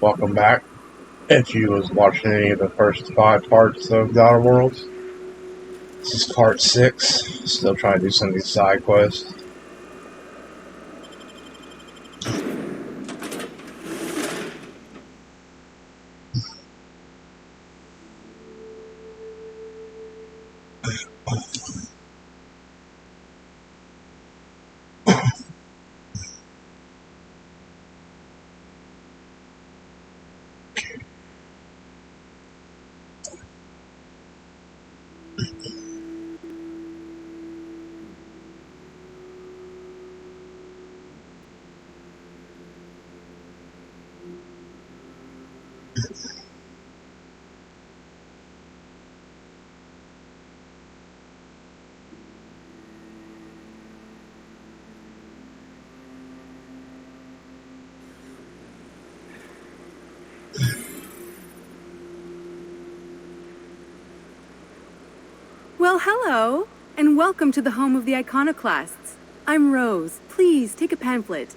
Welcome back. If you was watching any of the first 5 parts of The Outer Worlds, this is part 6. Still trying to do some of these side quests. Well, hello, and welcome to the home of the Iconoclasts. I'm Rose. Please take a pamphlet.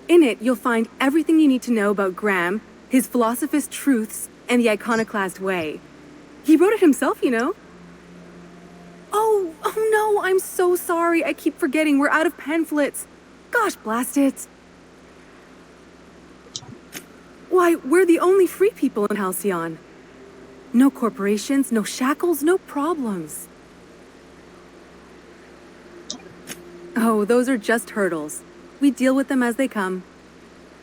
In it, you'll find everything you need to know about Graham, his Philosophist truths, and the Iconoclast way. He wrote it himself, you know. Oh no, I'm so sorry. I keep forgetting we're out of pamphlets. Gosh, blast it. Why, we're the only free people in Halcyon. No corporations, no shackles, no problems. Oh, those are just hurdles. We deal with them as they come.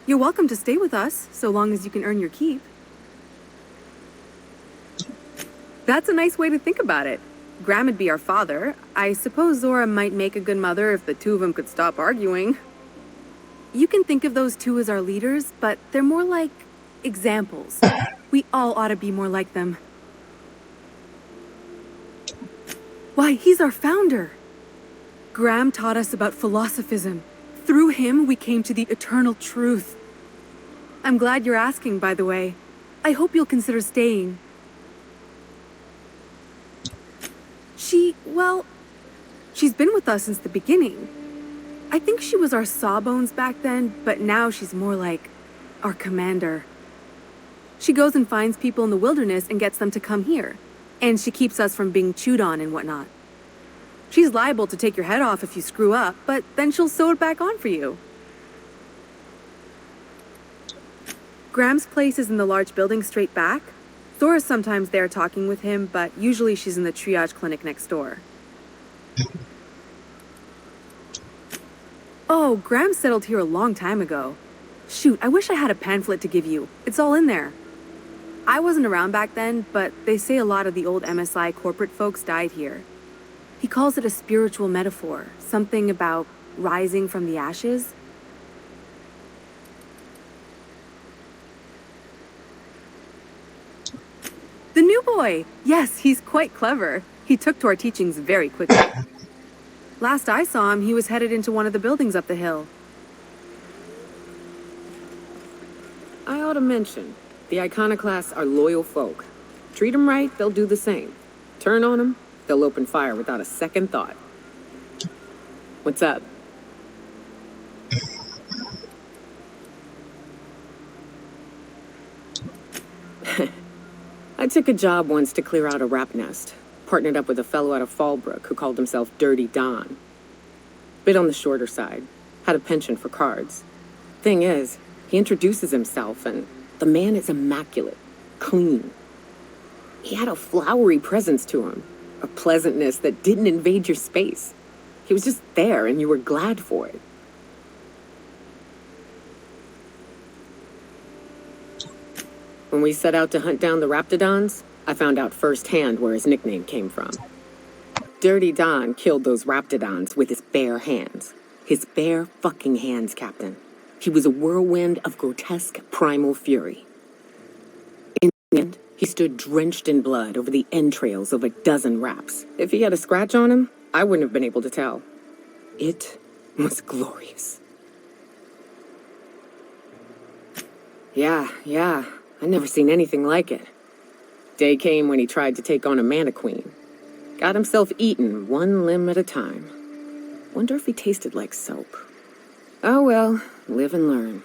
You're welcome to stay with us, so long as you can earn your keep. That's a nice way to think about it. Graham would be our father. I suppose Zora might make a good mother if the two of them could stop arguing. You can think of those two as our leaders, but they're more like examples. We all ought to be more like them. Why, he's our founder. Graham taught us about philosophism. Through him, we came to the eternal truth. I'm glad you're asking, by the way. I hope you'll consider staying. She's been with us since the beginning. I think she was our sawbones back then, but now she's more like our commander. She goes and finds people in the wilderness and gets them to come here. And she keeps us from being chewed on and whatnot. She's liable to take your head off if you screw up, but then she'll sew it back on for you. Graham's place is in the large building straight back. Zora's sometimes there talking with him, but usually she's in the triage clinic next door. Oh, Graham settled here a long time ago. Shoot, I wish I had a pamphlet to give you. It's all in there. I wasn't around back then, but they say a lot of the old MSI corporate folks died here. He calls it a spiritual metaphor, something about rising from the ashes. The new boy! Yes, he's quite clever. He took to our teachings very quickly. Last I saw him, he was headed into one of the buildings up the hill. I ought to mention, the Iconoclasts are loyal folk. Treat them right, they'll do the same. Turn on them, they'll open fire without a second thought. What's up? I took a job once to clear out a rap nest. Partnered up with a fellow out of Fallbrook who called himself Dirty Don. Bit on the shorter side. Had a penchant for cards. Thing is, he introduces himself and the man is immaculate. Clean. He had a flowery presence to him. A pleasantness that didn't invade your space. He was just there and you were glad for it. When we set out to hunt down the Raptidons, I found out firsthand where his nickname came from. Dirty Don killed those Raptidons with his bare hands. His bare fucking hands, Captain. He was a whirlwind of grotesque primal fury. In the end, he stood drenched in blood over the entrails of a dozen raps. If he had a scratch on him, I wouldn't have been able to tell. It was glorious. Yeah, I never seen anything like it. Day came when he tried to take on a Mantiqueen. Got himself eaten one limb at a time. Wonder if he tasted like soap. Oh well, live and learn.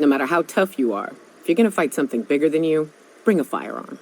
No matter how tough you are, if you're gonna fight something bigger than you, bring a firearm.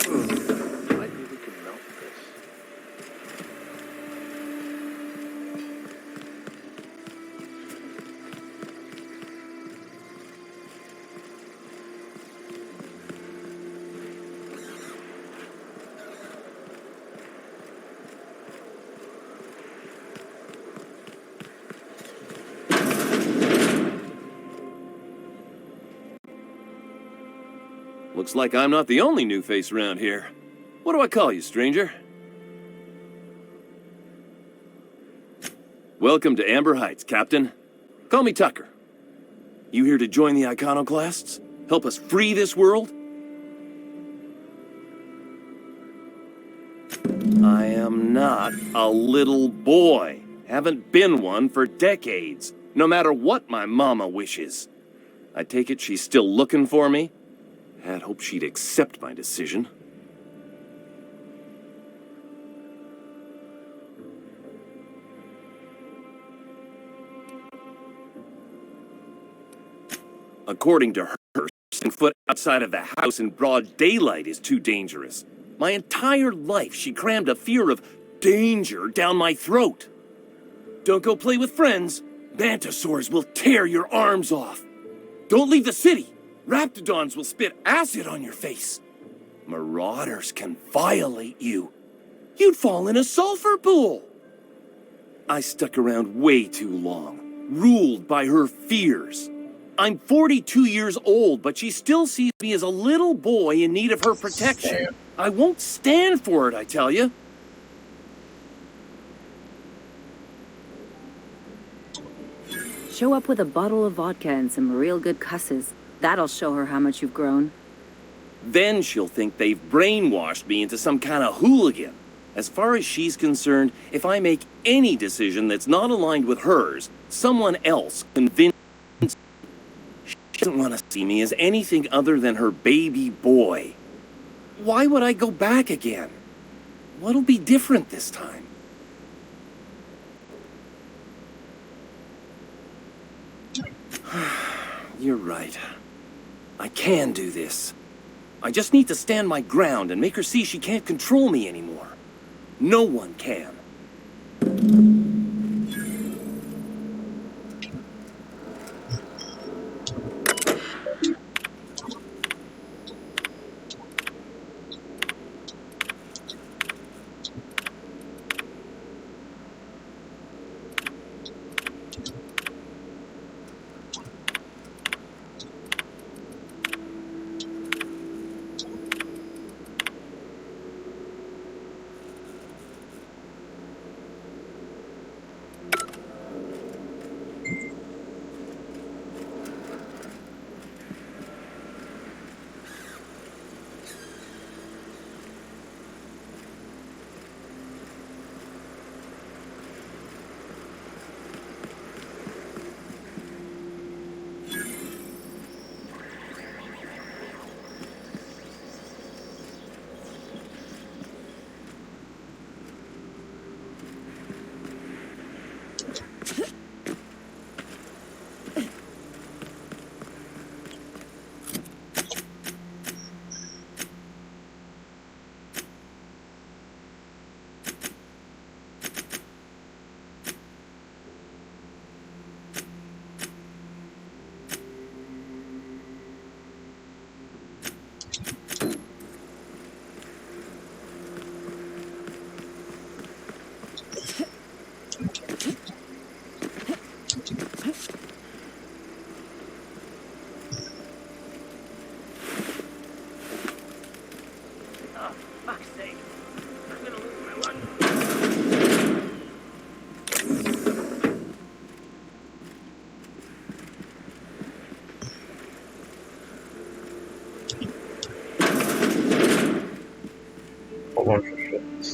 Maybe we can melt this. Looks like I'm not the only new face around here. What do I call you, stranger? Welcome to Amber Heights, Captain. Call me Tucker. You here to join the Iconoclasts? Help us free this world? I am not a little boy. Haven't been one for decades, no matter what my mama wishes. I take it she's still looking for me? Had hoped she'd accept my decision. According to her, setting foot outside of the house in broad daylight is too dangerous. My entire life, she crammed a fear of danger down my throat. Don't go play with friends. Mantisaurs will tear your arms off. Don't leave the city. Raptidons will spit acid on your face. Marauders can violate you. You'd fall in a sulfur pool. I stuck around way too long, ruled by her fears. I'm 42 years old, but she still sees me as a little boy in need of her protection. I won't stand for it, I tell you. Show up with a bottle of vodka and some real good cusses. That'll show her how much you've grown. Then she'll think they've brainwashed me into some kind of hooligan. As far as she's concerned, if I make any decision that's not aligned with hers, someone else convinced. She doesn't want to see me as anything other than her baby boy. Why would I go back again? What'll be different this time? You're right. I can do this. I just need to stand my ground and make her see she can't control me anymore. No one can.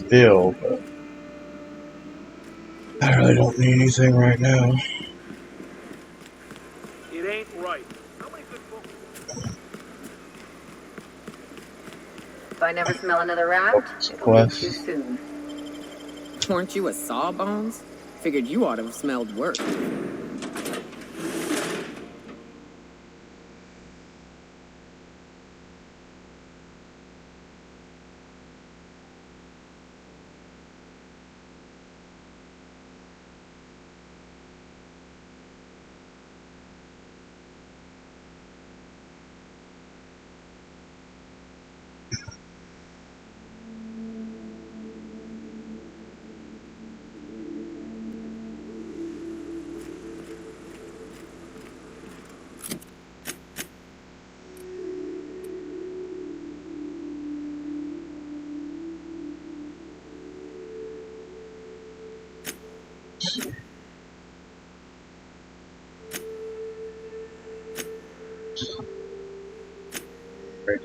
feel, but I really don't need anything right now. It ain't right. How many good books? If I never smell another rat, Focus it'll be quest. too soon. Weren't you a Sawbones? Figured you ought to have smelled worse. Great.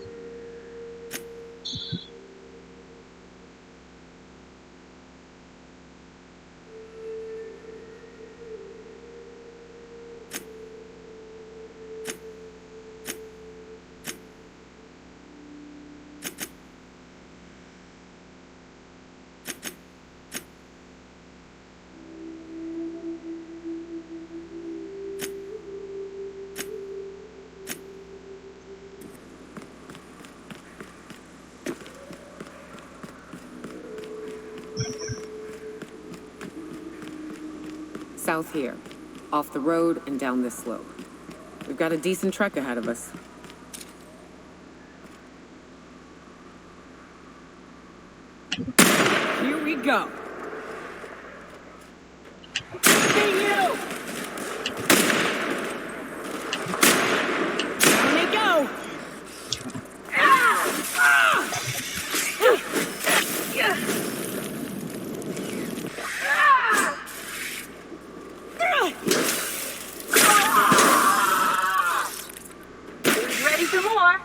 South here, off the road and down this slope. We've got a decent trek ahead of us. Here we go. Hey, you! Down they go! Ready for more?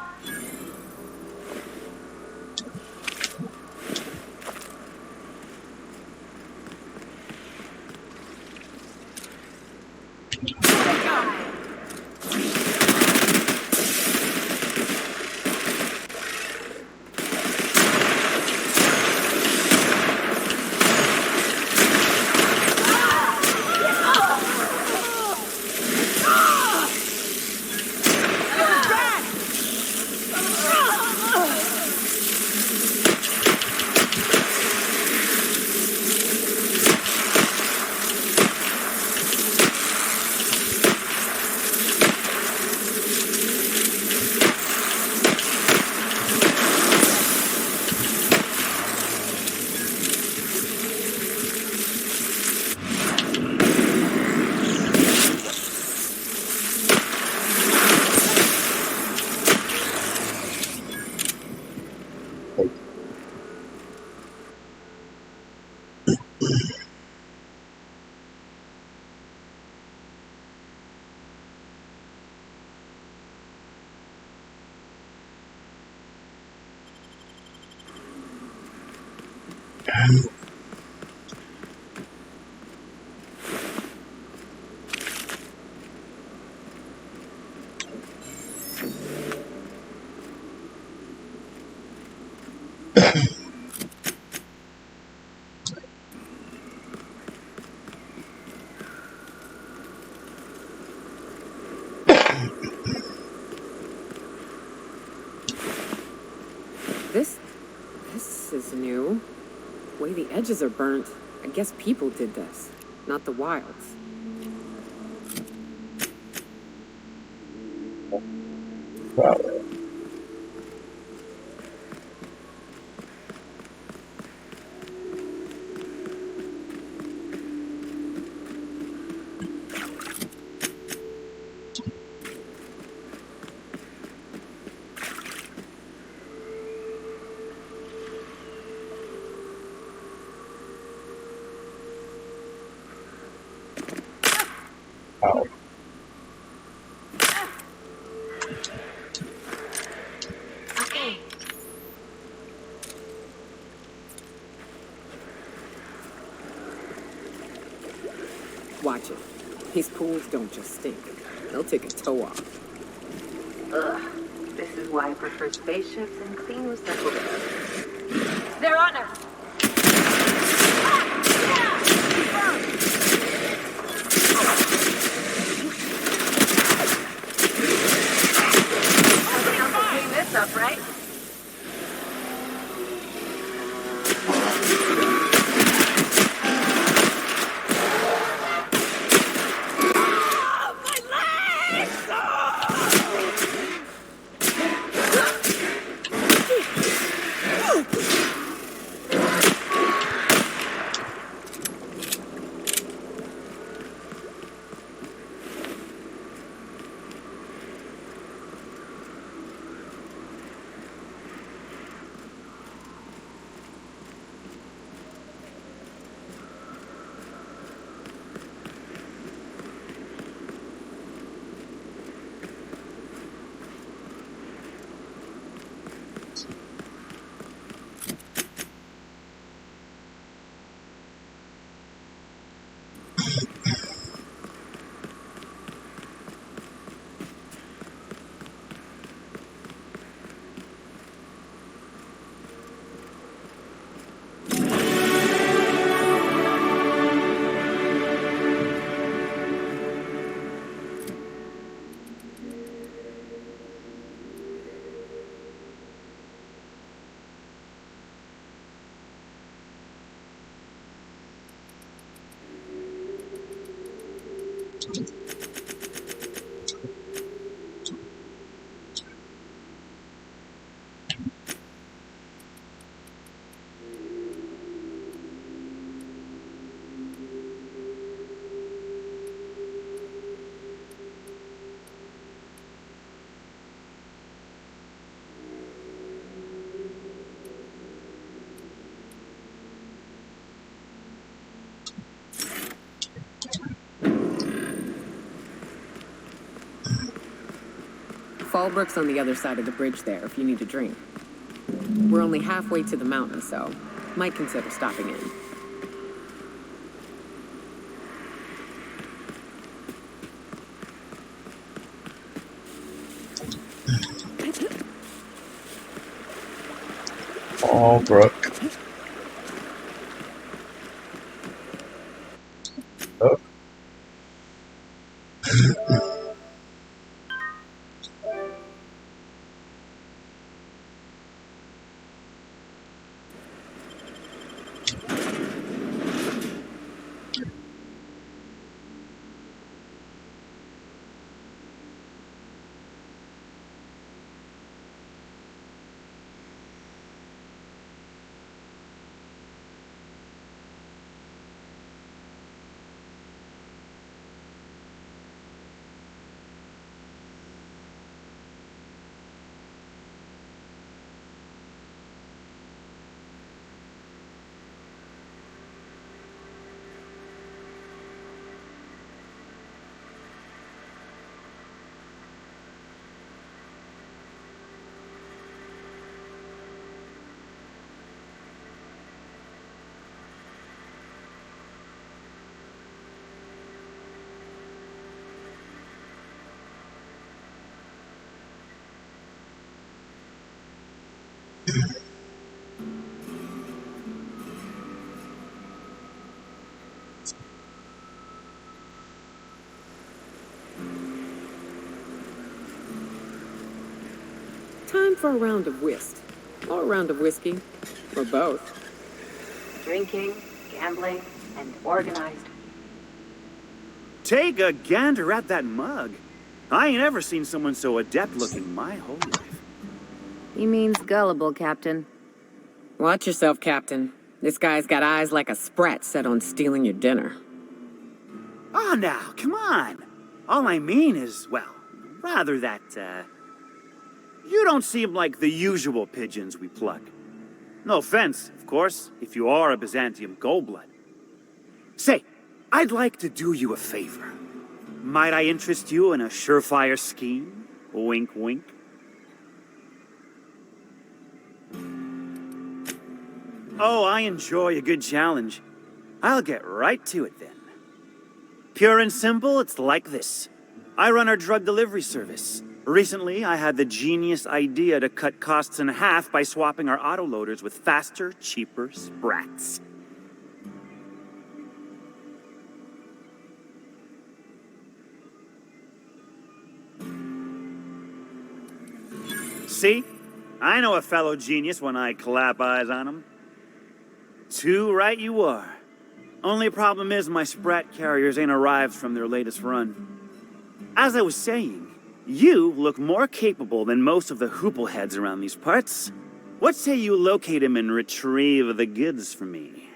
This is new. The way the edges are burnt, I guess people did this, not the wilds. Probably. Ow. Okay. Watch it. These pools don't just stink. They'll take a toe off. Ugh. This is why I prefer spaceships and clean recycled air. They're on us! Somebody else will clean this up, right? Fallbrook's on the other side of the bridge there if you need a drink. We're only halfway to the mountain, so might consider stopping in. Fallbrook. Oh. Time for a round of whist. Or a round of whiskey. Or both. Drinking, gambling, and organized. Take a gander at that mug. I ain't ever seen someone so adept looking my whole life. He means gullible, Captain. Watch yourself, Captain. This guy's got eyes like a sprat set on stealing your dinner. Oh, now, come on. All I mean is, well, rather that, you don't seem like the usual pigeons we pluck. No offense, of course, if you are a Byzantium Goldblood. Say, I'd like to do you a favor. Might I interest you in a surefire scheme? Wink, wink. Oh, I enjoy a good challenge. I'll get right to it then. Pure and simple, it's like this. I run our drug delivery service. Recently, I had the genius idea to cut costs in half by swapping our autoloaders with faster, cheaper sprats. See? I know a fellow genius when I clap eyes on him. Too right you are. Only problem is my sprat carriers ain't arrived from their latest run. As I was saying, you look more capable than most of the hoople heads around these parts. What say you locate him and retrieve the goods for me?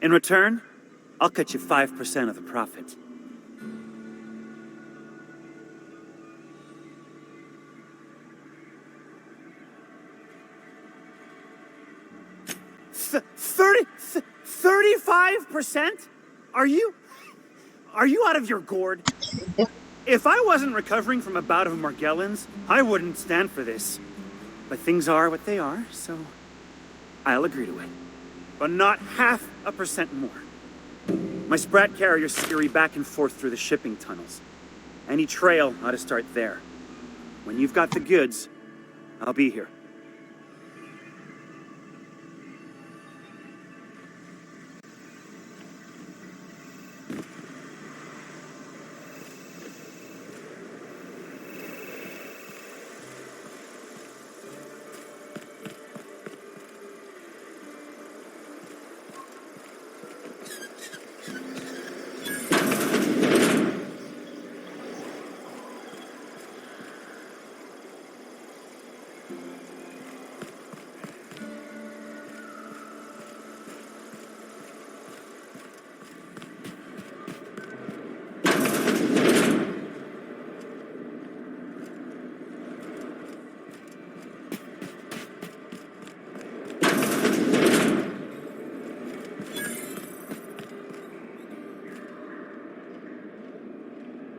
In return, I'll cut you 5% of the profit. Th 35%? Are you out of your gourd? If I wasn't recovering from a bout of Morgellons, I wouldn't stand for this. But things are what they are, so I'll agree to it. But not 0.5% more. My sprat carriers scurry back and forth through the shipping tunnels. Any trail ought to start there. When you've got the goods, I'll be here.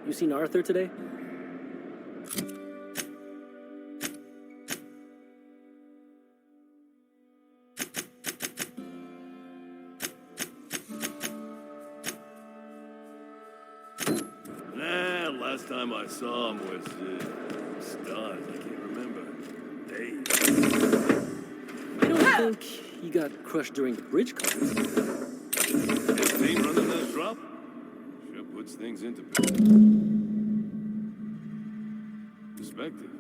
You seen Arthur today? Last time I saw him was, stars, I can't remember. Days. I don't think he got crushed during the bridge collapse. His team running that drop? Sure puts things into perspective.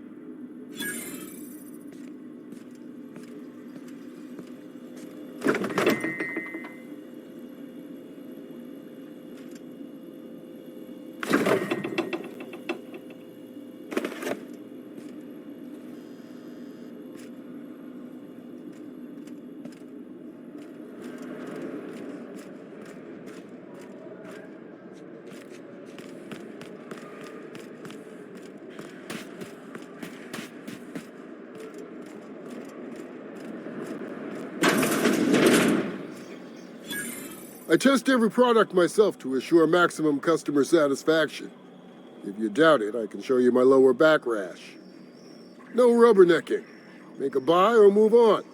I test every product myself to assure maximum customer satisfaction. If you doubt it, I can show you my lower back rash. No rubbernecking. Make a buy or move on.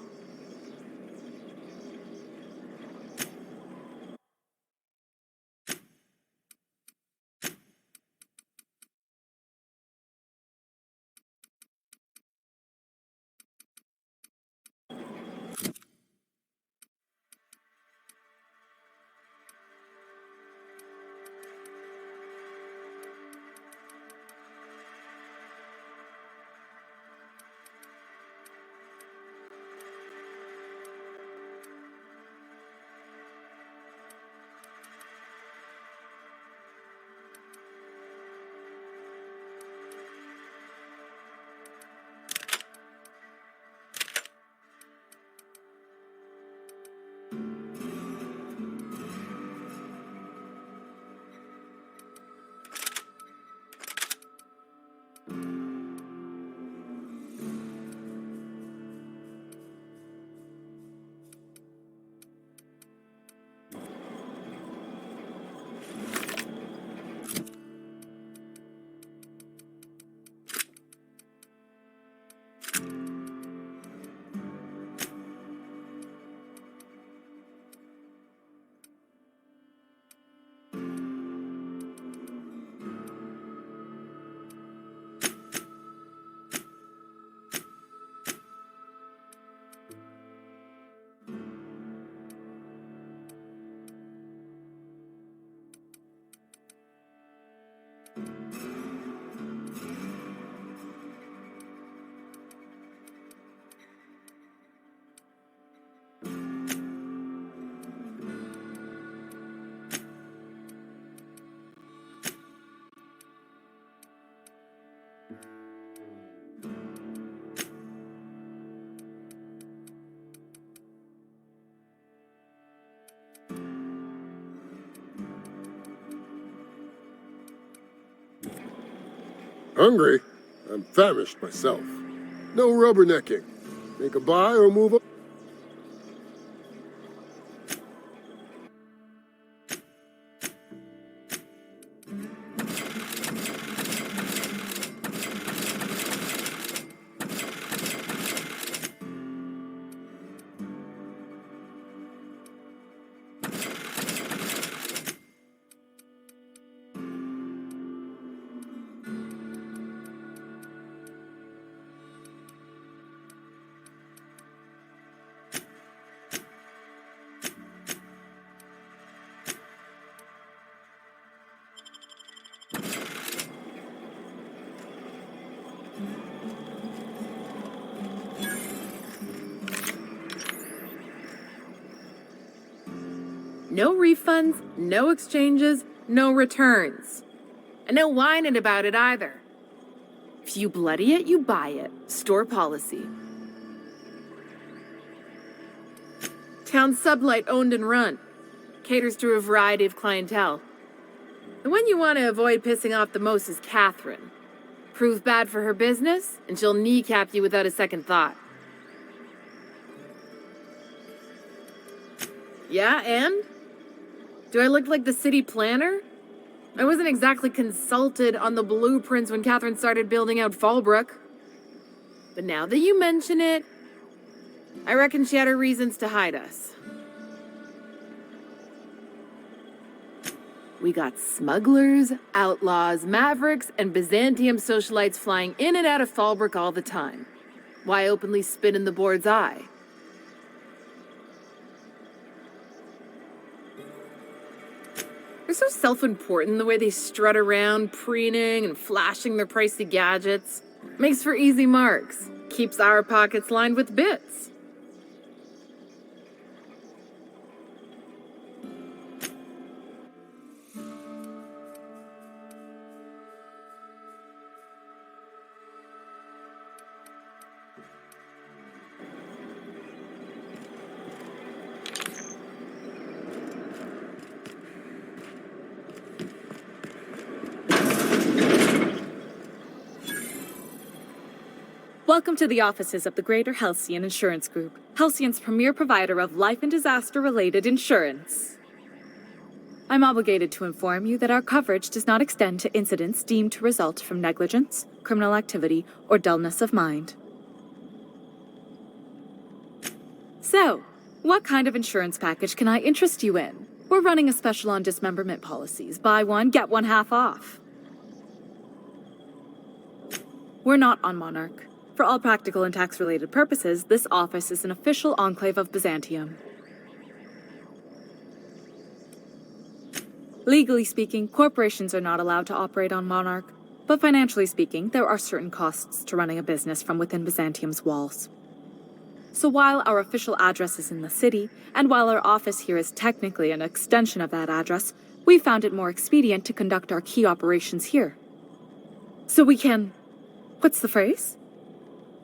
Hungry? I'm famished myself. No rubbernecking. Make a buy or move on. No refunds, no exchanges, no returns. And no whining about it either. If you bloody it, you buy it. Store policy. Town Sublight owned and run. Caters to a variety of clientele. The one you want to avoid pissing off the most is Catherine. Prove bad for her business, and she'll kneecap you without a second thought. Yeah, and? Do I look like the city planner? I wasn't exactly consulted on the blueprints when Catherine started building out Fallbrook. But now that you mention it, I reckon she had her reasons to hide us. We got smugglers, outlaws, mavericks, and Byzantium socialites flying in and out of Fallbrook all the time. Why openly spit in the board's eye? They're so self-important the way they strut around, preening and flashing their pricey gadgets. Makes for easy marks. Keeps our pockets lined with bits. Welcome to the offices of the Greater Halcyon Insurance Group, Halcyon's premier provider of life and disaster-related insurance. I'm obligated to inform you that our coverage does not extend to incidents deemed to result from negligence, criminal activity, or dullness of mind. So, what kind of insurance package can I interest you in? We're running a special on dismemberment policies. Buy one, get one half off. We're not on Monarch. For all practical and tax-related purposes, this office is an official enclave of Byzantium. Legally speaking, corporations are not allowed to operate on Monarch, but financially speaking, there are certain costs to running a business from within Byzantium's walls. So while our official address is in the city, and while our office here is technically an extension of that address, we found it more expedient to conduct our key operations here. So we can... what's the phrase?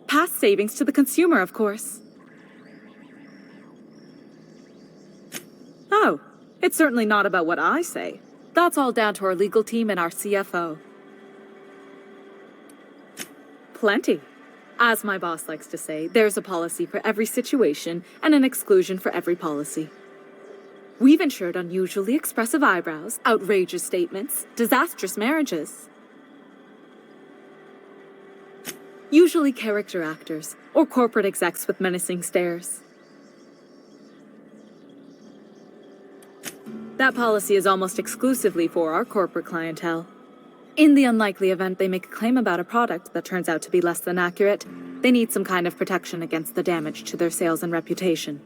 Pass savings to the consumer, of course. Oh, it's certainly not about what I say. That's all down to our legal team and our CFO. Plenty. As my boss likes to say, there's a policy for every situation and an exclusion for every policy. We've insured unusually expressive eyebrows, outrageous statements, disastrous marriages. Usually character actors, or corporate execs with menacing stares. That policy is almost exclusively for our corporate clientele. In the unlikely event they make a claim about a product that turns out to be less than accurate, they need some kind of protection against the damage to their sales and reputation.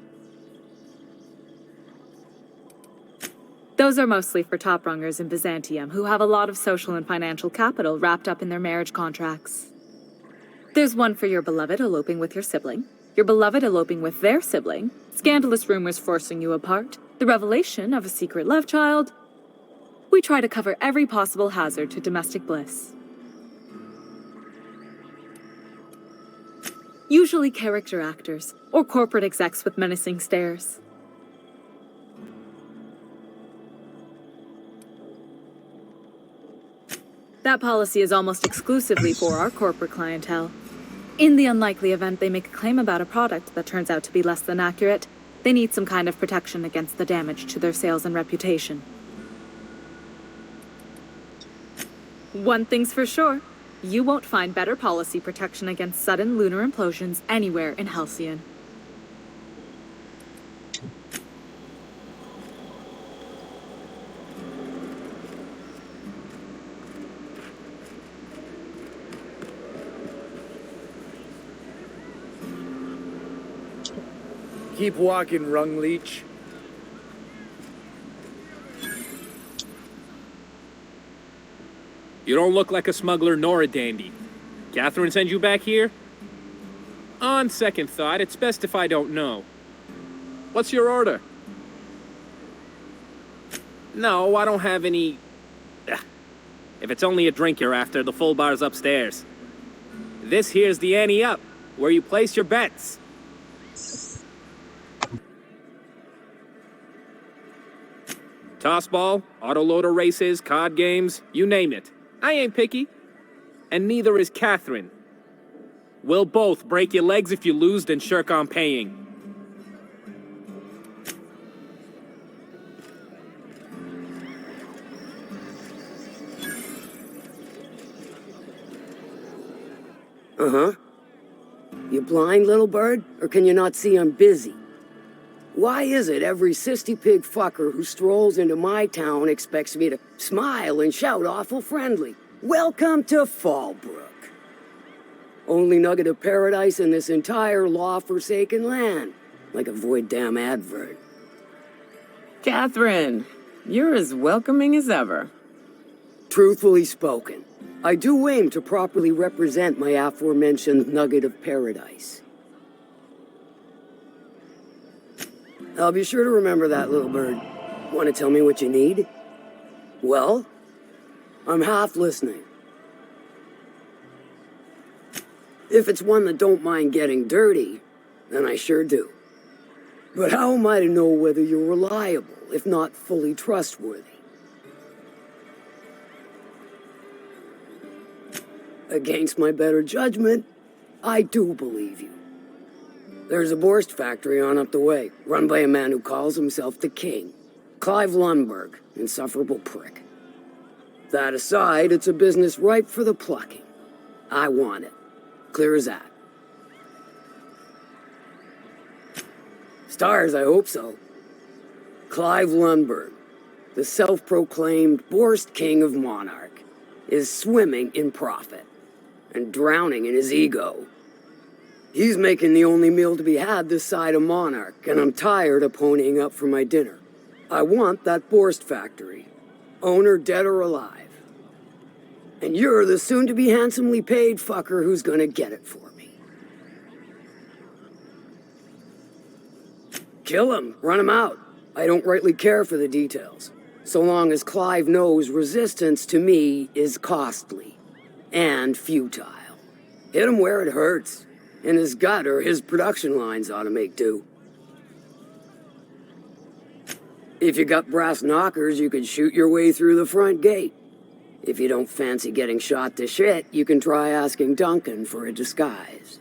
Those are mostly for top-rungers in Byzantium who have a lot of social and financial capital wrapped up in their marriage contracts. There's one for your beloved eloping with your sibling, your beloved eloping with their sibling, scandalous rumors forcing you apart, the revelation of a secret love child. We try to cover every possible hazard to domestic bliss. Usually character actors, or corporate execs with menacing stares. That policy is almost exclusively for our corporate clientele. In the unlikely event they make a claim about a product that turns out to be less than accurate, they need some kind of protection against the damage to their sales and reputation. One thing's for sure, you won't find better policy protection against sudden lunar implosions anywhere in Halcyon. Keep walking, Rung Leech. You don't look like a smuggler nor a dandy. Catherine sent you back here? On second thought, it's best if I don't know. What's your order? No, I don't have any... If it's only a drink you're after, the full bar's upstairs. This here's the ante up, where you place your bets. Tossball, autoloader races, card games, you name it. I ain't picky. And neither is Catherine. We'll both break your legs if you lose, then shirk on paying. Uh-huh. You blind, little bird? Or can you not see I'm busy? Why is it every sissy pig fucker who strolls into my town expects me to smile and shout awful friendly? Welcome to Fallbrook. Only nugget of paradise in this entire law-forsaken land. Like a void damn advert. Catherine, you're as welcoming as ever. Truthfully spoken, I do aim to properly represent my aforementioned nugget of paradise. I'll be sure to remember that, little bird. Want to tell me what you need? Well, I'm half listening. If it's one that don't mind getting dirty, then I sure do. But how am I to know whether you're reliable, if not fully trustworthy? Against my better judgment, I do believe you. There's a Borst factory on up the way, run by a man who calls himself the King. Clive Lundberg, insufferable prick. That aside, it's a business ripe for the plucking. I want it. Clear as that. Stars, I hope so. Clive Lundberg, the self-proclaimed Borst King of Monarch, is swimming in profit and drowning in his ego. He's making the only meal to be had this side of Monarch, and I'm tired of ponying up for my dinner. I want that Borst factory, owner dead or alive. And you're the soon-to-be handsomely paid fucker who's gonna get it for me. Kill him, run him out. I don't rightly care for the details, so long as Clive knows resistance to me is costly and futile. Hit him where it hurts. In his gut, or his production lines ought to make do. If you got brass knockers, you can shoot your way through the front gate. If you don't fancy getting shot to shit, you can try asking Duncan for a disguise.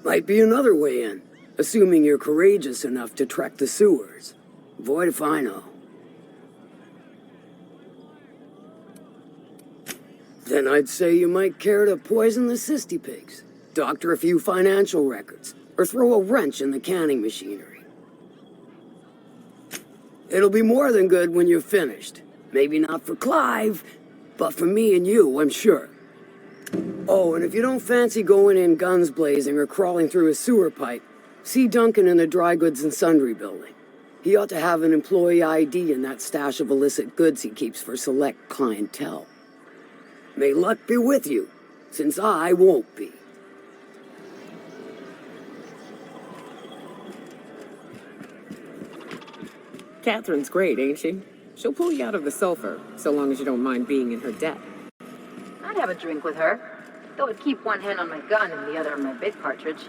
Might be another way in, assuming you're courageous enough to trek the sewers. Void if I know. Then I'd say you might care to poison the cysty pigs. Doctor a few financial records, or throw a wrench in the canning machinery. It'll be more than good when you're finished. Maybe not for Clive, but for me and you, I'm sure. Oh, and if you don't fancy going in guns blazing or crawling through a sewer pipe, see Duncan in the dry goods and sundry building. He ought to have an employee ID in that stash of illicit goods he keeps for select clientele. May luck be with you, since I won't be. Catherine's great, ain't she? She'll pull you out of the sulfur, so long as you don't mind being in her debt. I'd have a drink with her, though I'd keep one hand on my gun and the other on my big cartridge.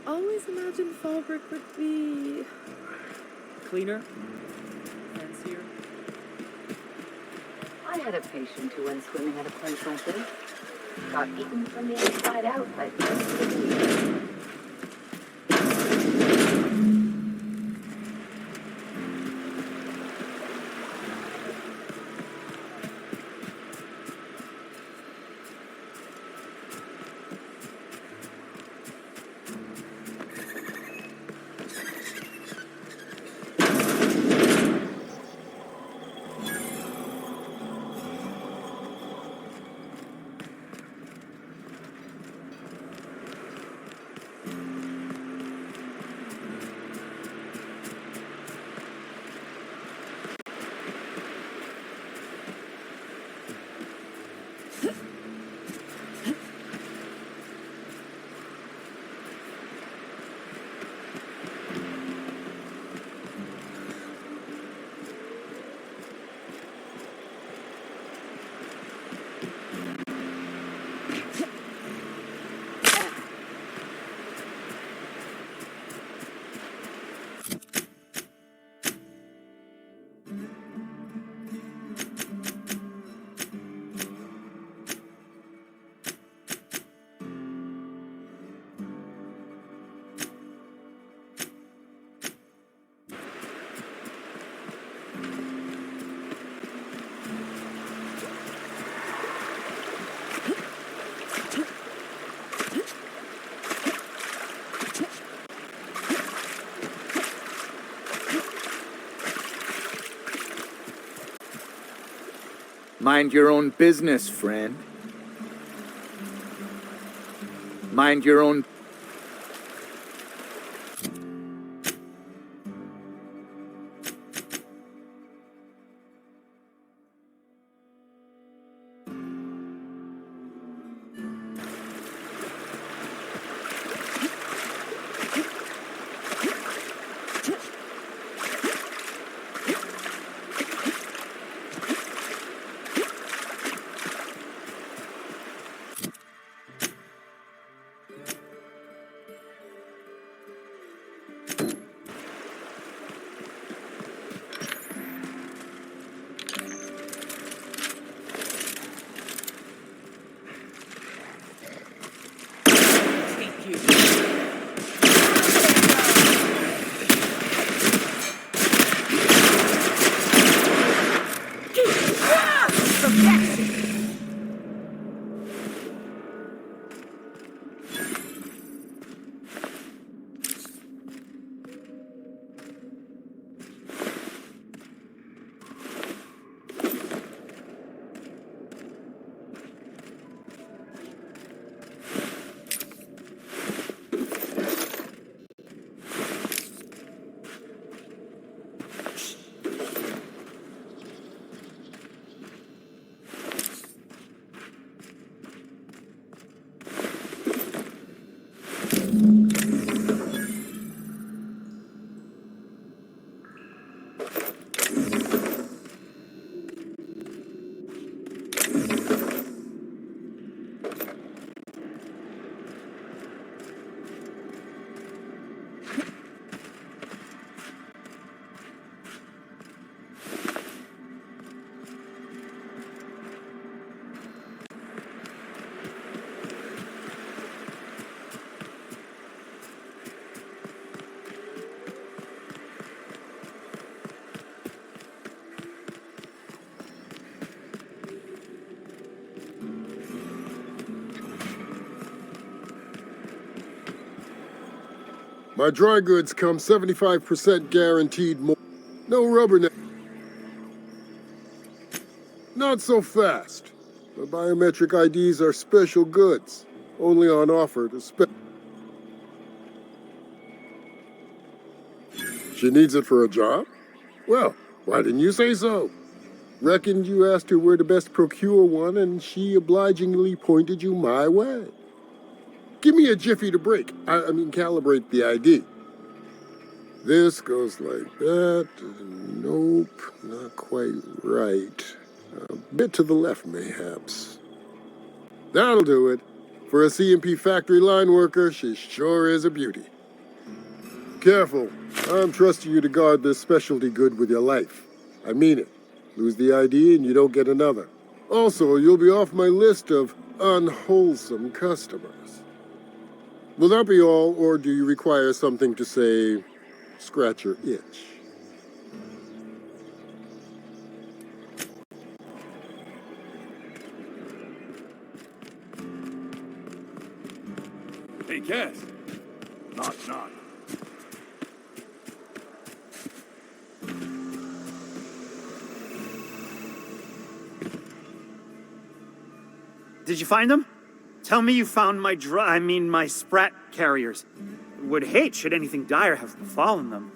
Always imagined Fallbrook would be cleaner? Fancier? I had a patient who went swimming at a place like this. Got eaten from the inside out by the Mind your own business, friend. Mind your own... My dry goods come 75% guaranteed more. No rubberneck. Not so fast. My biometric IDs are special goods. Only on offer to She needs it for a job? Well, why didn't you say so? Reckoned you asked her where to best procure one, and she obligingly pointed you my way. Give me a jiffy to break. I mean, calibrate the ID. This goes like that. Nope, not quite right. A bit to the left, mayhaps. That'll do it. For a CMP factory line worker, she sure is a beauty. Careful. I'm trusting you to guard this specialty good with your life. I mean it. Lose the ID and you don't get another. Also, you'll be off my list of unwholesome customers. Will that be all, or do you require something to say, scratch your itch? Hey, Cass. Knock, knock. Did you find them? Tell me you found my my sprat carriers. Would hate should anything dire have befallen them.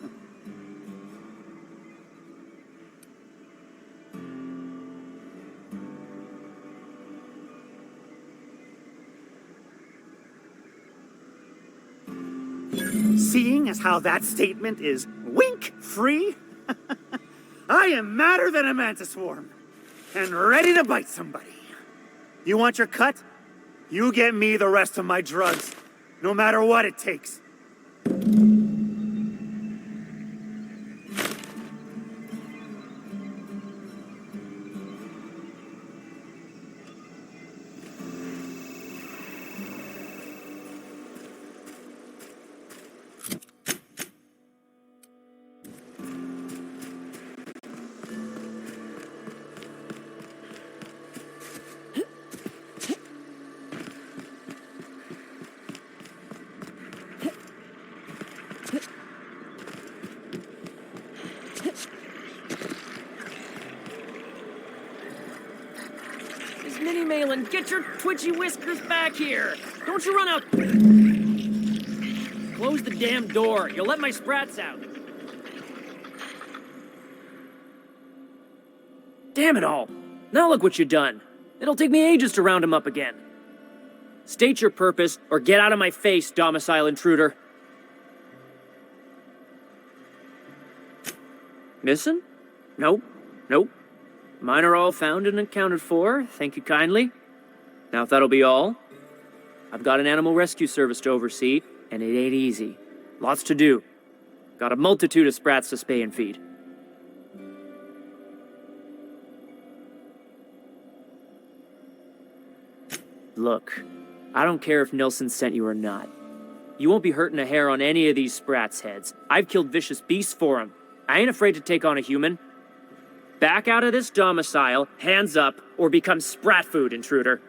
Seeing as how that statement is wink-free, I am madder than a mantis swarm, and ready to bite somebody. You want your cut? You get me the rest of my drugs, no matter what it takes. Minnie Malin, get your twitchy whiskers back here! Don't you run out! Close the damn door. You'll let my sprats out. Damn it all. Now look what you've done. It'll take me ages to round him up again. State your purpose, or get out of my face, domicile intruder. Missing? Nope. Nope. Mine are all found and accounted for, thank you kindly. Now if that'll be all, I've got an animal rescue service to oversee, and it ain't easy. Lots to do. Got a multitude of sprats to spay and feed. Look, I don't care if Nilsson sent you or not. You won't be hurting a hair on any of these sprats' heads. I've killed vicious beasts for them. I ain't afraid to take on a human. Back out of this domicile, hands up, or become sprat food, intruder.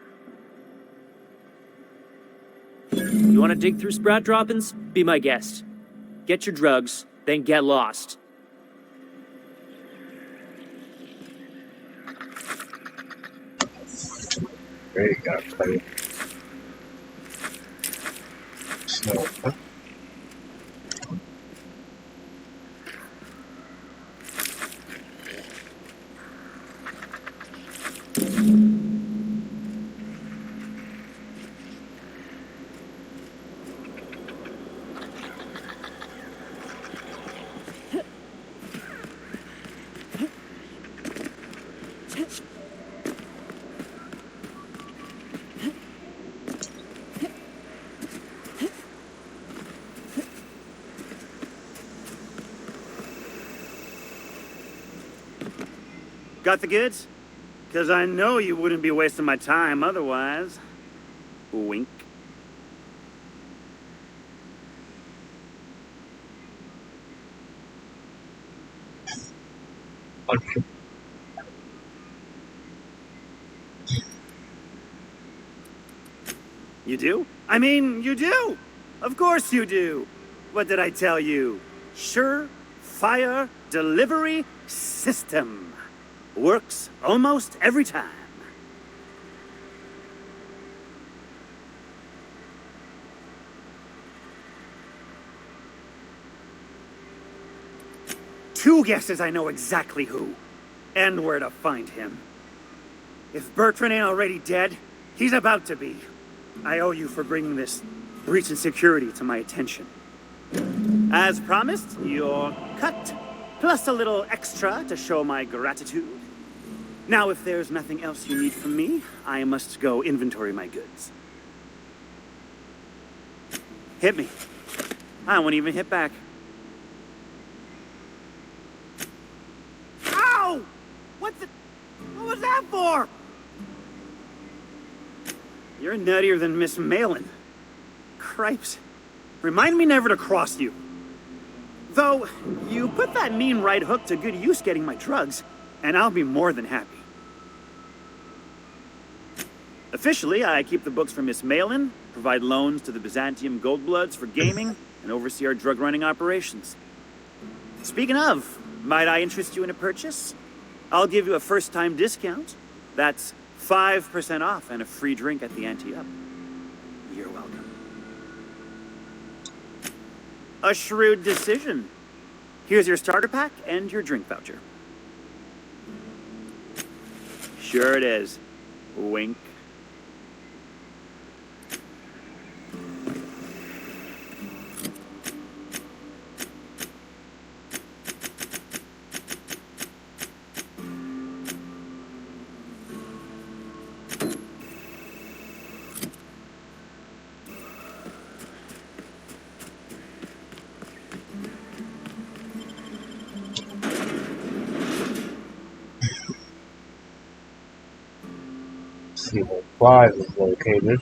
You want to dig through sprat droppings? Be my guest. Get your drugs, then get lost. There you go, buddy. Snow. Got the goods? Because I know you wouldn't be wasting my time otherwise. Wink. You do? I mean, you do! Of course you do! What did I tell you? Sure-fire delivery system. Works almost every time. Two guesses I know exactly who, and where to find him. If Bertrand ain't already dead, he's about to be. I owe you for bringing this breach in security to my attention. As promised, your cut, plus a little extra to show my gratitude. Now, if there's nothing else you need from me, I must go inventory my goods. Hit me. I won't even hit back. You're nuttier than Miss Malin. Cripes. Remind me never to cross you. Though, you put that mean right hook to good use getting my drugs, and I'll be more than happy. Officially, I keep the books for Miss Malin, provide loans to the Byzantium Goldbloods for gaming, and oversee our drug-running operations. Speaking of, might I interest you in a purchase? I'll give you a first-time discount. That's 5% off and a free drink at the ante-up. You're welcome. A shrewd decision. Here's your starter pack and your drink voucher. Sure it is. Wink. See where Clive is located.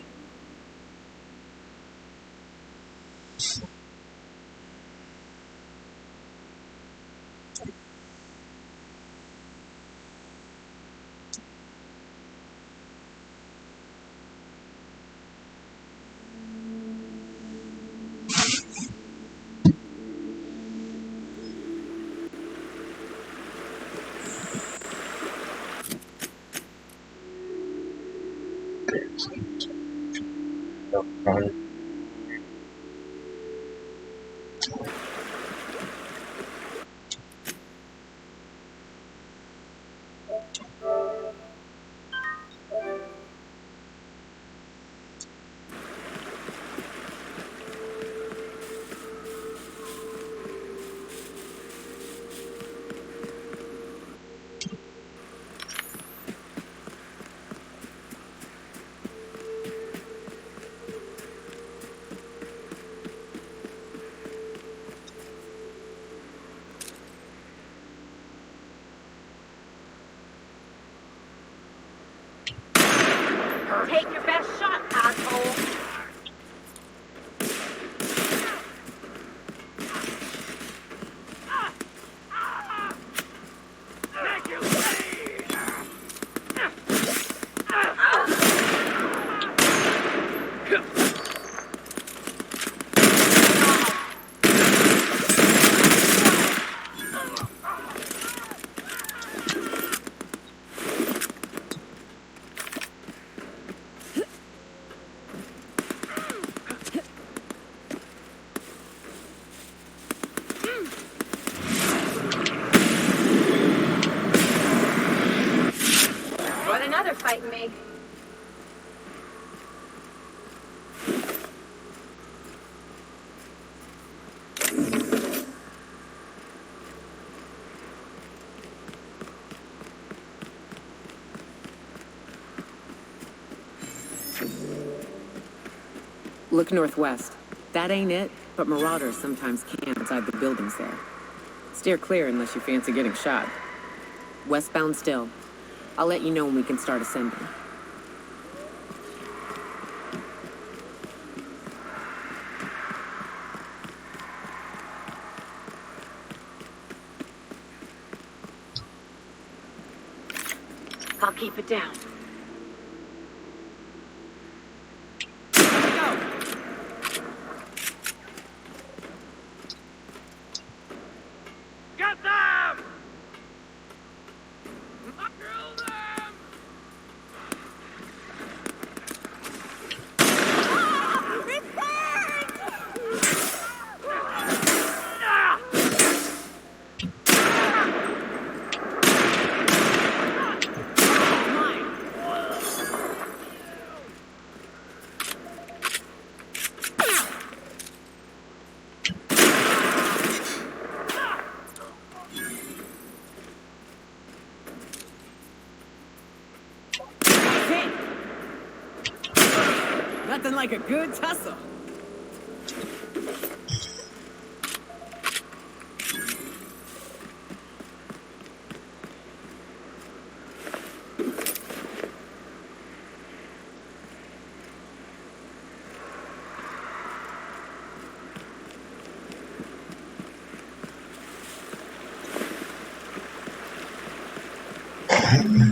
Take your best shot, asshole. Fighting me. Look northwest. That ain't it, but marauders sometimes camp inside the buildings there. Steer clear unless you fancy getting shot. Westbound still. I'll let you know when we can start ascending. I'll keep it down. Get them! Nothing like a good tussle.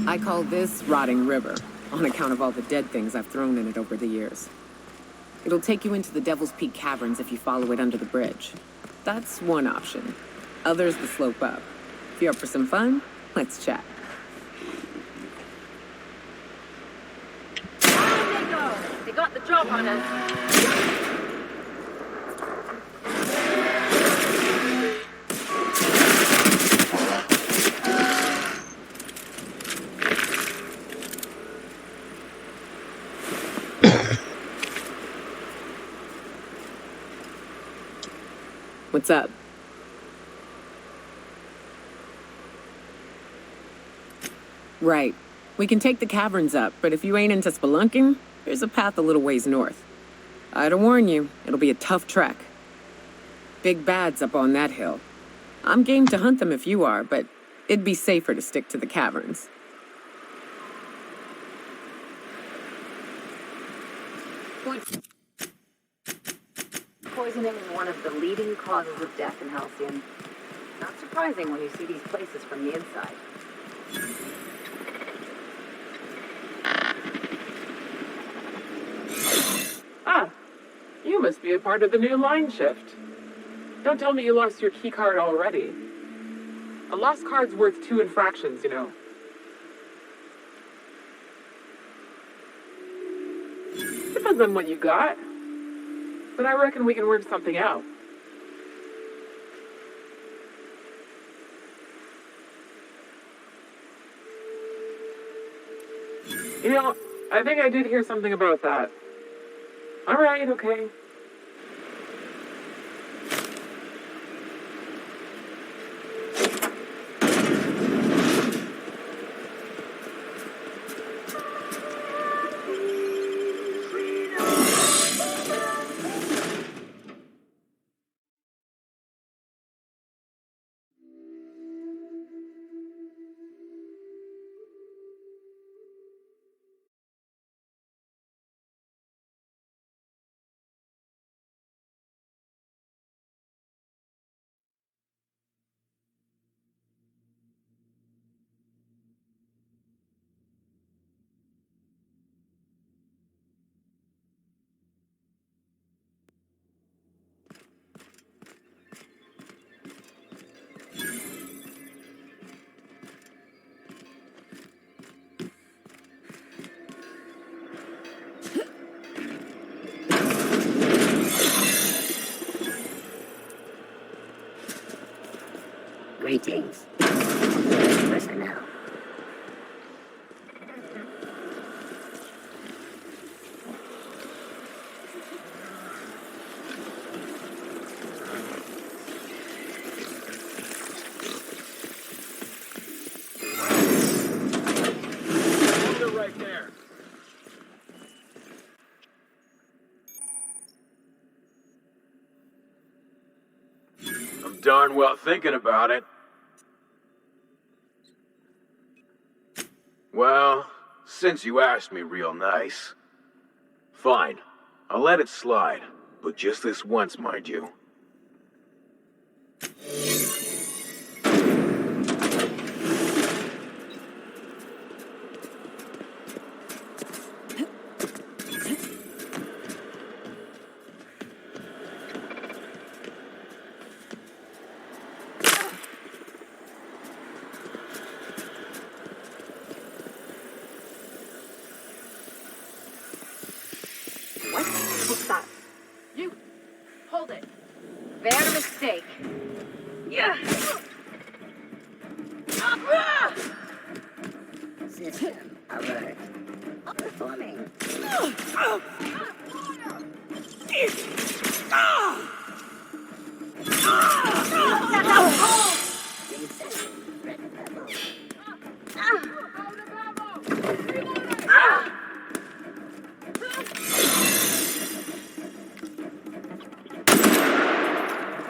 I call this Rotting River, on account of all the dead things I've thrown in it over the years. It'll take you into the Devil's Peak Caverns if you follow it under the bridge. That's one option. Others the slope up. If you're up for some fun, let's chat. Down they go. They got the drop on us. What's up? Right. We can take the caverns up, but if you ain't into spelunking, there's a path a little ways north. I'd warn you, it'll be a tough trek. Big bad's up on that hill. I'm game to hunt them if you are, but it'd be safer to stick to the caverns. Poisoning is one of the leading causes of death in Halcyon. Not surprising when you see these places from the inside. Ah, you must be a part of the new line shift. Don't tell me you lost your key card already. A lost card's worth 2 infractions, you know. Depends on what you got. But I reckon we can work something out. You know, I think I did hear something about that. Alright, okay. Greetings. Listen now. They're right there. I'm darn well thinking about it. Well, since you asked me real nice. Fine, I'll let it slide, but just this once, mind you. What's that? You! Hold it. They had a mistake. Yeah! System alert. Performing.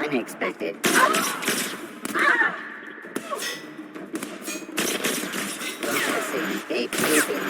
Unexpected. Processing gate moving.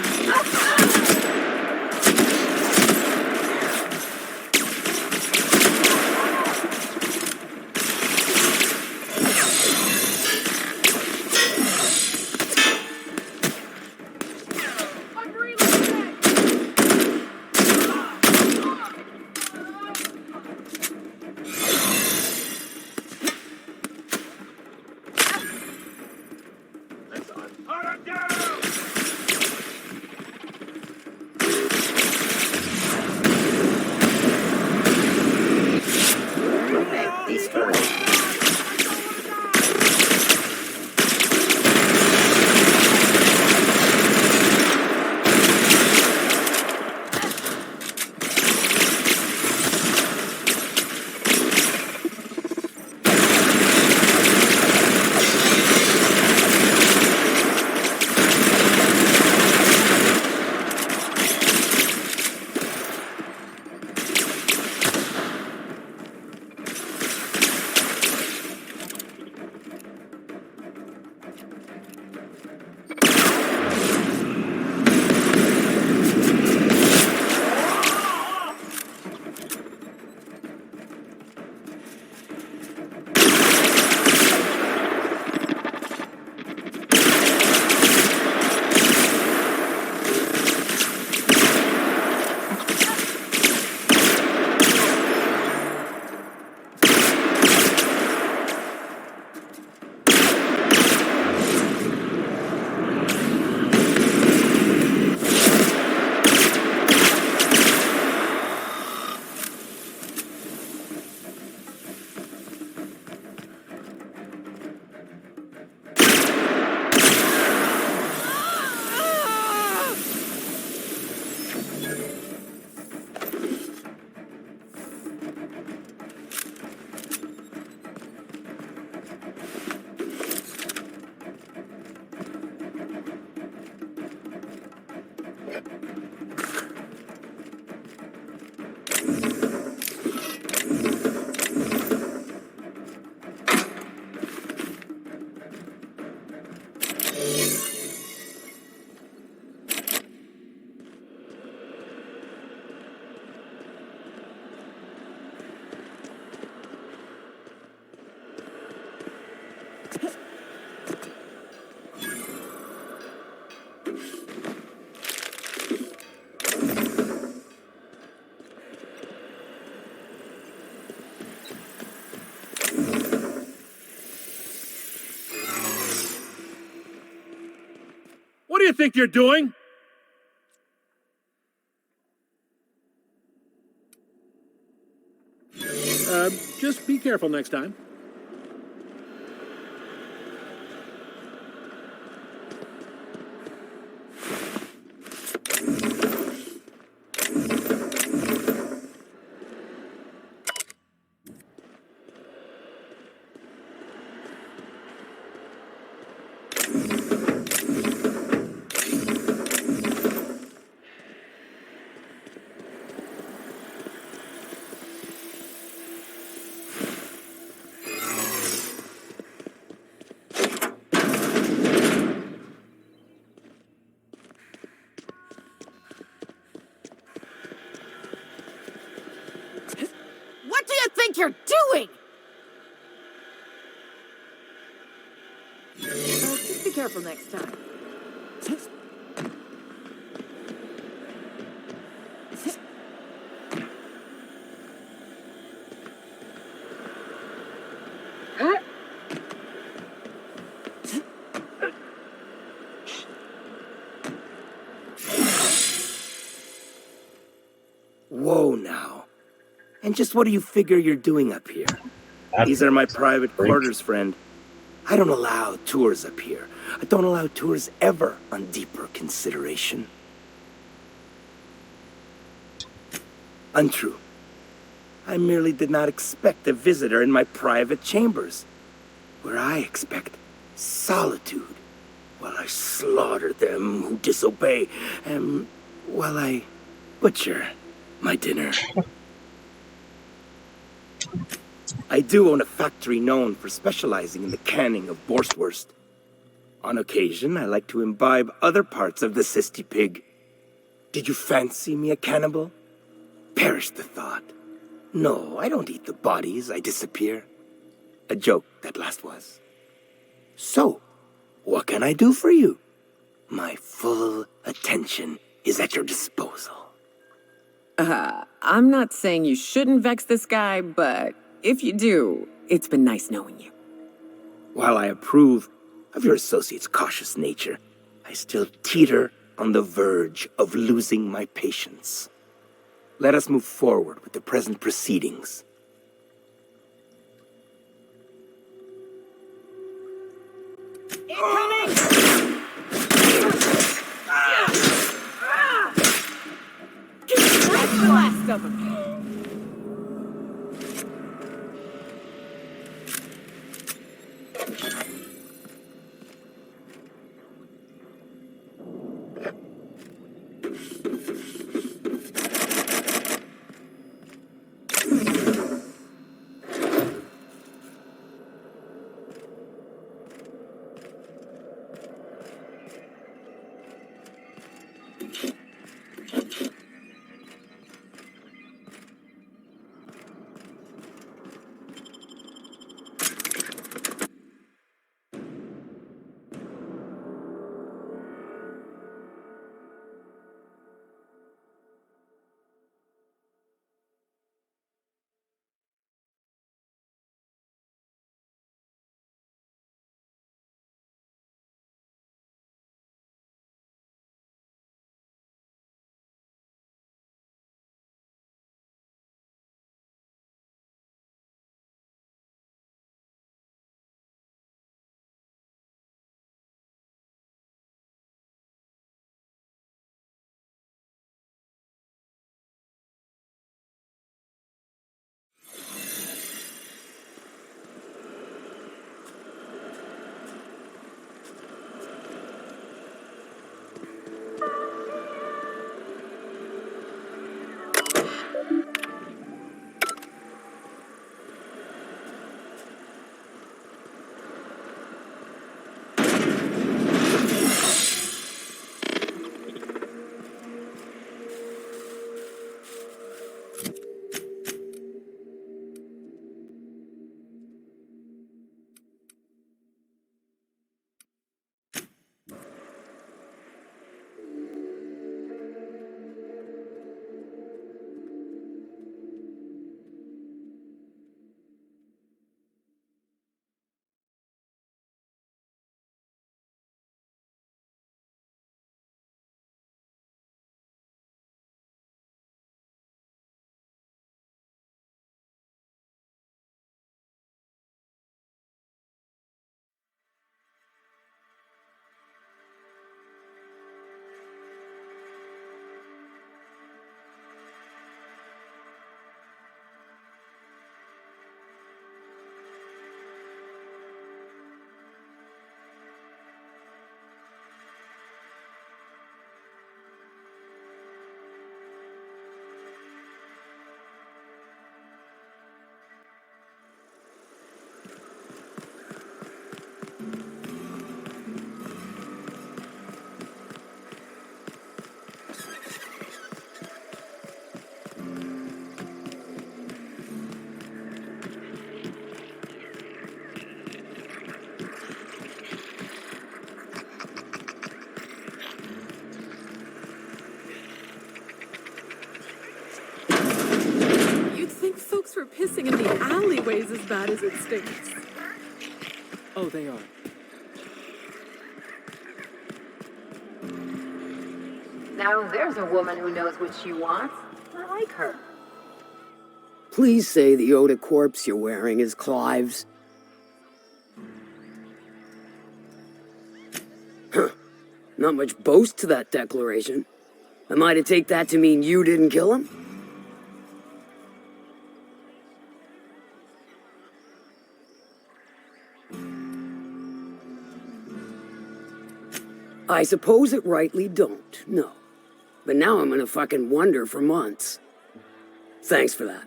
think you're doing? Just be careful next time. What do you think you're doing? Just be careful next time. Whoa now. And just what do you figure you're doing up here? These are my private quarters, friend. I don't allow tours up here. I don't allow tours ever on deeper consideration. Untrue. I merely did not expect a visitor in my private chambers, where I expect solitude, while I slaughter them who disobey, and while I butcher my dinner. I do own a factory known for specializing in the canning of borschtwurst. On occasion, I like to imbibe other parts of the cysty pig. Did you fancy me a cannibal? Perish the thought. No, I don't eat the bodies, I disappear. A joke, that last was. So, what can I do for you? My full attention is at your disposal. I'm not saying you shouldn't vex this guy, but if you do, it's been nice knowing you. While I approve of your associate's cautious nature, I still teeter on the verge of losing my patience. Let us move forward with the present proceedings. Incoming! That's the last of them. pissing in the alleyway's as bad as it stinks. Oh, they are. Now there's a woman who knows what she wants. I like her. Please say the Oda corpse you're wearing is Clive's. Huh. Not much boast to that declaration. Am I to take that to mean you didn't kill him? I suppose it rightly don't, no. But now I'm gonna fucking wonder for months. Thanks for that.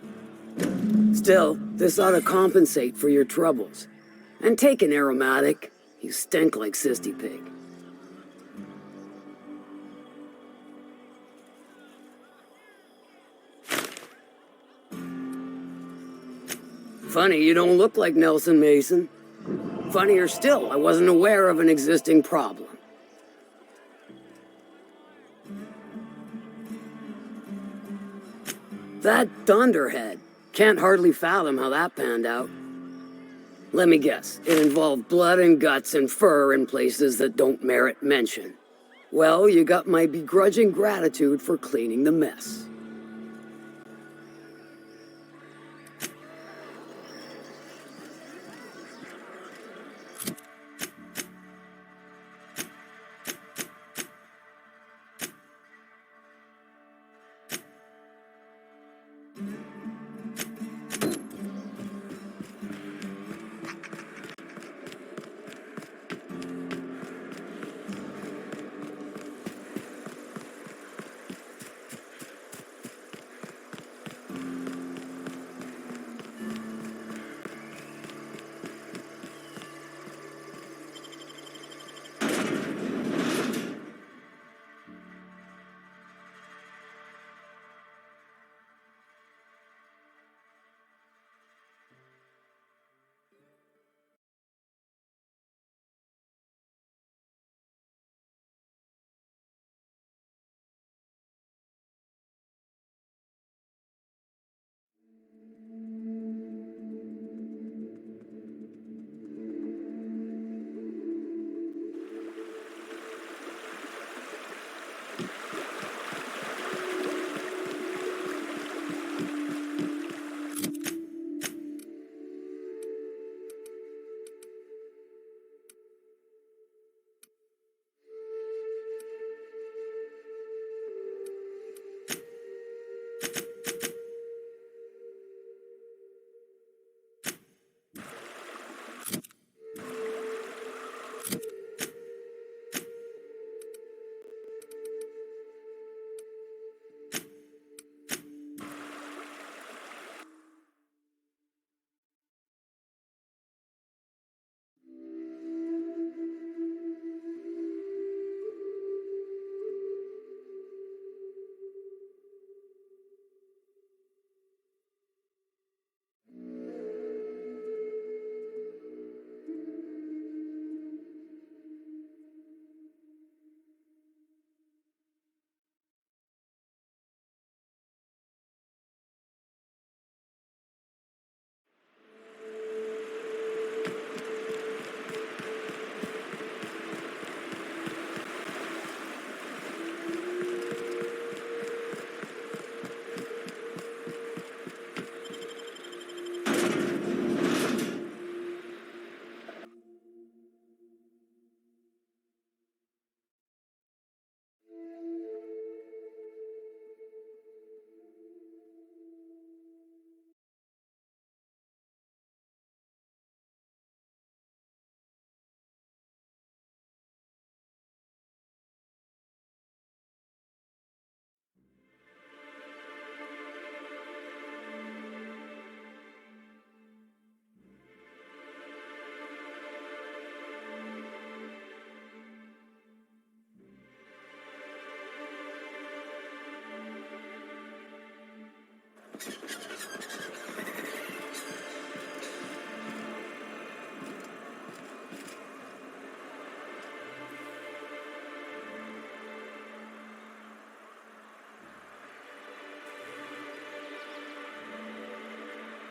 Still, this ought to compensate for your troubles. And take an aromatic. You stink like Sisty Pig. Funny, you don't look like Nelson Mason. Funnier still, I wasn't aware of an existing problem. That Dunderhead. Can't hardly fathom how that panned out. Let me guess, it involved blood and guts and fur in places that don't merit mention. Well, you got my begrudging gratitude for cleaning the mess.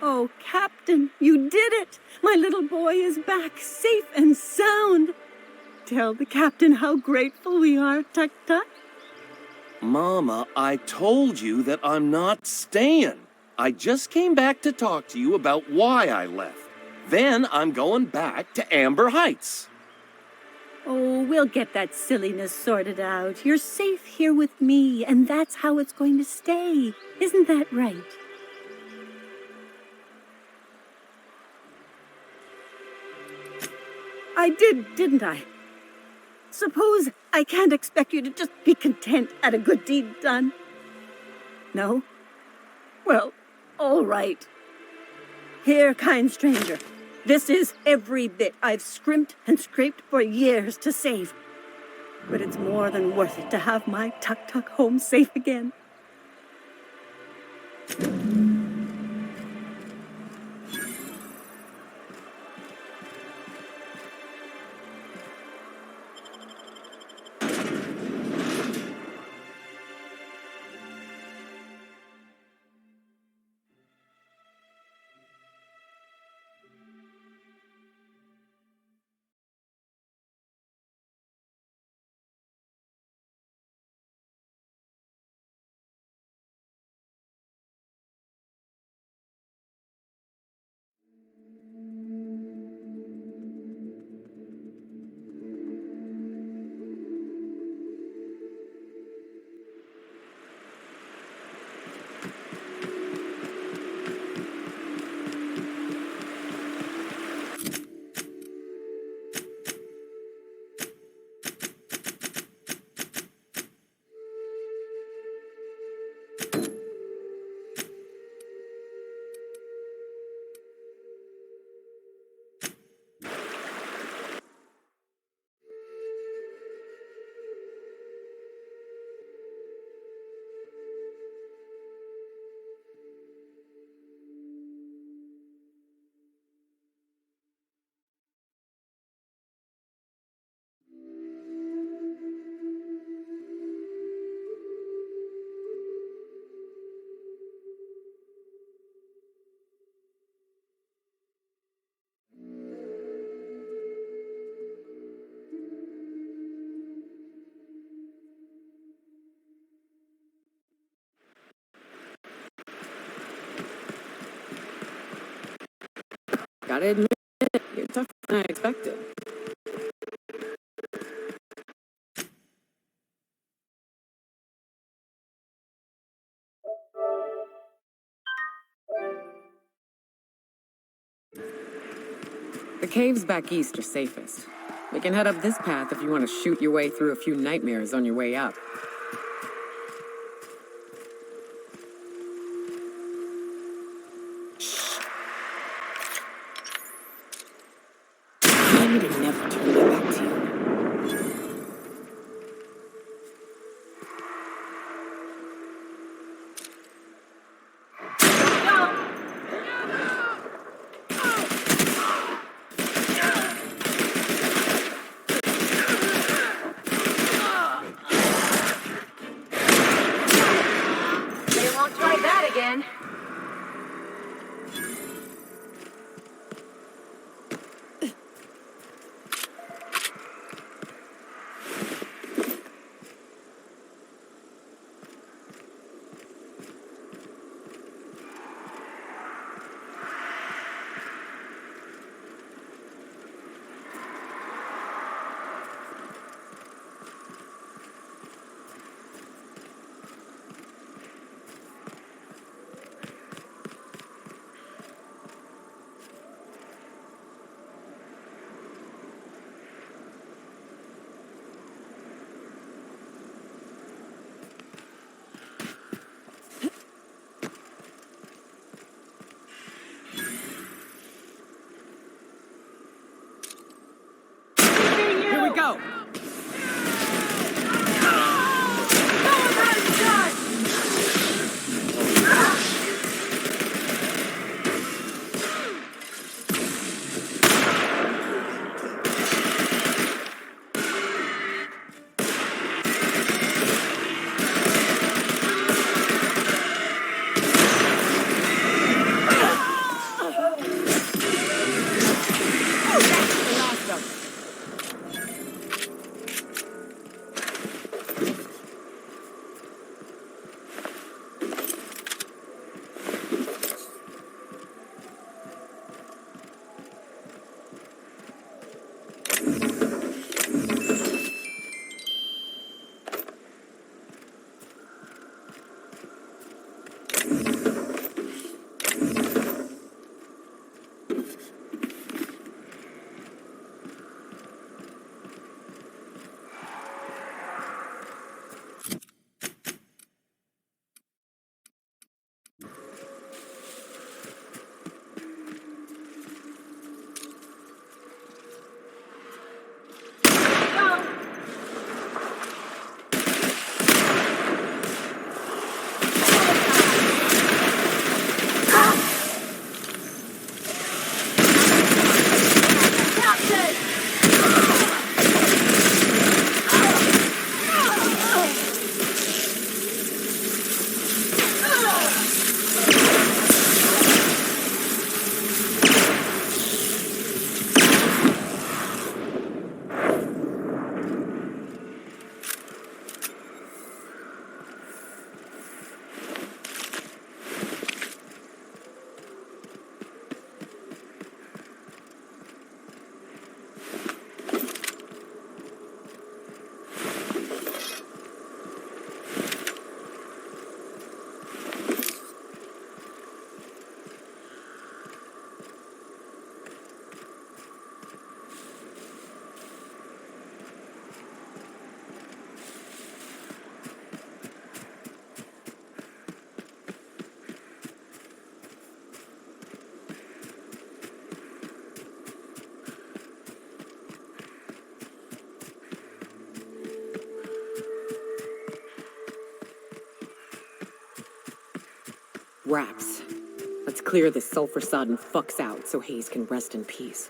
Oh, Captain, you did it! My little boy is back, safe and sound. Tell the captain how grateful we are, Tuk Tuk. Mama, I told you that I'm not staying. I just came back to talk to you about why I left. Then I'm going back to Amber Heights. Oh, we'll get that silliness sorted out. You're safe here with me, and that's how it's going to stay. Isn't that right? I did, didn't I? Suppose I can't expect you to just be content at a good deed done. No? Well, all right. Here, kind stranger. This is every bit I've scrimped and scraped for years to save. But it's more than worth it to have my Tuk Tuk home safe again. Gotta admit, you're tougher than I expected. The caves back east are safest. We can head up this path if you want to shoot your way through a few nightmares on your way up. Raps. Let's clear this sulfur-sodden fucks out so Hayes can rest in peace.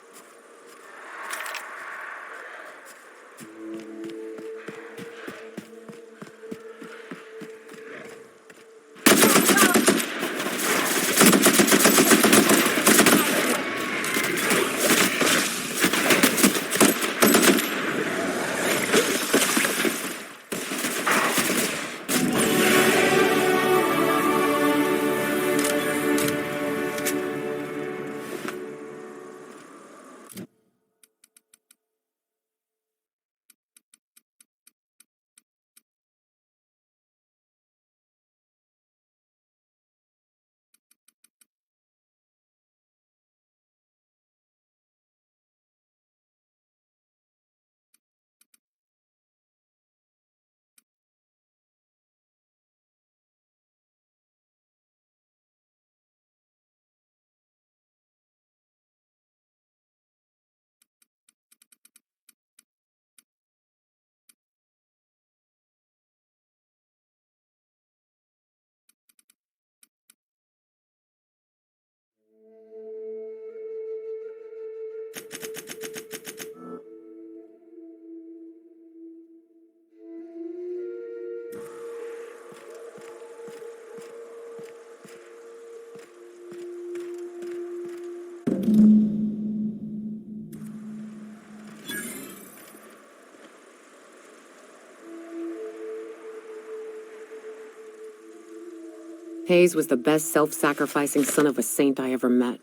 Hayes was the best self-sacrificing son of a saint I ever met.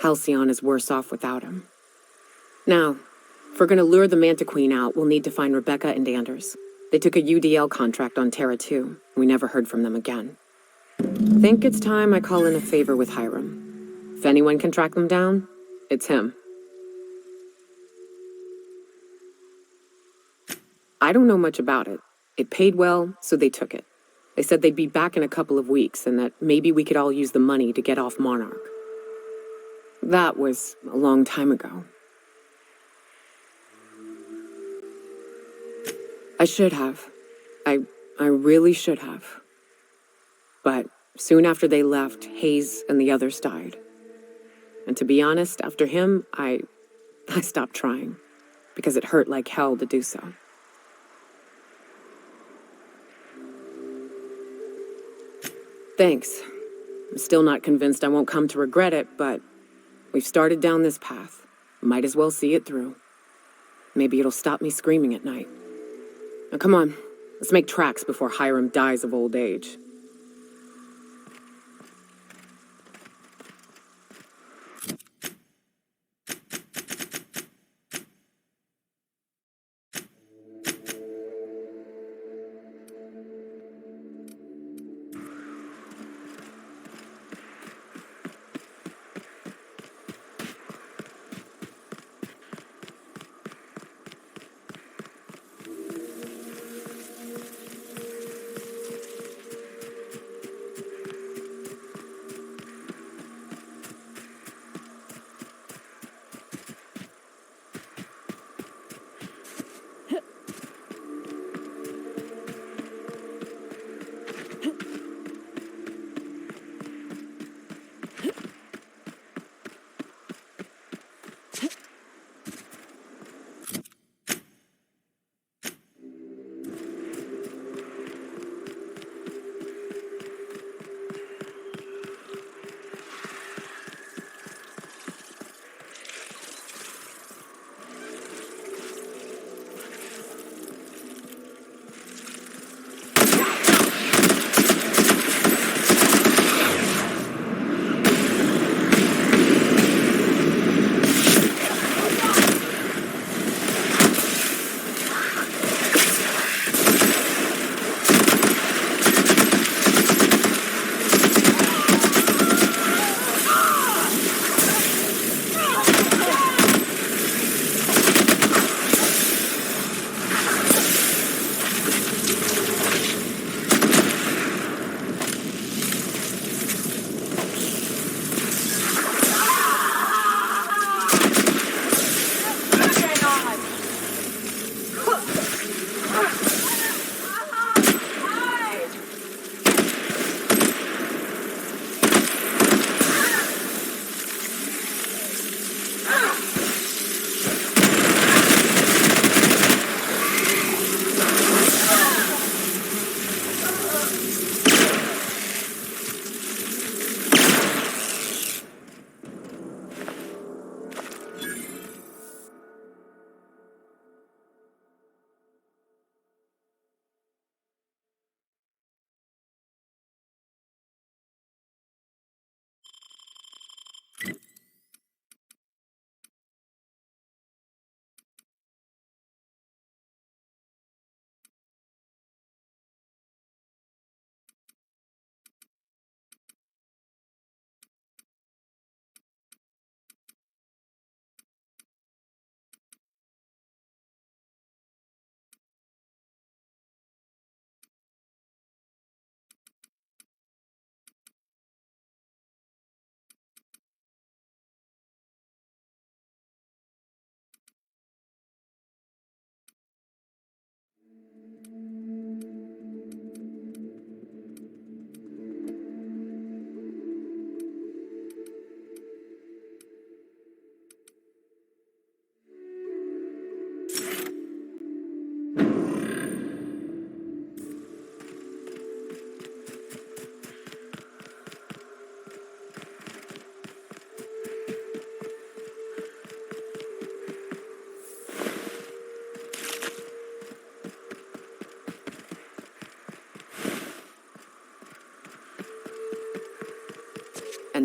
Halcyon is worse off without him. Now, if we're gonna lure the Manta Queen out, we'll need to find Rebecca and Anders. They took a UDL contract on Terra 2. We never heard from them again. Think it's time I call in a favor with Hiram. If anyone can track them down, it's him. I don't know much about it. It paid well, so they took it. They said they'd be back in a couple of weeks and that maybe we could all use the money to get off Monarch. That was a long time ago. I should have. I really should have. But soon after they left, Hayes and the others died. And to be honest, after him, I stopped trying, because it hurt like hell to do so. Thanks. I'm still not convinced I won't come to regret it, but we've started down this path. Might as well see it through. Maybe it'll stop me screaming at night. Now come on, let's make tracks before Hiram dies of old age.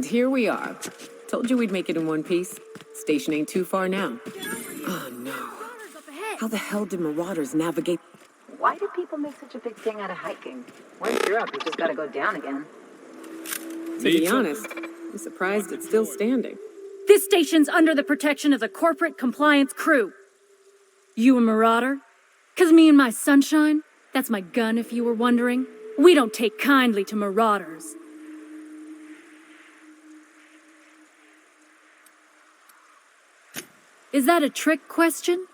here we are. Told you we'd make it in one piece. Station ain't too far now. Oh no. How the hell did Marauders navigate? Why do people make such a big thing out of hiking? Once you're up, you just gotta go down again. To be honest, I'm surprised it's still standing. This station's under the protection of the corporate compliance crew. You a marauder? 'Cause me and my sunshine, that's my gun if you were wondering, we don't take kindly to marauders. Is that a trick question?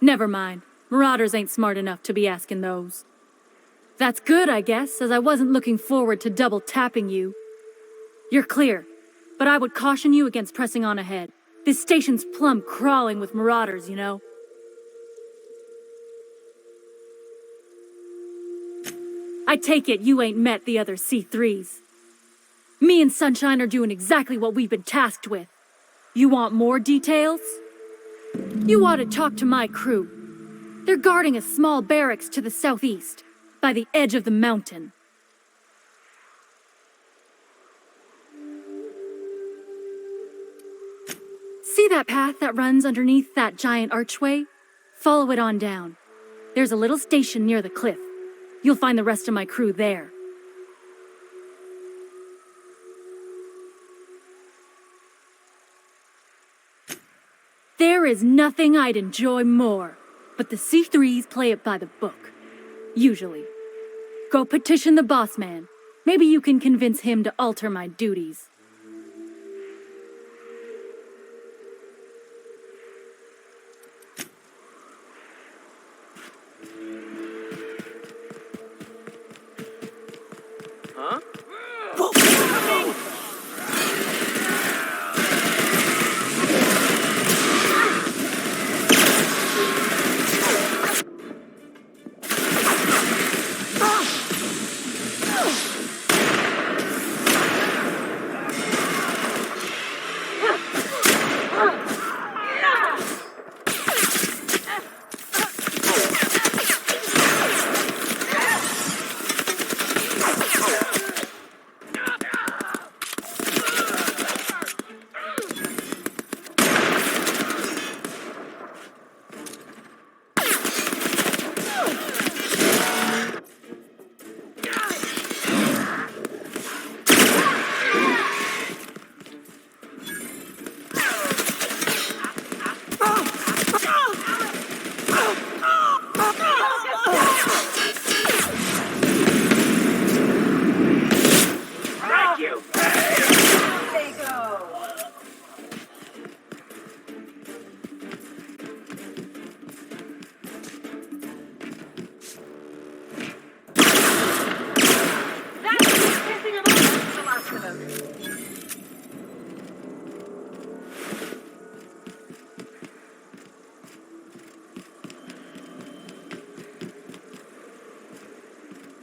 Never mind. Marauders ain't smart enough to be asking those. That's good, I guess, as I wasn't looking forward to double tapping you. You're clear, but I would caution you against pressing on ahead. This station's plumb crawling with marauders, you know. I take it you ain't met the other C3s. Me and Sunshine are doing exactly what we've been tasked with. You want more details? You ought to talk to my crew. They're guarding a small barracks to the southeast, by the edge of the mountain. See that path that runs underneath that giant archway? Follow it on down. There's a little station near the cliff. You'll find the rest of my crew there. There is nothing I'd enjoy more, but the C3s play it by the book. Usually. Go petition the boss man. Maybe you can convince him to alter my duties. Huh?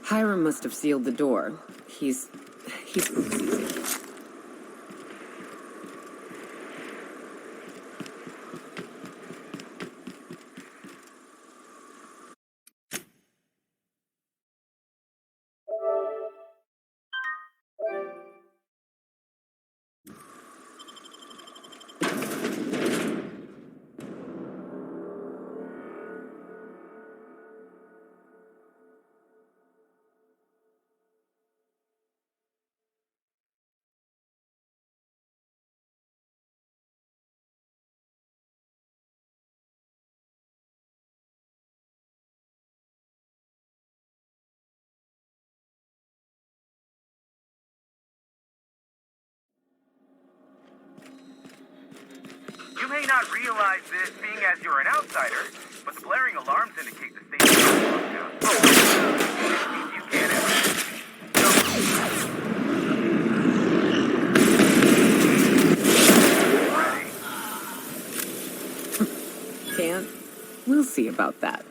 Hiram must have sealed the door. He's easy. You may not realize this, being as you're an outsider, but the blaring alarms indicate the station is locked down. This means you can't enter. Can't? We'll see about that.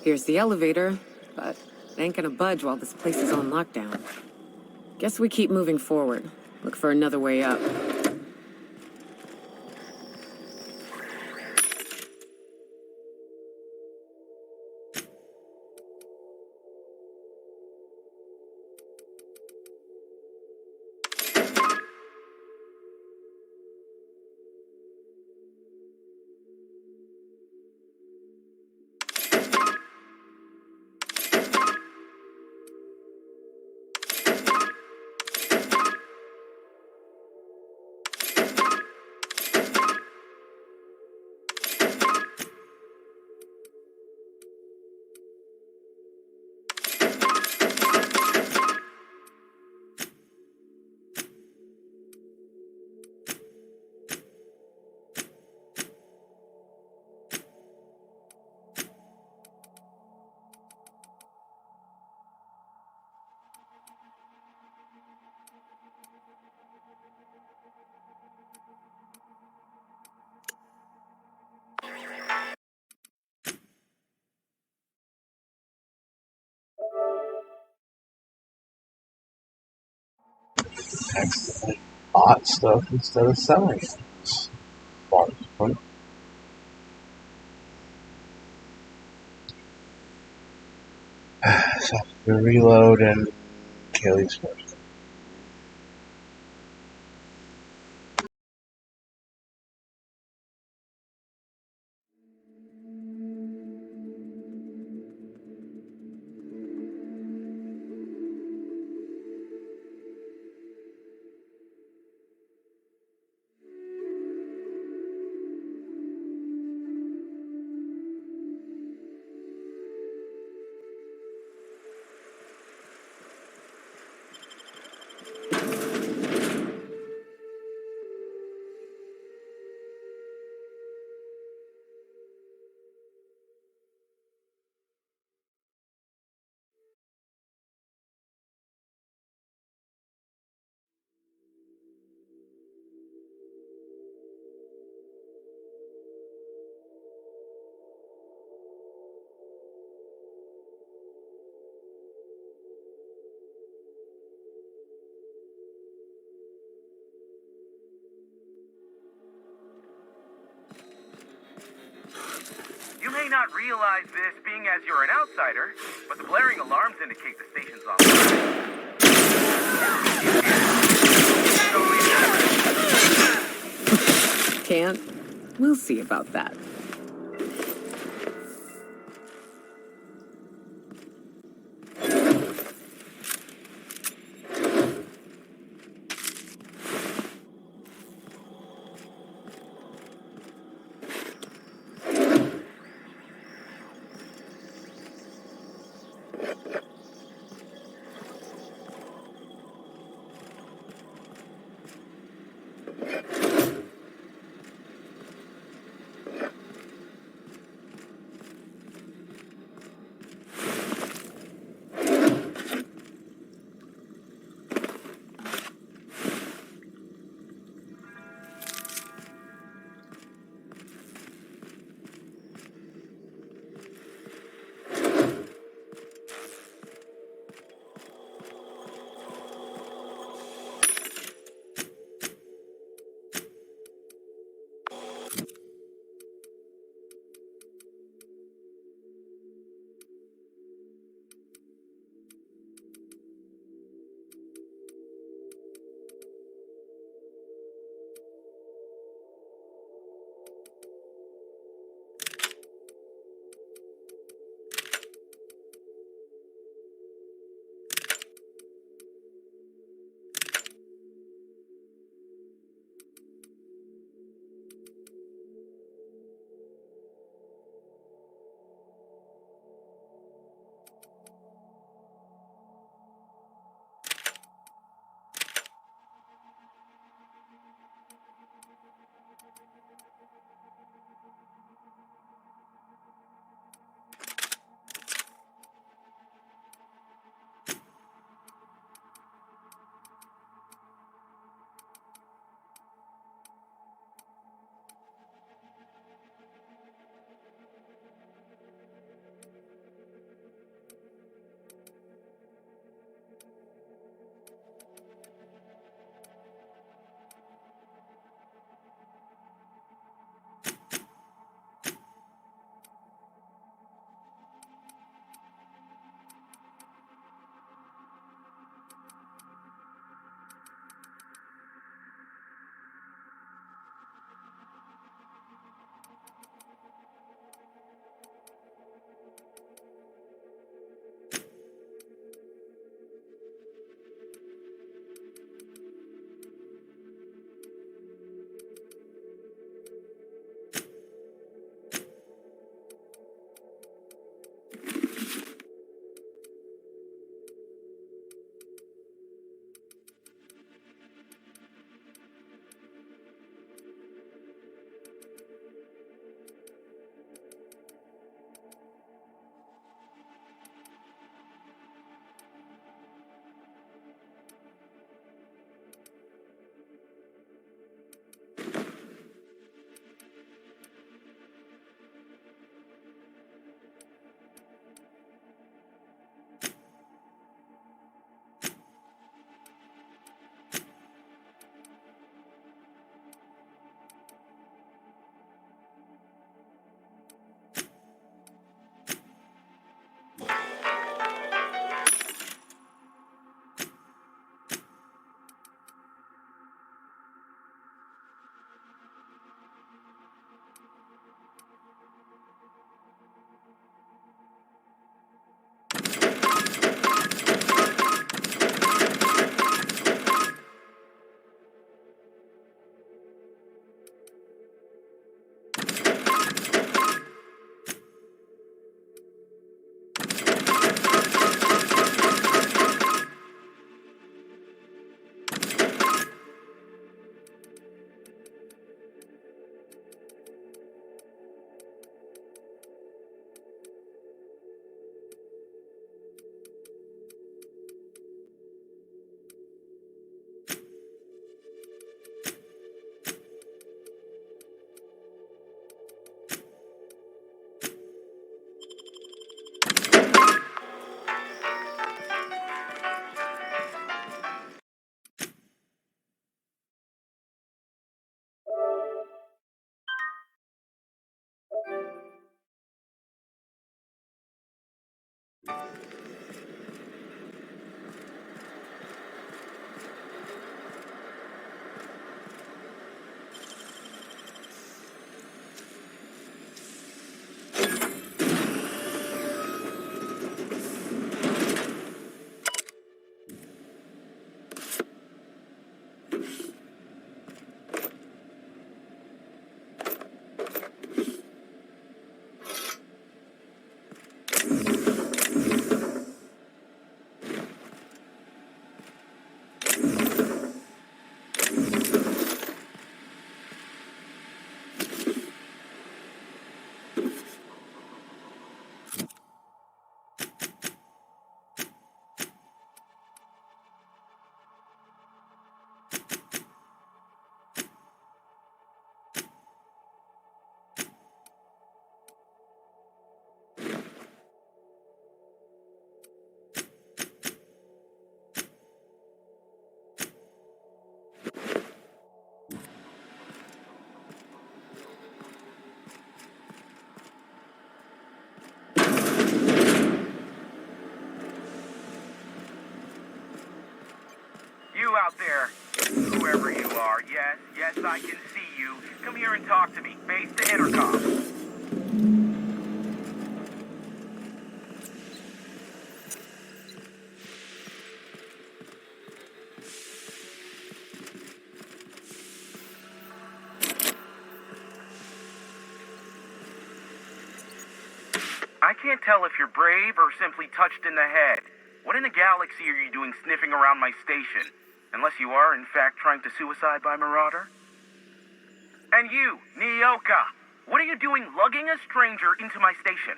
Here's the elevator, but it ain't gonna budge while this place is on lockdown. Guess we keep moving forward. Look for another way up. Accidentally bought stuff instead of selling it. Bought it. So we reload and Kaylee's first. You may not realize this, being as you're an outsider, but the blaring alarms indicate the station's offline. Can't? We'll see about that. You out there, whoever you are, yes, I can see you. Come here and talk to me. Face the intercom. I can't tell if you're brave or simply touched in the head. What in the galaxy are you doing sniffing around my station? Unless you are, in fact, trying to suicide by Marauder? And you, Nyoka, what are you doing lugging a stranger into my station?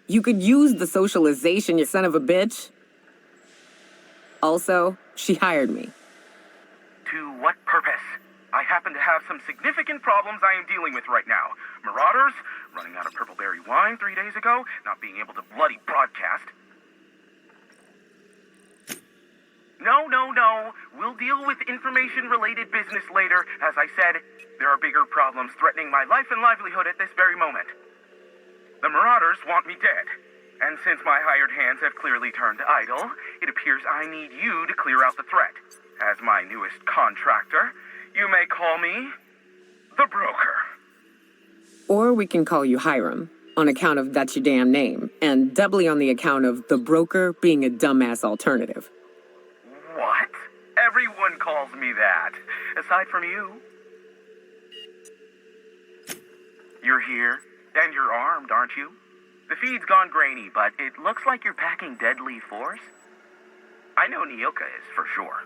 You could use the socialization, you son of a bitch. Also, she hired me. To what purpose? I happen to have some significant problems I am dealing with right now. Marauders, running out of purple berry wine 3 days ago, not being able to bloody broadcast. No. We'll deal with information-related business later. As I said, there are bigger problems threatening my life and livelihood at this very moment. The Marauders want me dead. And since my hired hands have clearly turned idle, it appears I need you to clear out the threat. As my newest contractor, you may call me the Broker. Or we can call you Hiram, on account of that's your damn name, and doubly on the account of the Broker being a dumbass alternative. What? Everyone calls me that, aside from you. You're here, and you're armed, aren't you? The feed's gone grainy, but it looks like you're packing deadly force. I know Nyoka is, for sure.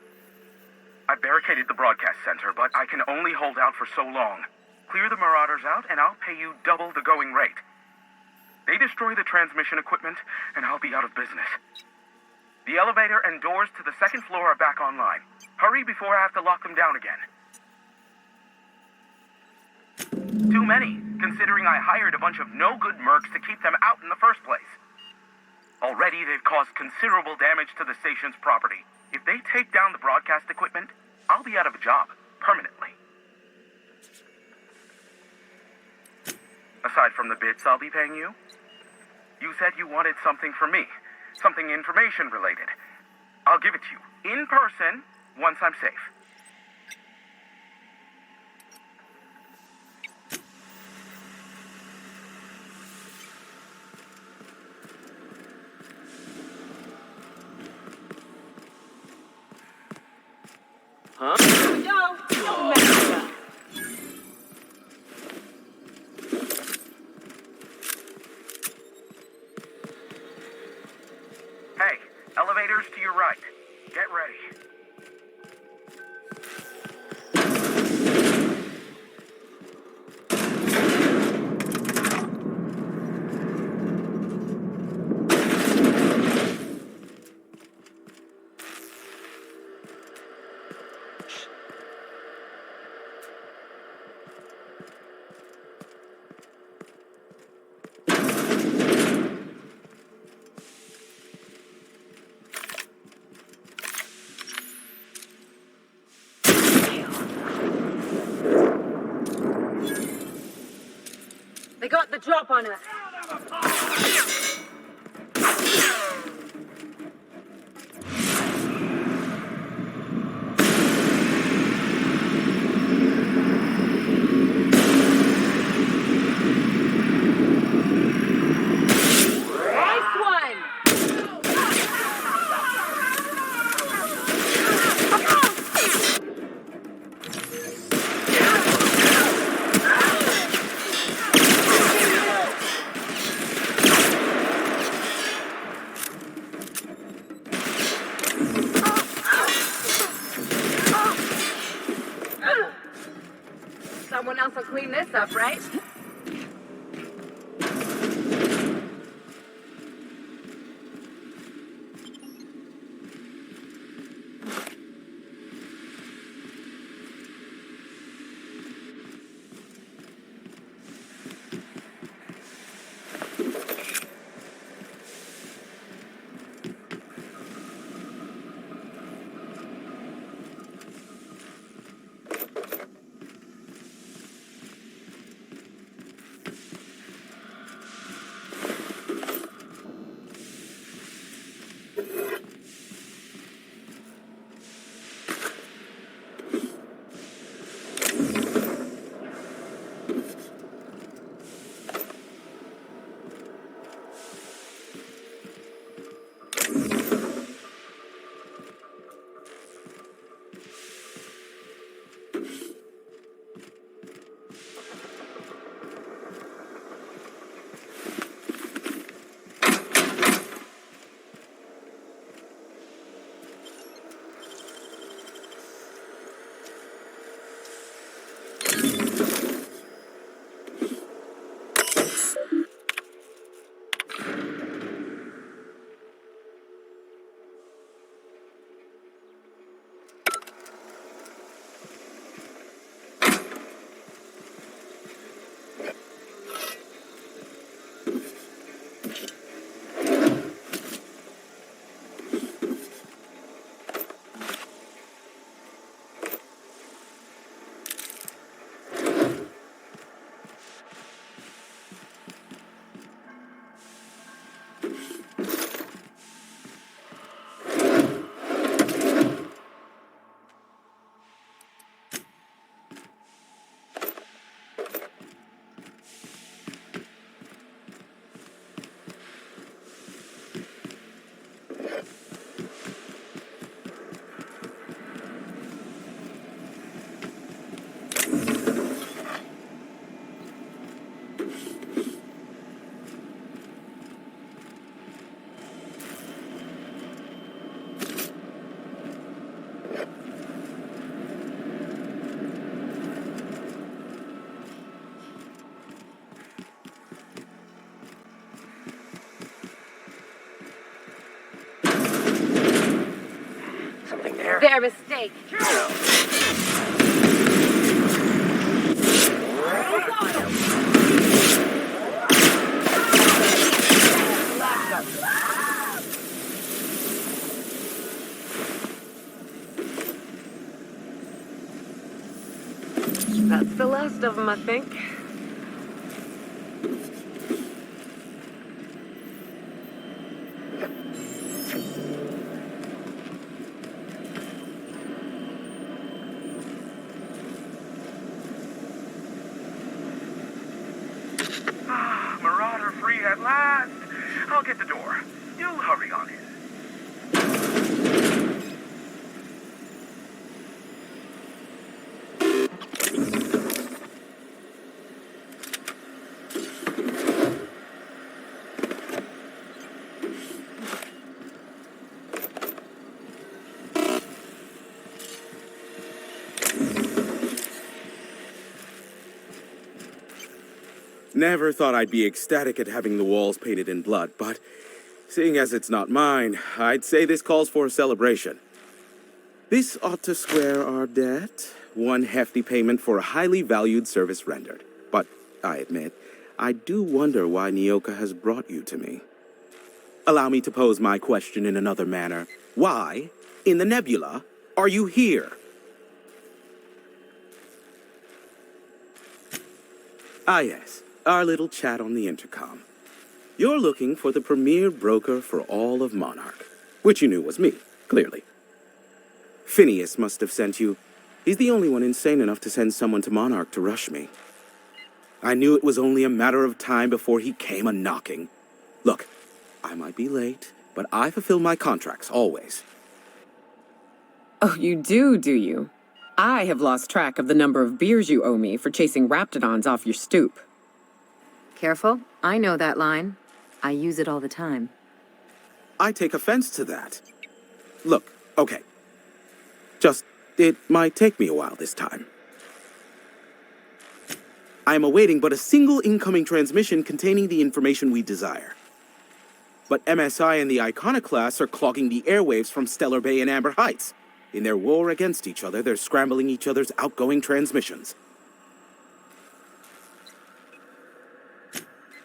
I barricaded the broadcast center, but I can only hold out for so long. Clear the Marauders out, and I'll pay you double the going rate. They destroy the transmission equipment, and I'll be out of business. The elevator and doors to the second floor are back online. Hurry before I have to lock them down again. Too many, considering I hired a bunch of no-good mercs to keep them out in the first place. Already, they've caused considerable damage to the station's property. If they take down the broadcast equipment, I'll be out of a job, permanently. Aside from the bits I'll be paying you, you said you wanted something from me. Something information-related. I'll give it to you, in person, once I'm safe. Huh? Here we go! Don't mess it up. Hey, elevators to your right. Get ready. They got the drop on us. Nice one! Someone else will clean this up, right? Their mistake. That's the last of them, I think. Marauder free at last. I'll get the door. You hurry on in. Never thought I'd be ecstatic at having the walls painted in blood, but seeing as it's not mine, I'd say this calls for a celebration. This ought to square our debt. One hefty payment for a highly valued service rendered. But I admit, I do wonder why Nyoka has brought you to me. Allow me to pose my question in another manner. Why, in the nebula, are you here? Ah, yes. Our little chat on the intercom. You're looking for the premier broker for all of Monarch, which you knew was me, clearly. Phineas must have sent you. He's the only one insane enough to send someone to Monarch to rush me. I knew it was only a matter of time before he came a-knocking. Look, I might be late, but I fulfill my contracts, always. Oh, you do you? I have lost track of the number of beers you owe me for chasing Raptidons off your stoop. Careful, I know that line. I use it all the time. I take offense to that. Look, okay. It might take me a while this time. I am awaiting but a single incoming transmission containing the information we desire. But MSI and the Iconoclasts are clogging the airwaves from Stellar Bay and Amber Heights. In their war against each other, they're scrambling each other's outgoing transmissions.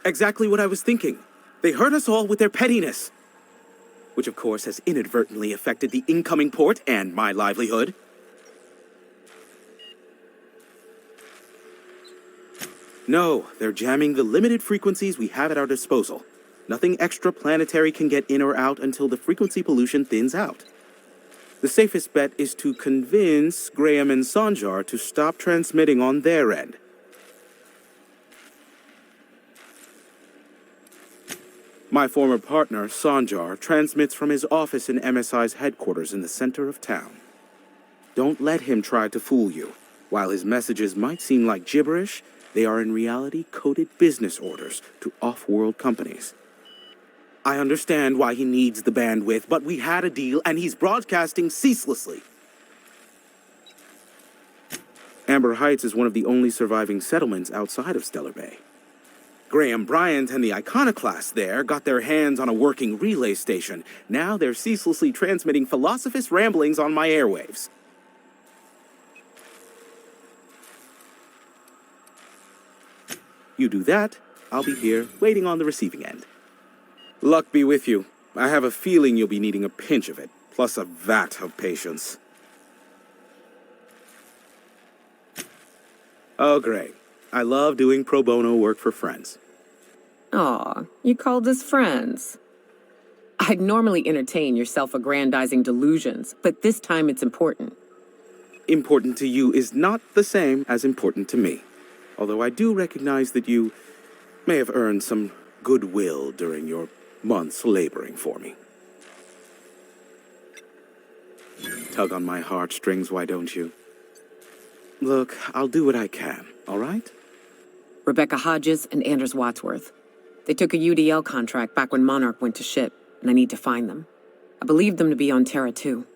Exactly what I was thinking. They hurt us all with their pettiness. Which, of course, has inadvertently affected the incoming port and my livelihood. No, they're jamming the limited frequencies we have at our disposal. Nothing extraplanetary can get in or out until the frequency pollution thins out. The safest bet is to convince Graham and Sanjar to stop transmitting on their end. My former partner, Sanjar, transmits from his office in MSI's headquarters in the center of town. Don't let him try to fool you. While his messages might seem like gibberish, they are in reality coded business orders to off-world companies. I understand why he needs the bandwidth, but we had a deal and he's broadcasting ceaselessly. Amber Heights is one of the only surviving settlements outside of Stellar Bay. Graham Bryant and the Iconoclasts there got their hands on a working relay station. Now they're ceaselessly transmitting Philosophist ramblings on my airwaves. You do that, I'll be here, waiting on the receiving end. Luck be with you. I have a feeling you'll be needing a pinch of it, plus a vat of patience. Oh, great. I love doing pro bono work for friends. Aw, you called us friends. I'd normally entertain your self-aggrandizing delusions, but this time it's important. Important to you is not the same as important to me. Although I do recognize that you may have earned some goodwill during your months laboring for me. Tug on my heartstrings, why don't you? Look, I'll do what I can, all right? Rebecca Hodges and Anders Wadsworth. They took a UDL contract back when Monarch went to ship, and I need to find them. I believe them to be on Terra 2.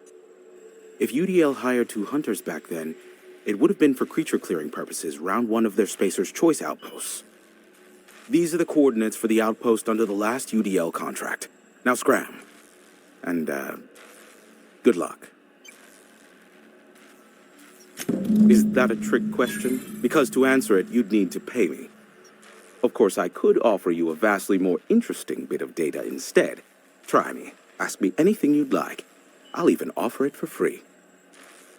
If UDL hired 2 hunters back then, it would have been for creature clearing purposes round one of their Spacer's Choice outposts. These are the coordinates for the outpost under the last UDL contract. Now scram. And, good luck. Is that a trick question? Because to answer it, you'd need to pay me. Of course, I could offer you a vastly more interesting bit of data instead. Try me. Ask me anything you'd like. I'll even offer it for free.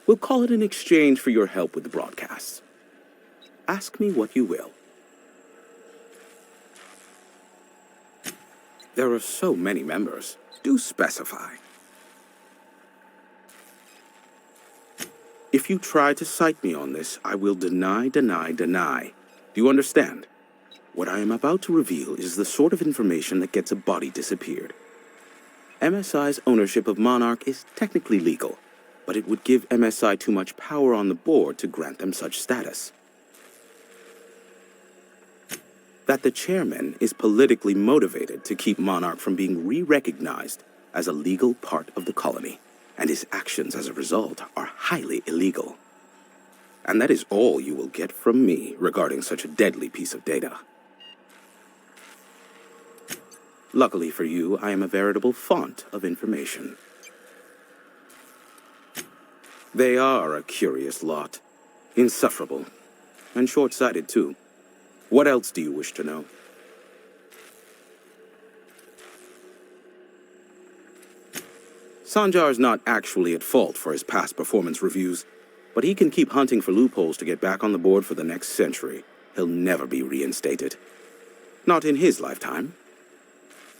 We'll call it an exchange for your help with the broadcasts. Ask me what you will. There are so many members. Do specify. If you try to cite me on this, I will deny. Do you understand? What I am about to reveal is the sort of information that gets a body disappeared. MSI's ownership of Monarch is technically legal, but it would give MSI too much power on the board to grant them such status. That the chairman is politically motivated to keep Monarch from being re-recognized as a legal part of the colony, and his actions as a result are highly illegal. And that is all you will get from me regarding such a deadly piece of data. Luckily for you, I am a veritable font of information. They are a curious lot. Insufferable. And short-sighted, too. What else do you wish to know? Sanjar's not actually at fault for his past performance reviews, but he can keep hunting for loopholes to get back on the board for the next century. He'll never be reinstated. Not in his lifetime.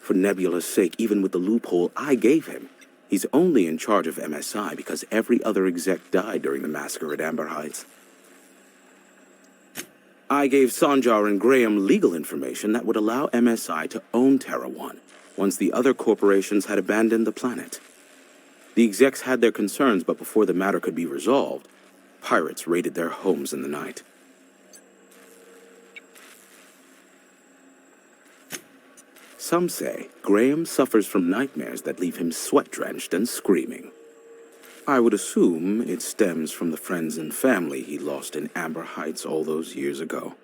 For Nebula's sake, even with the loophole I gave him, he's only in charge of MSI because every other exec died during the massacre at Amber Heights. I gave Sanjar and Graham legal information that would allow MSI to own Terra One once the other corporations had abandoned the planet. The execs had their concerns, but before the matter could be resolved, pirates raided their homes in the night. Some say Graham suffers from nightmares that leave him sweat-drenched and screaming. I would assume it stems from the friends and family he lost in Amber Heights all those years ago.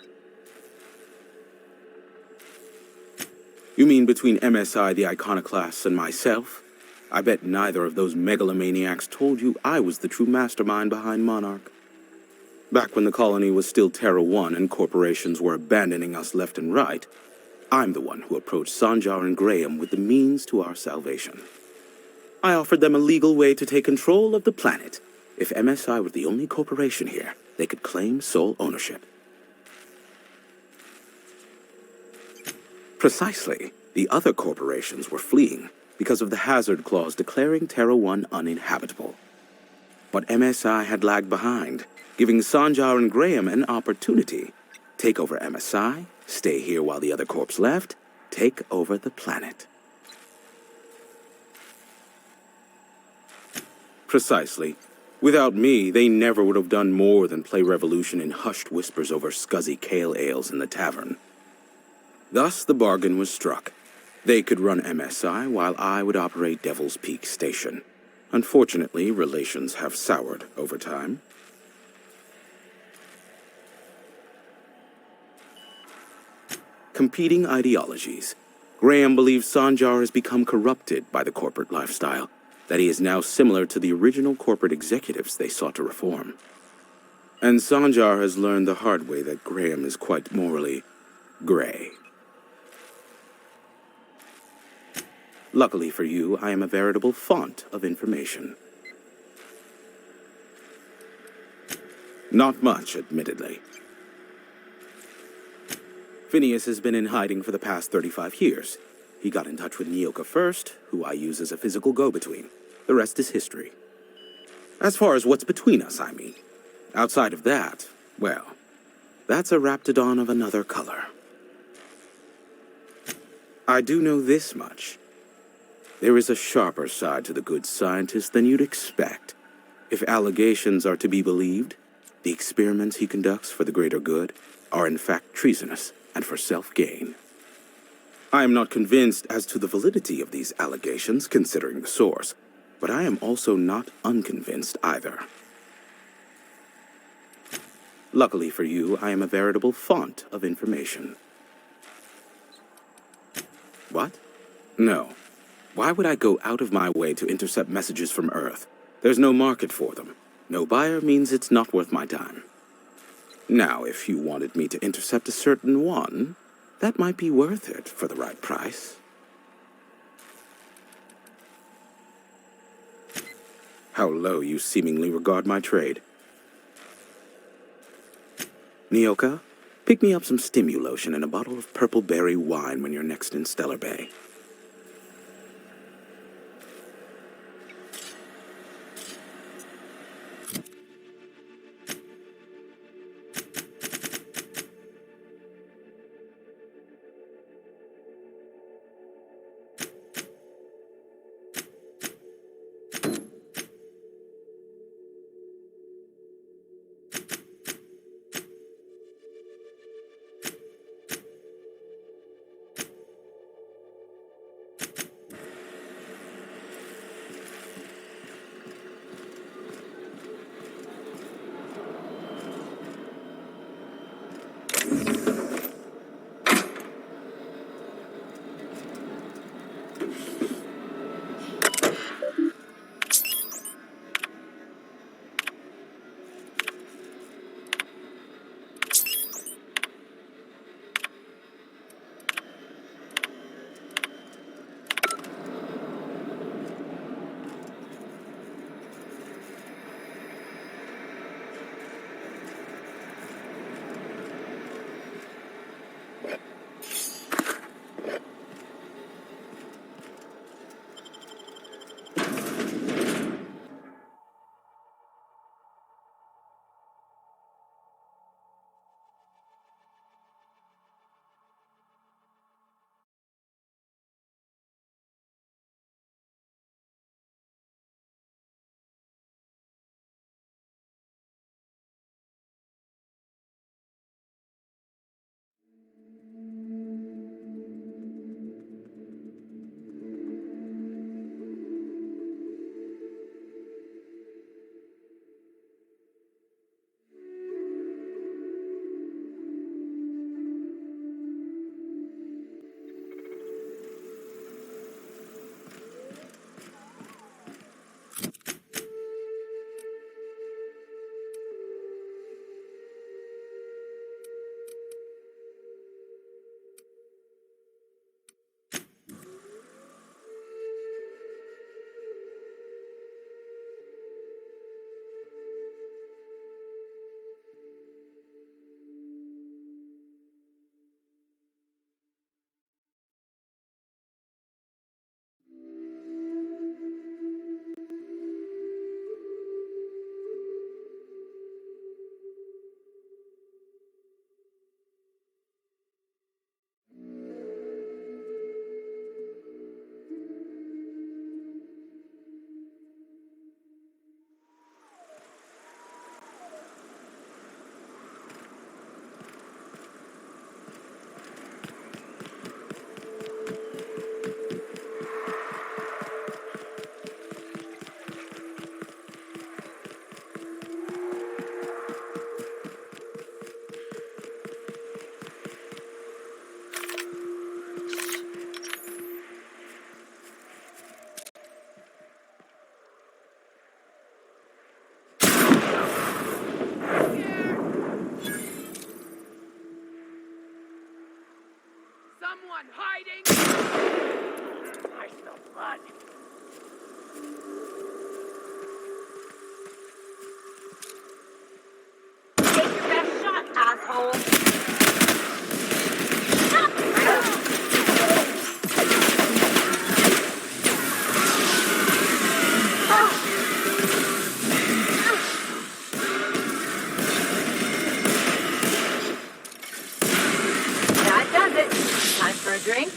You mean between MSI the Iconoclasts and myself? I bet neither of those megalomaniacs told you I was the true mastermind behind Monarch. Back when the colony was still Terra One and corporations were abandoning us left and right, I'm the one who approached Sanjar and Graham with the means to our salvation. I offered them a legal way to take control of the planet. If MSI were the only corporation here, they could claim sole ownership. Precisely. The other corporations were fleeing because of the hazard clause declaring Terra One uninhabitable. But MSI had lagged behind, giving Sanjar and Graham an opportunity. Take over MSI, stay here while the other corps left, take over the planet. Precisely. Without me, they never would have done more than play Revolution in hushed whispers over scuzzy kale ales in the tavern. Thus the bargain was struck. They could run MSI while I would operate Devil's Peak Station. Unfortunately, relations have soured over time. Competing ideologies. Graham believes Sanjar has become corrupted by the corporate lifestyle, that he is now similar to the original corporate executives they sought to reform. And Sanjar has learned the hard way that Graham is quite morally gray. Luckily for you, I am a veritable font of information. Not much, admittedly. Phineas has been in hiding for the past 35 years. He got in touch with Nyoka first, who I use as a physical go-between. The rest is history. As far as what's between us, I mean. Outside of that, well, that's a Raptidon of another color. I do know this much. There is a sharper side to the good scientist than you'd expect. If allegations are to be believed, the experiments he conducts for the greater good are in fact treasonous and for self-gain. I am not convinced as to the validity of these allegations, considering the source, but I am also not unconvinced either. Luckily for you, I am a veritable font of information. What? No. Why would I go out of my way to intercept messages from Earth? There's no market for them. No buyer means it's not worth my time. Now, if you wanted me to intercept a certain one, that might be worth it for the right price. How low you seemingly regard my trade. Nyoka, pick me up some Stimulotion and a bottle of purple berry wine when you're next in Stellar Bay. Someone hiding! I smell blood. Take your best shot, asshole! That does it. Time for a drink?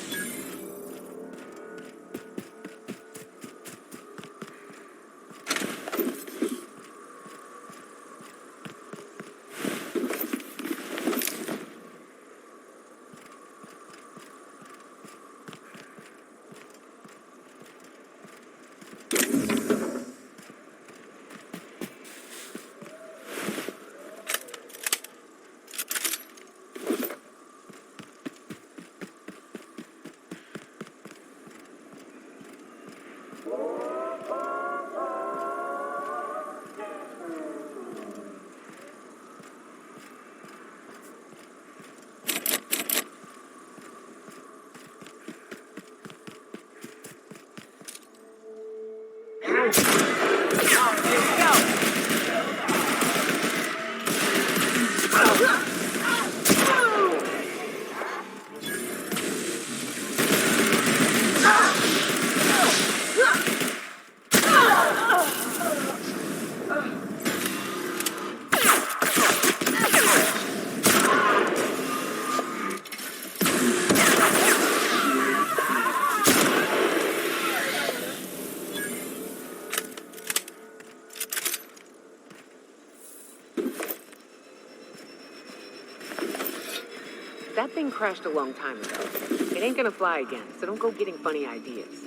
That thing crashed a long time ago. It ain't gonna fly again, so don't go getting funny ideas.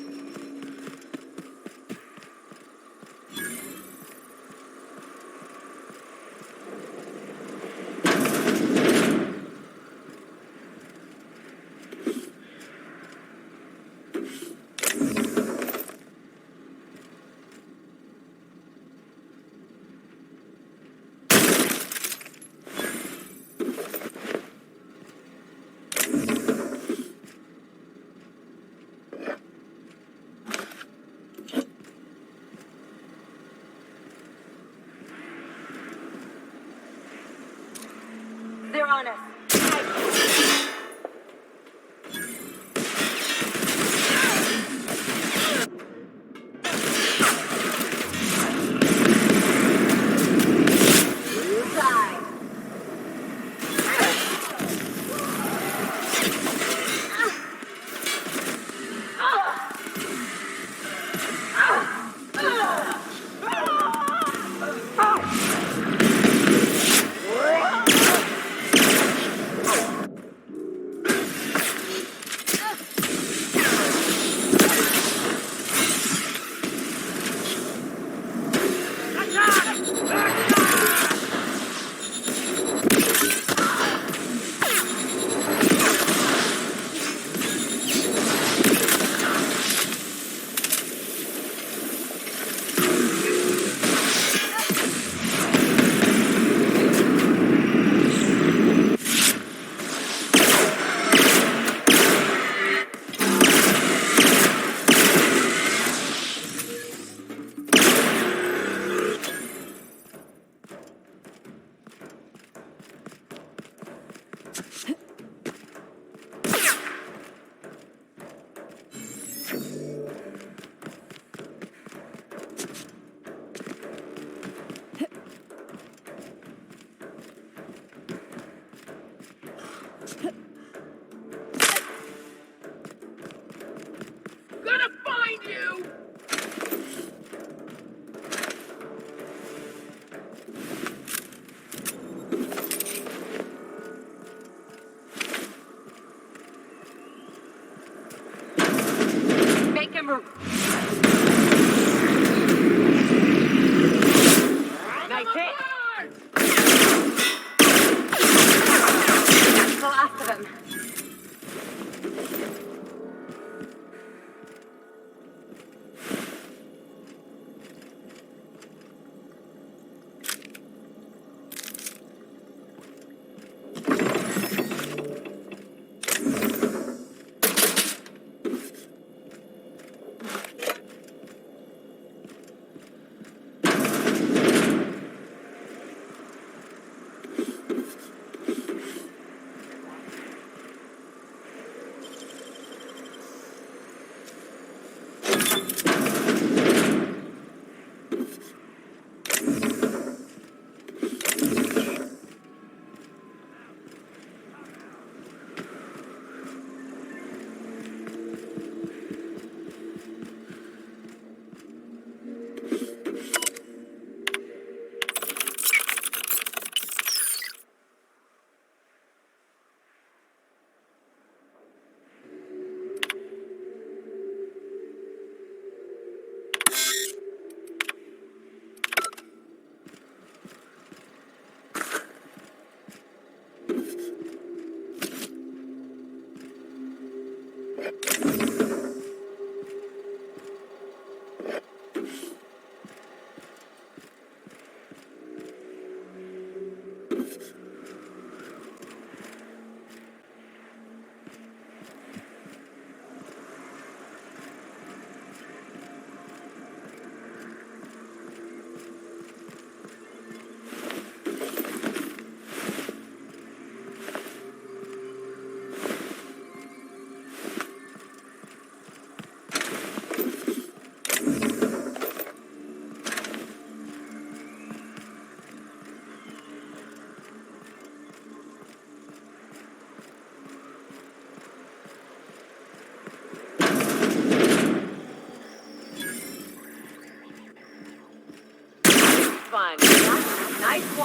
They're on us. Gonna find you! Make him move. Nice hit! Go after them.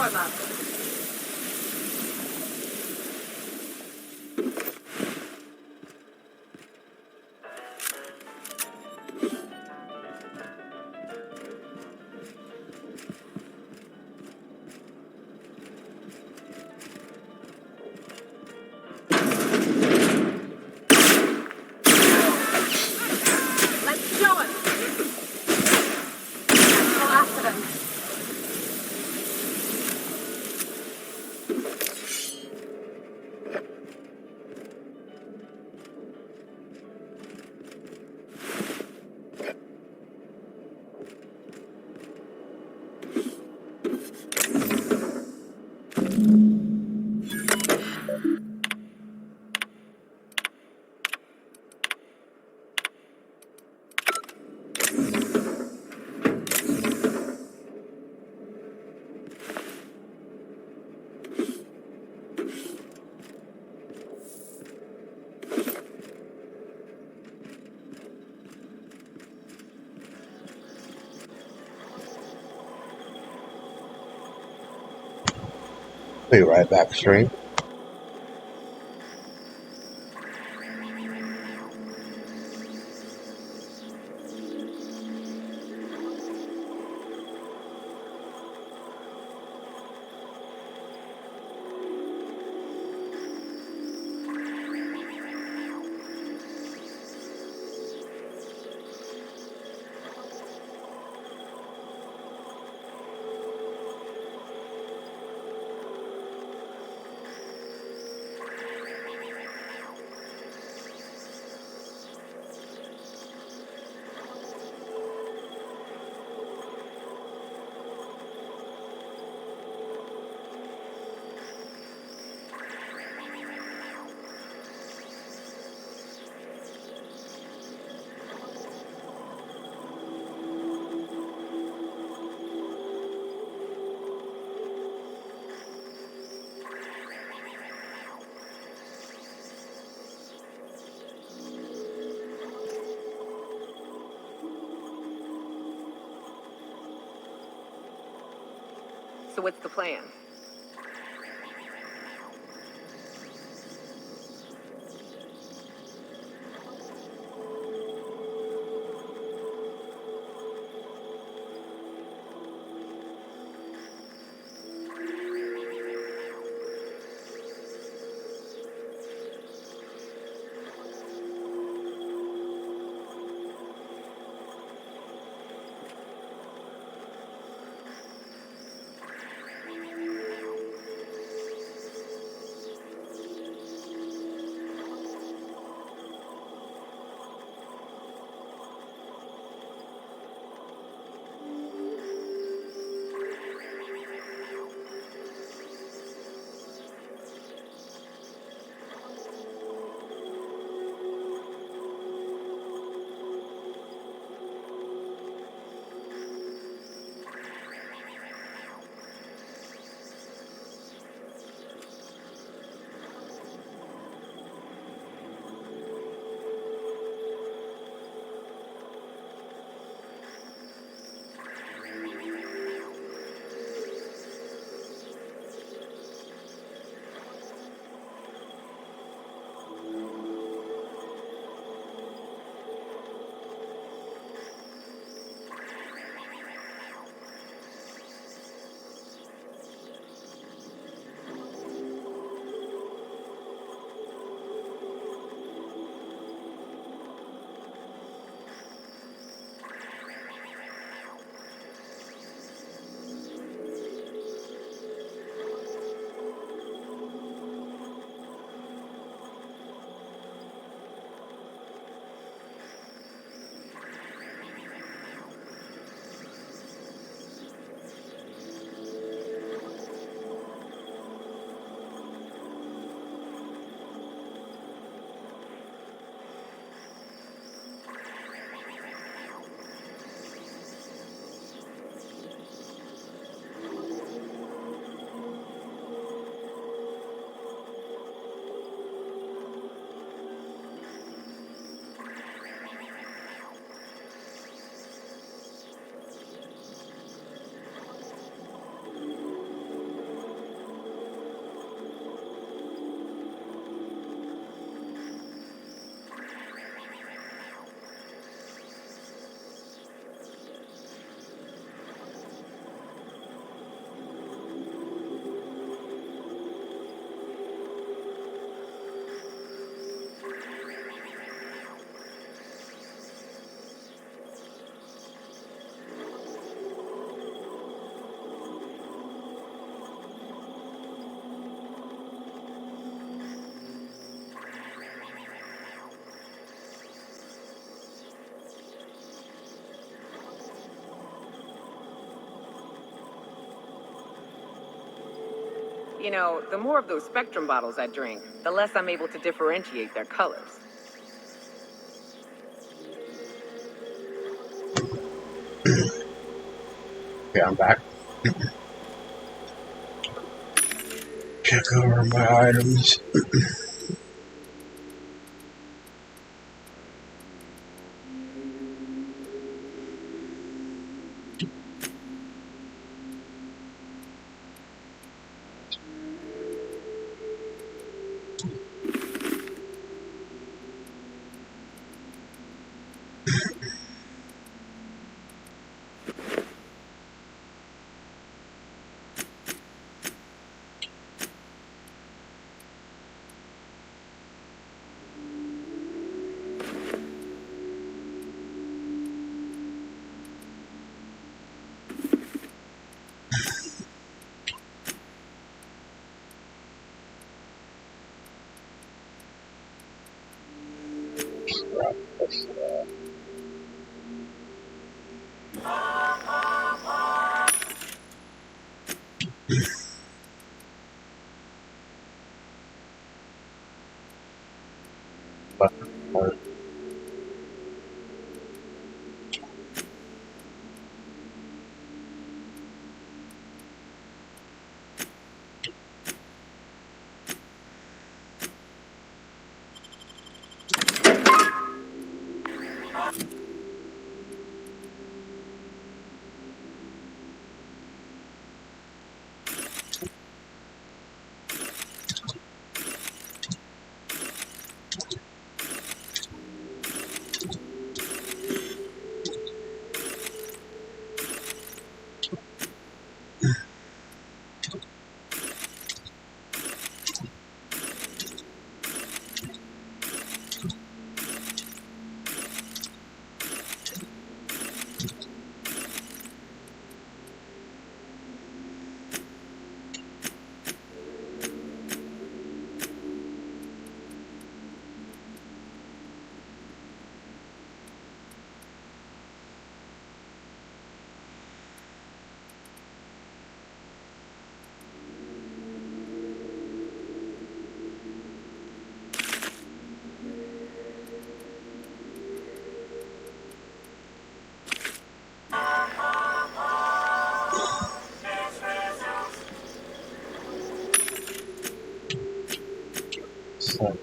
warm-up. Let's show him. That's the last of him. Be right back, stream. So what's the plan? You know, the more of those Spectrum bottles I drink, the less I'm able to differentiate their colors. Okay, I'm back. Check over my items. So.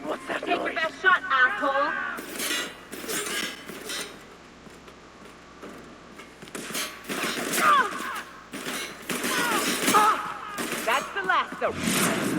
What's that noise? Take your best shot, asshole! That's the last of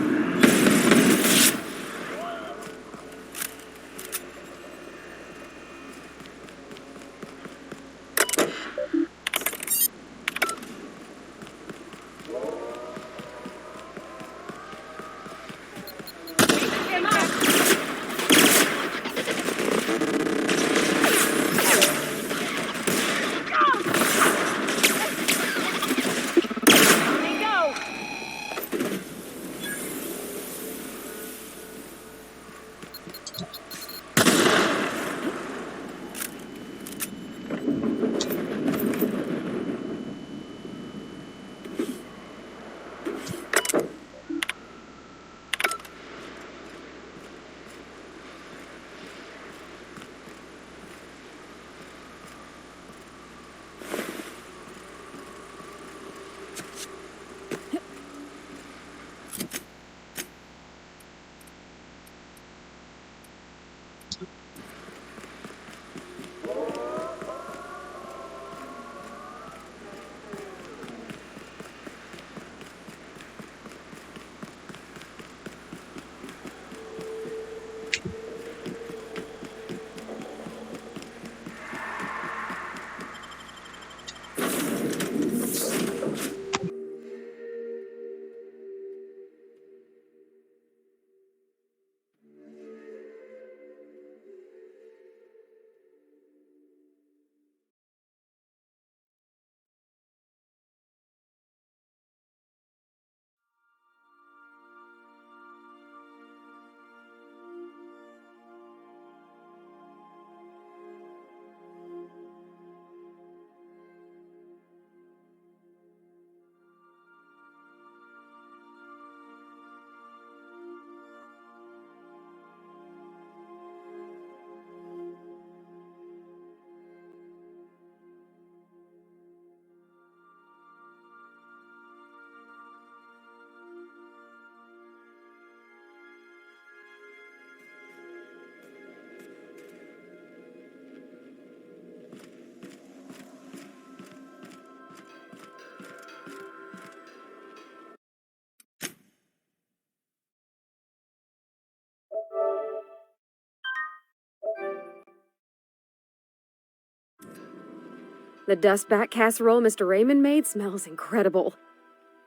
The dustback casserole Mr. Raymond made smells incredible.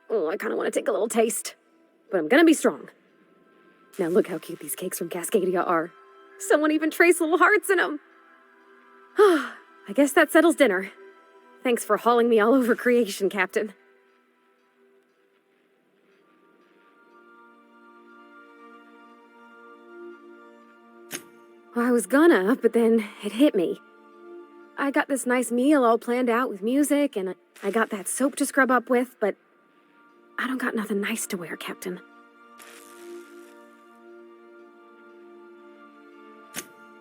Oh, I kind of want to take a little taste. But I'm gonna be strong. Now look how cute these cakes from Cascadia are. Someone even traced little hearts in them. I guess that settles dinner. Thanks for hauling me all over creation, Captain. Well, I was gonna, but then it hit me. I got this nice meal all planned out with music, and I got that soap to scrub up with, but I don't got nothing nice to wear, Captain.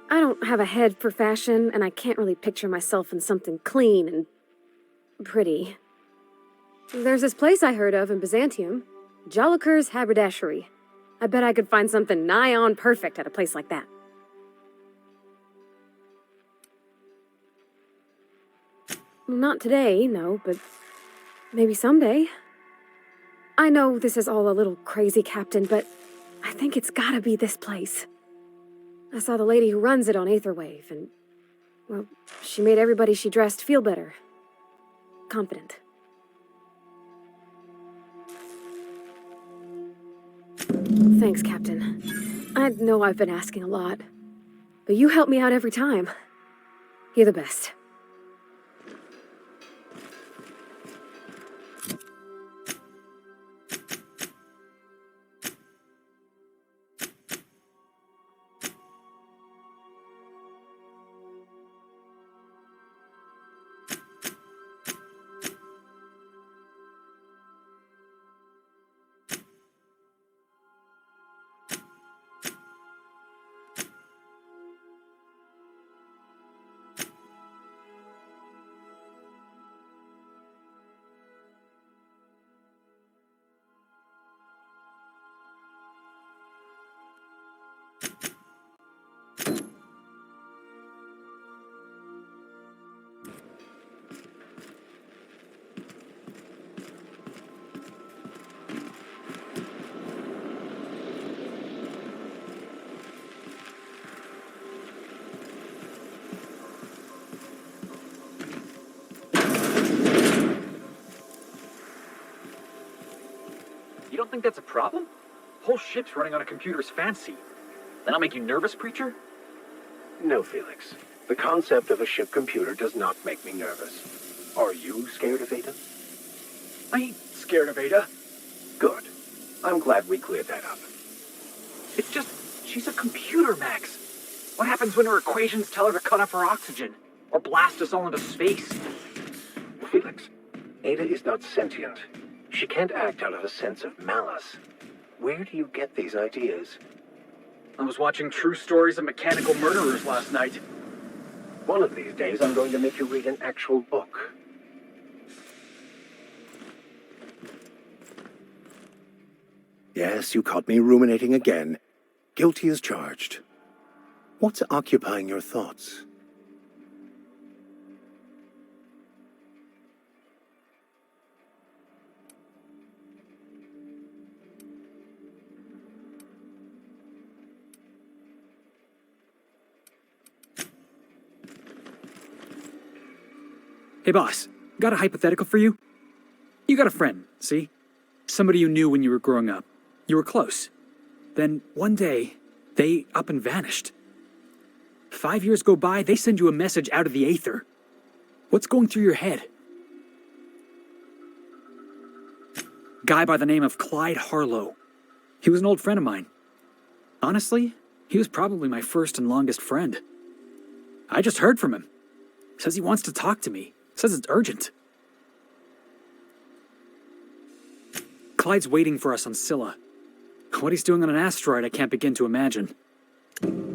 I don't have a head for fashion, and I can't really picture myself in something clean and pretty. There's this place I heard of in Byzantium, Jolicoeur's Haberdashery. I bet I could find something nigh on perfect at a place like that. Not today, no, but maybe someday. I know this is all a little crazy, Captain, but I think it's gotta be this place. I saw the lady who runs it on Aetherwave, and, well, she made everybody she dressed feel better. Confident. Thanks, Captain. I know I've been asking a lot, but you help me out every time. You're the best. You don't think that's a problem? Whole ship's running on a computer's fancy. That'll make you nervous, Preacher? No, Felix. The concept of a ship computer does not make me nervous. Are you scared of Ada? I ain't scared of Ada. Good. I'm glad we cleared that up. It's just, she's a computer, Max. What happens when her equations tell her to cut off her oxygen? Or blast us all into space? Felix, Ada is not sentient. She can't act out of a sense of malice. Where do you get these ideas? I was watching True Stories of Mechanical Murderers last night. One of these days, I'm going to make you read an actual book. Yes, you caught me ruminating again. Guilty as charged. What's occupying your thoughts? Hey, boss. Got a hypothetical for you? You got a friend, see? Somebody you knew when you were growing up. You were close. Then, one day, they up and vanished. 5 years go by, they send you a message out of the aether. What's going through your head? Guy by the name of Clyde Harlow. He was an old friend of mine. Honestly, he was probably my first and longest friend. I just heard from him. Says he wants to talk to me. Says it's urgent. Clyde's waiting for us on Scylla. What he's doing on an asteroid, I can't begin to imagine.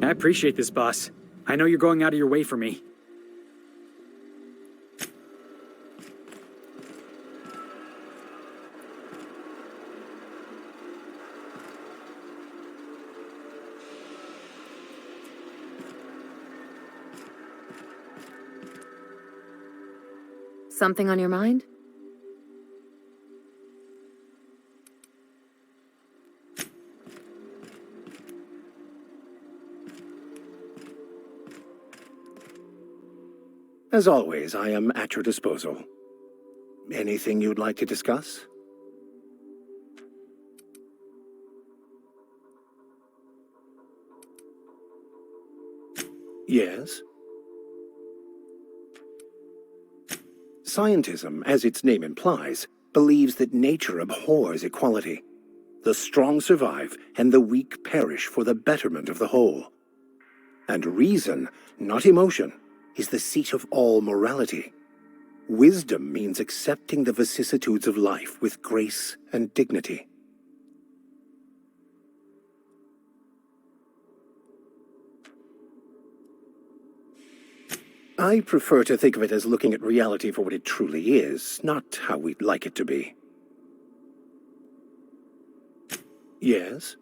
I appreciate this, boss. I know you're going out of your way for me. Something on your mind? As always, I am at your disposal. Anything you'd like to discuss? Yes? Scientism, as its name implies, believes that nature abhors equality. The strong survive, and the weak perish for the betterment of the whole. And reason, not emotion, is the seat of all morality. Wisdom means accepting the vicissitudes of life with grace and dignity. I prefer to think of it as looking at reality for what it truly is, not how we'd like it to be. Yes?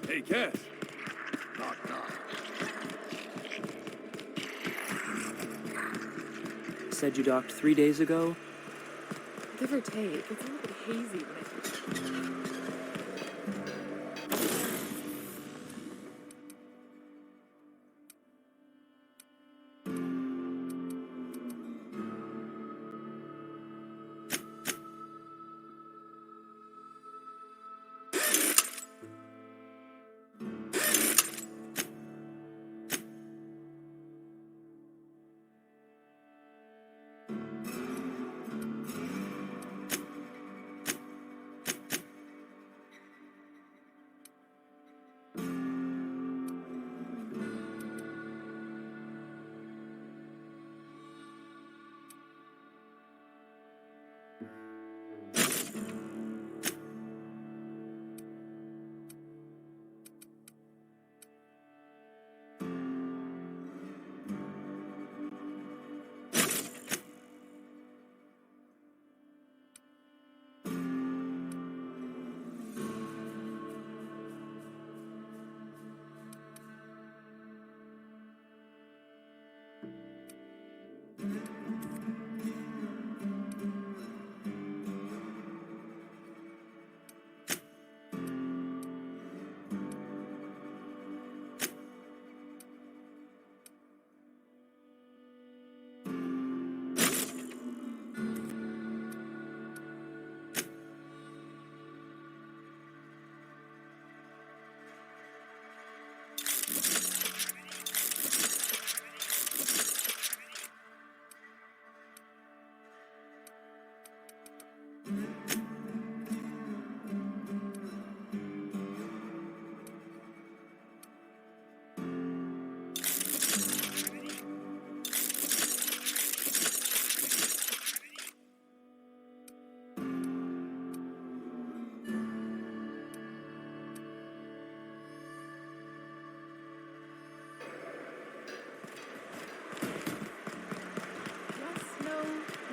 Hey, Cass. Said you docked 3 days ago? Give or take, it's a little bit hazy when I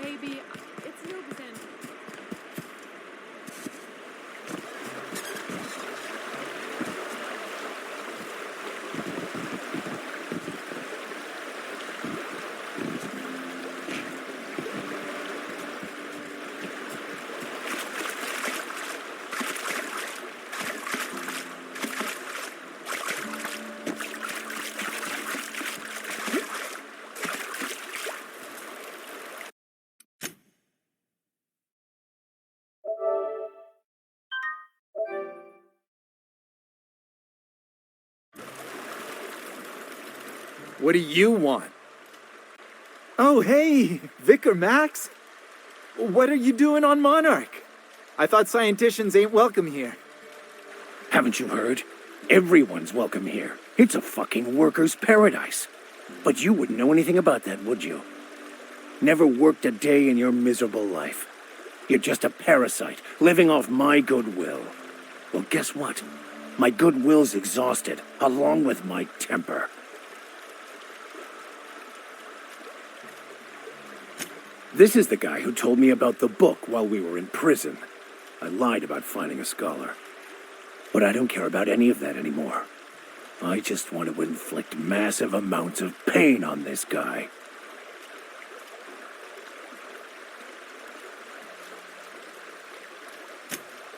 maybe it's no Byzantium. What do you want? Oh, hey, Vicar Max. What are you doing on Monarch? I thought scienticians ain't welcome here. Haven't you heard? Everyone's welcome here. It's a fucking worker's paradise. But you wouldn't know anything about that, would you? Never worked a day in your miserable life. You're just a parasite, living off my goodwill. Well, guess what? My goodwill's exhausted, along with my temper. This is the guy who told me about the book while we were in prison. I lied about finding a scholar. But I don't care about any of that anymore. I just want to inflict massive amounts of pain on this guy.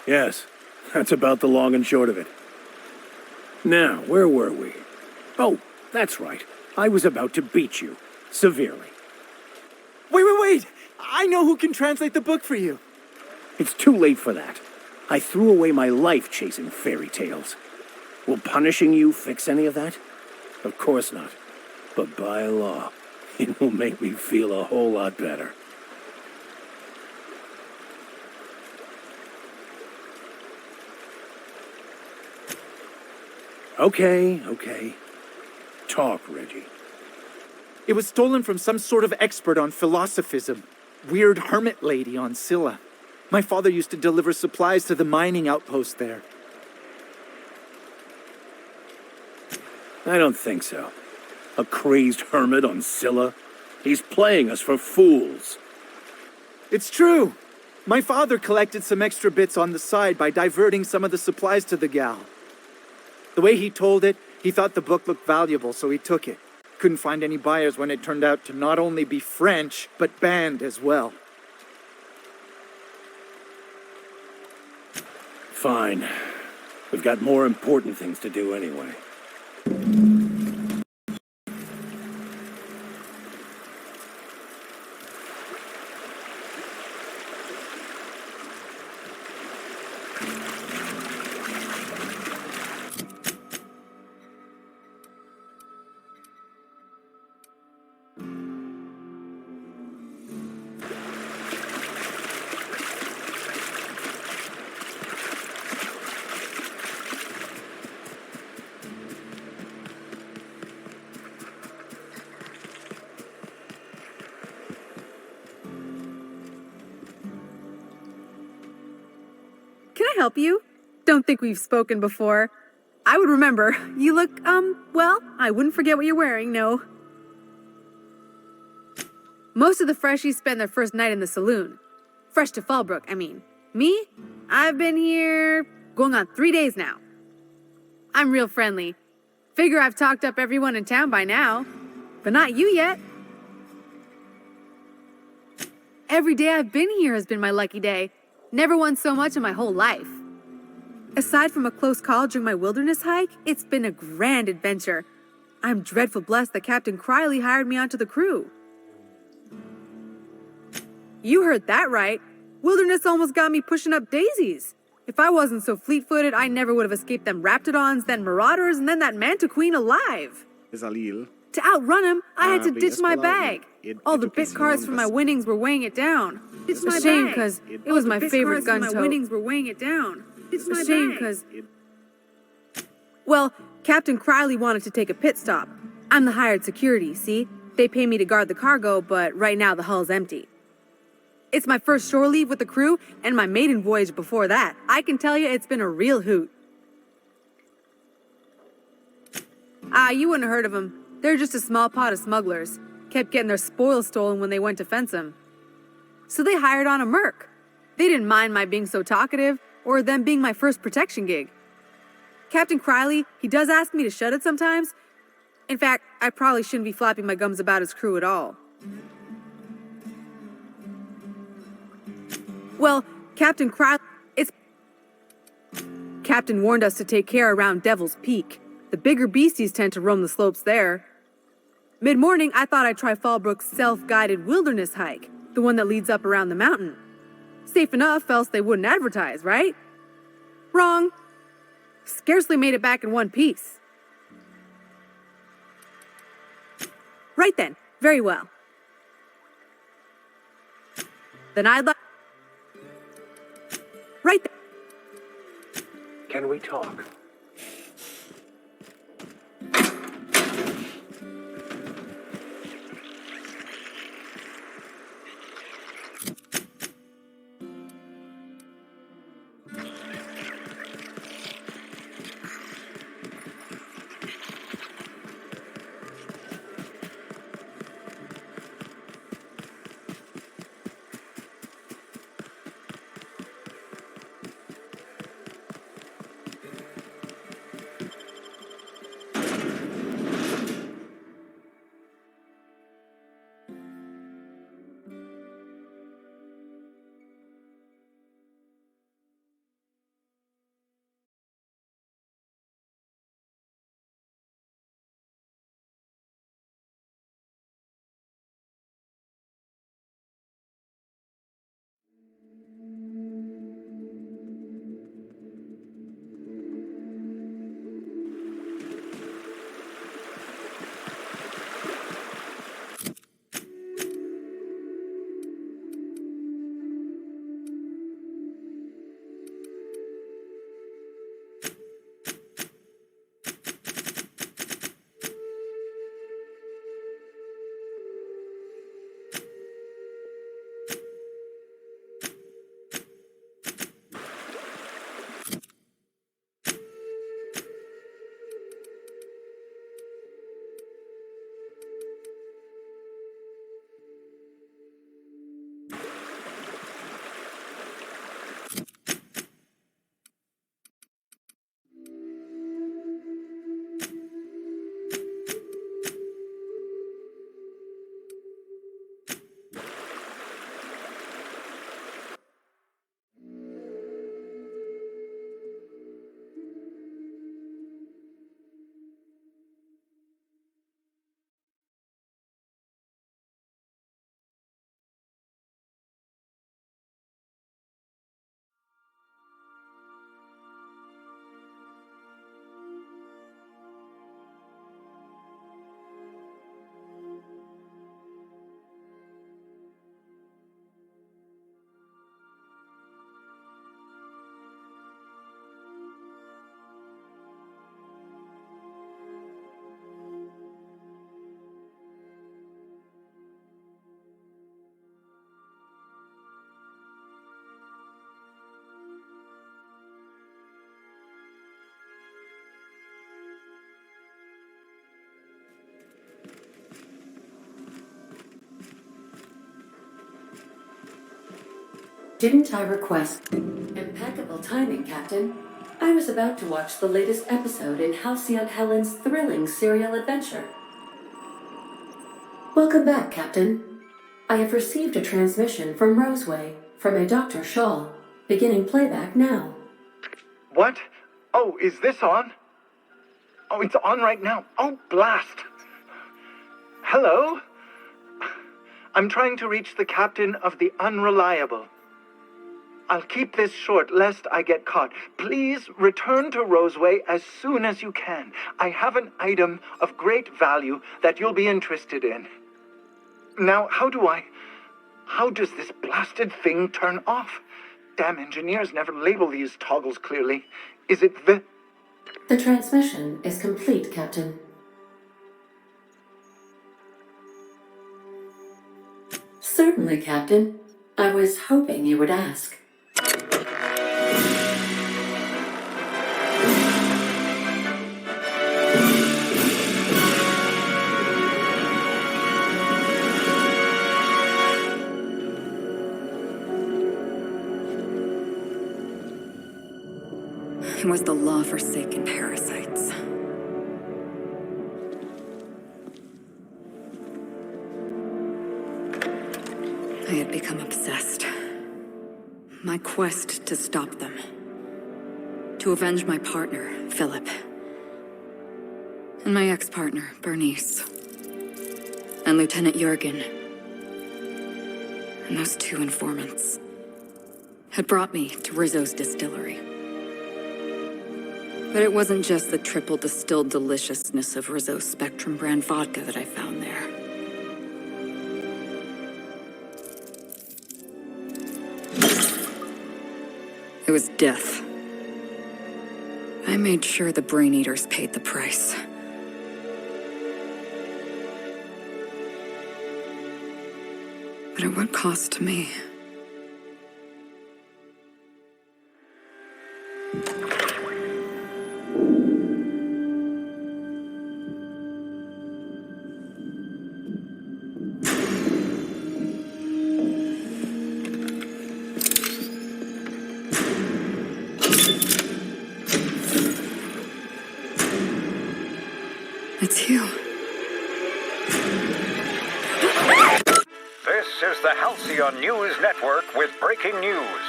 Yes, that's about the long and short of it. Now, where were we? Oh, that's right. I was about to beat you. Severely. Wait! I know who can translate the book for you. It's too late for that. I threw away my life chasing fairy tales. Will punishing you fix any of that? Of course not. But by law, it will make me feel a whole lot better. Okay. Talk, Reggie. It was stolen from some sort of expert on philosophism. Weird hermit lady on Scylla. My father used to deliver supplies to the mining outpost there. I don't think so. A crazed hermit on Scylla? He's playing us for fools. It's true. My father collected some extra bits on the side by diverting some of the supplies to the gal. The way he told it, he thought the book looked valuable, so he took it. Couldn't find any buyers when it turned out to not only be French, but banned as well. Fine. We've got more important things to do anyway. Can I help you? Don't think we've spoken before. I would remember. You look, well, I wouldn't forget what you're wearing, no. Most of the freshies spend their first night in the saloon. Fresh to Fallbrook, I mean. Me? I've been here going on 3 days now. I'm real friendly. Figure I've talked up everyone in town by now. But not you yet. Every day I've been here has been my lucky day. Never won so much in my whole life. Aside from a close call during my wilderness hike, it's been a grand adventure. I'm dreadful blessed that Captain Criley hired me onto the crew. You heard that right. Wilderness almost got me pushing up daisies. If I wasn't so fleet-footed, I never would have escaped them Raptidons, then Marauders, and then that Mantiqueen alive. To outrun him, I had to ditch my bag. All the bit cards from my winnings were weighing it down. It's a shame because it was my favorite gun tote. My winnings were weighing it down. It's a shame because... Well, Captain Criley wanted to take a pit stop. I'm the hired security, see? They pay me to guard the cargo, but right now the hull's empty. It's my first shore leave with the crew and my maiden voyage before that. I can tell you it's been a real hoot. You wouldn't have heard of them. They're just a small pot of smugglers. Kept getting their spoils stolen when they went to fence them. So they hired on a merc. They didn't mind my being so talkative, or them being my first protection gig. Captain Criley, he does ask me to shut it sometimes. In fact, I probably shouldn't be flapping my gums about his crew at all. Well, Captain warned us to take care around Devil's Peak. The bigger beasties tend to roam the slopes there. Mid-morning, I thought I'd try Fallbrook's self-guided wilderness hike, the one that leads up around the mountain. Safe enough, else they wouldn't advertise, right? Wrong. Scarcely made it back in one piece. Right then, very well. Then I'd like... Right then. Can we talk? Didn't I request... Impeccable timing, Captain. I was about to watch the latest episode in Halcyon Helen's thrilling serial adventure. Welcome back, Captain. I have received a transmission from Roseway, from a Dr. Shaw, beginning playback now. What? Oh, is this on? Oh, it's on right now. Oh, blast! Hello? I'm trying to reach the captain of the Unreliable. I'll keep this short, lest I get caught. Please return to Roseway as soon as you can. I have an item of great value that you'll be interested in. Now, how does this blasted thing turn off? Damn engineers never label these toggles clearly. Is it the... The transmission is complete, Captain. Certainly, Captain. I was hoping you would ask. It was the law-forsaken parasites. I had become obsessed. My quest to stop them. To avenge my partner, Philip. And my ex-partner, Bernice. And Lieutenant Jurgen. And those two informants had brought me to Rizzo's distillery. But it wasn't just the triple distilled deliciousness of Rizzo's Spectrum brand vodka that I found there. It was death. I made sure the Brain Eaters paid the price. But at what cost to me? It's you. This is the Halcyon News Network with breaking news.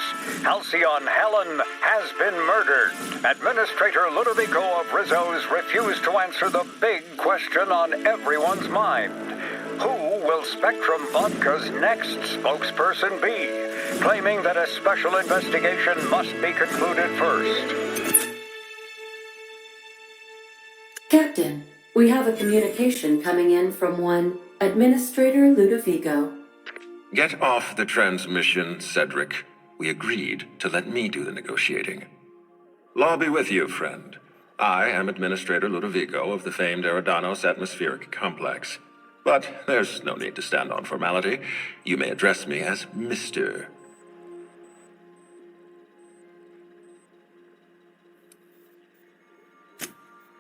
Halcyon Helen has been murdered. Administrator Ludovico of Rizzo's refused to answer the big question on everyone's mind. Who will Spectrum Vodka's next spokesperson be? Claiming that a special investigation must be concluded first. Captain, we have a communication coming in from one Administrator Ludovico. Get off the transmission, Cedric. We agreed to let me do the negotiating. Law be with you, friend. I am Administrator Ludovico of the famed Eridanos Atmospheric Complex. But there's no need to stand on formality. You may address me as Mr.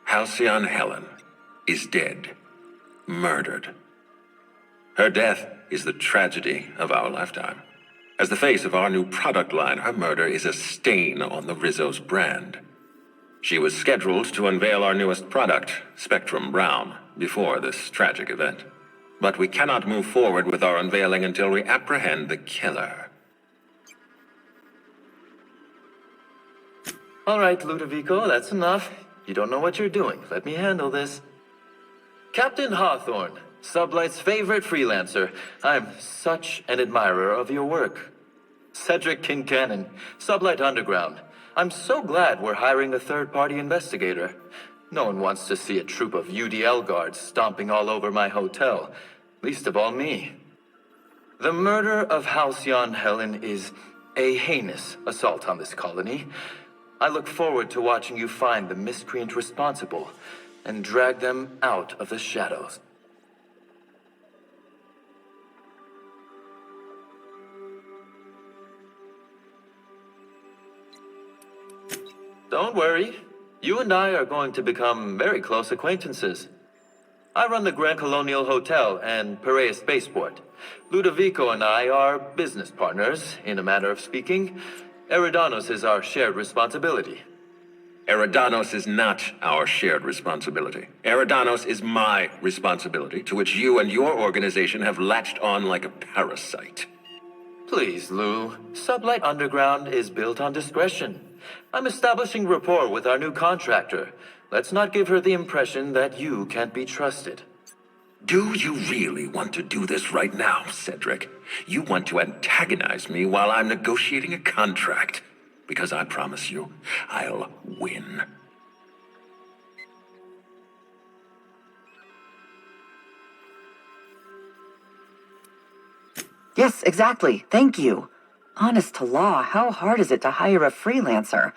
Halcyon Helen is dead. Murdered. Her death is the tragedy of our lifetime. As the face of our new product line, her murder is a stain on the Rizzo's brand. She was scheduled to unveil our newest product, Spectrum Brown, before this tragic event. But we cannot move forward with our unveiling until we apprehend the killer. All right, Ludovico, that's enough. You don't know what you're doing. Let me handle this. Captain Hawthorne, Sublight's favorite freelancer. I'm such an admirer of your work. Cedric Kincannon, Sublight Underground. I'm so glad we're hiring a third-party investigator. No one wants to see a troop of UDL guards stomping all over my hotel. Least of all me. The murder of Halcyon Helen is a heinous assault on this colony. I look forward to watching you find the miscreant responsible and drag them out of the shadows. Don't worry. You and I are going to become very close acquaintances. I run the Grand Colonial Hotel and Perea Spaceport. Ludovico and I are business partners, in a manner of speaking. Eridanos is our shared responsibility. Eridanos is not our shared responsibility. Eridanos is my responsibility, to which you and your organization have latched on like a parasite. Please, Lou. Sublight Underground is built on discretion. I'm establishing rapport with our new contractor. Let's not give her the impression that you can't be trusted. Do you really want to do this right now, Cedric? You want to antagonize me while I'm negotiating a contract? Because I promise you, I'll win. Yes, exactly. Thank you. Honest to law, how hard is it to hire a freelancer?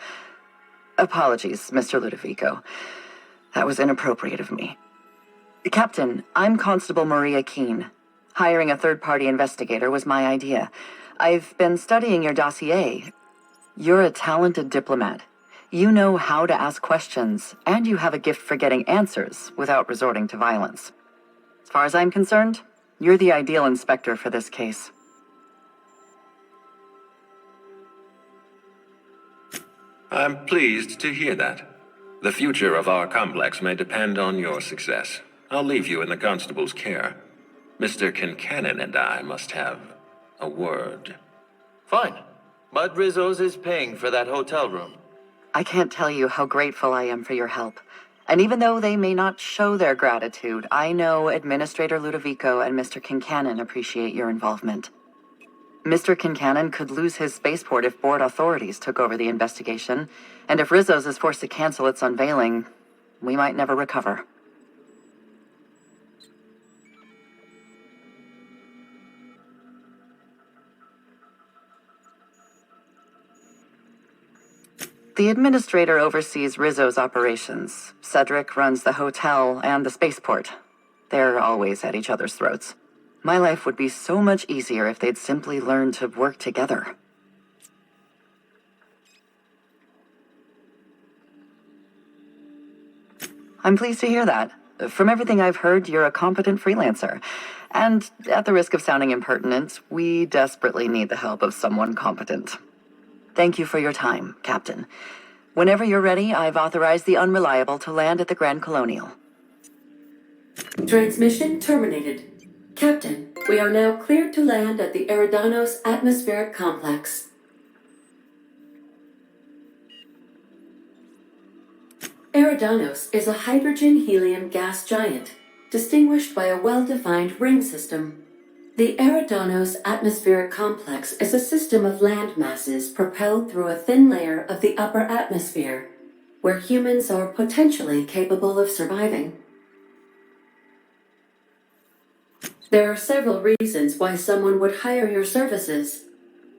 Apologies, Mr. Ludovico. That was inappropriate of me. Captain, I'm Constable Maria Keene. Hiring a third-party investigator was my idea. I've been studying your dossier. You're a talented diplomat. You know how to ask questions, and you have a gift for getting answers without resorting to violence. As far as I'm concerned, you're the ideal inspector for this case. I'm pleased to hear that. The future of our complex may depend on your success. I'll leave you in the constable's care. Mr. Kincannon and I must have a word. Fine. But Rizzo's is paying for that hotel room. I can't tell you how grateful I am for your help. And even though they may not show their gratitude, I know Administrator Ludovico and Mr. Kincannon appreciate your involvement. Mr. Kincannon could lose his spaceport if board authorities took over the investigation, and if Rizzo's is forced to cancel its unveiling, we might never recover. The administrator oversees Rizzo's operations. Cedric runs the hotel and the spaceport. They're always at each other's throats. My life would be so much easier if they'd simply learned to work together. I'm pleased to hear that. From everything I've heard, you're a competent freelancer. And at the risk of sounding impertinent, we desperately need the help of someone competent. Thank you for your time, Captain. Whenever you're ready, I've authorized the Unreliable to land at the Grand Colonial. Transmission terminated. Captain, we are now cleared to land at the Eridanos Atmospheric Complex. Eridanos is a hydrogen-helium gas giant, distinguished by a well-defined ring system. The Eridanos Atmospheric Complex is a system of land masses propelled through a thin layer of the upper atmosphere, where humans are potentially capable of surviving. There are several reasons why someone would hire your services.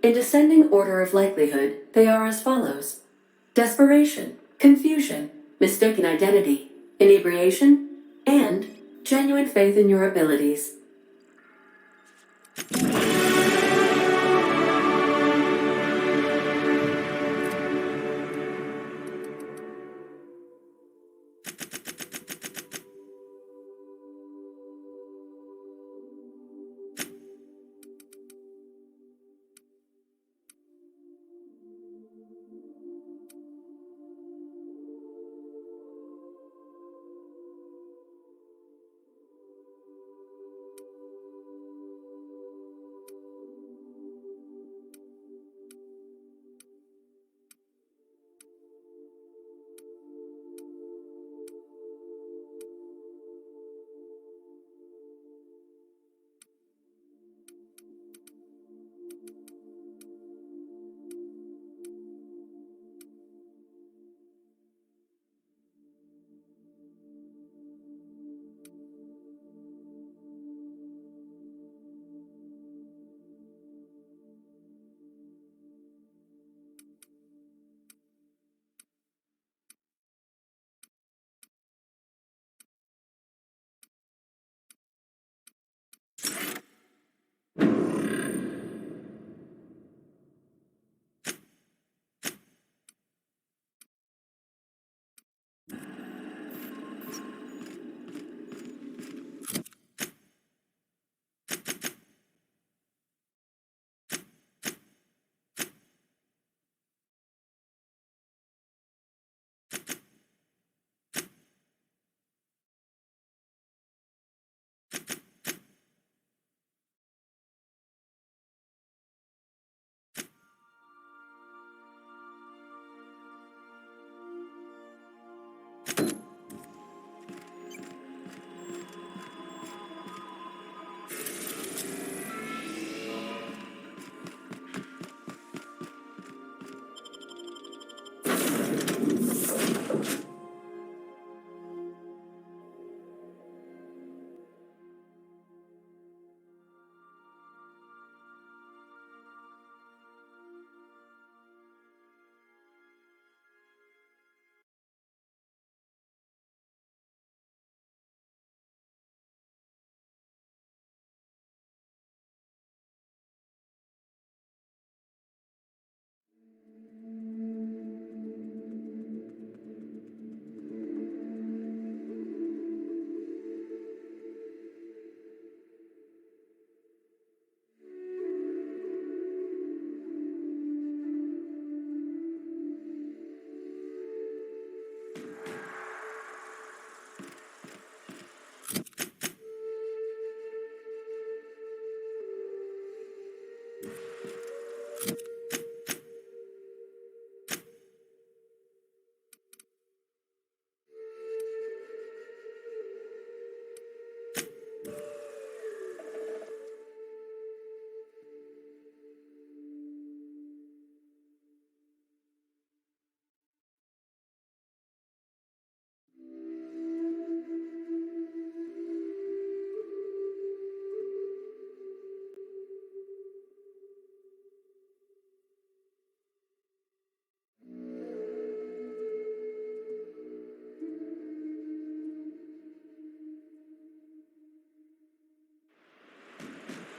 In descending order of likelihood, they are as follows: desperation, confusion, mistaken identity, inebriation, and genuine faith in your abilities.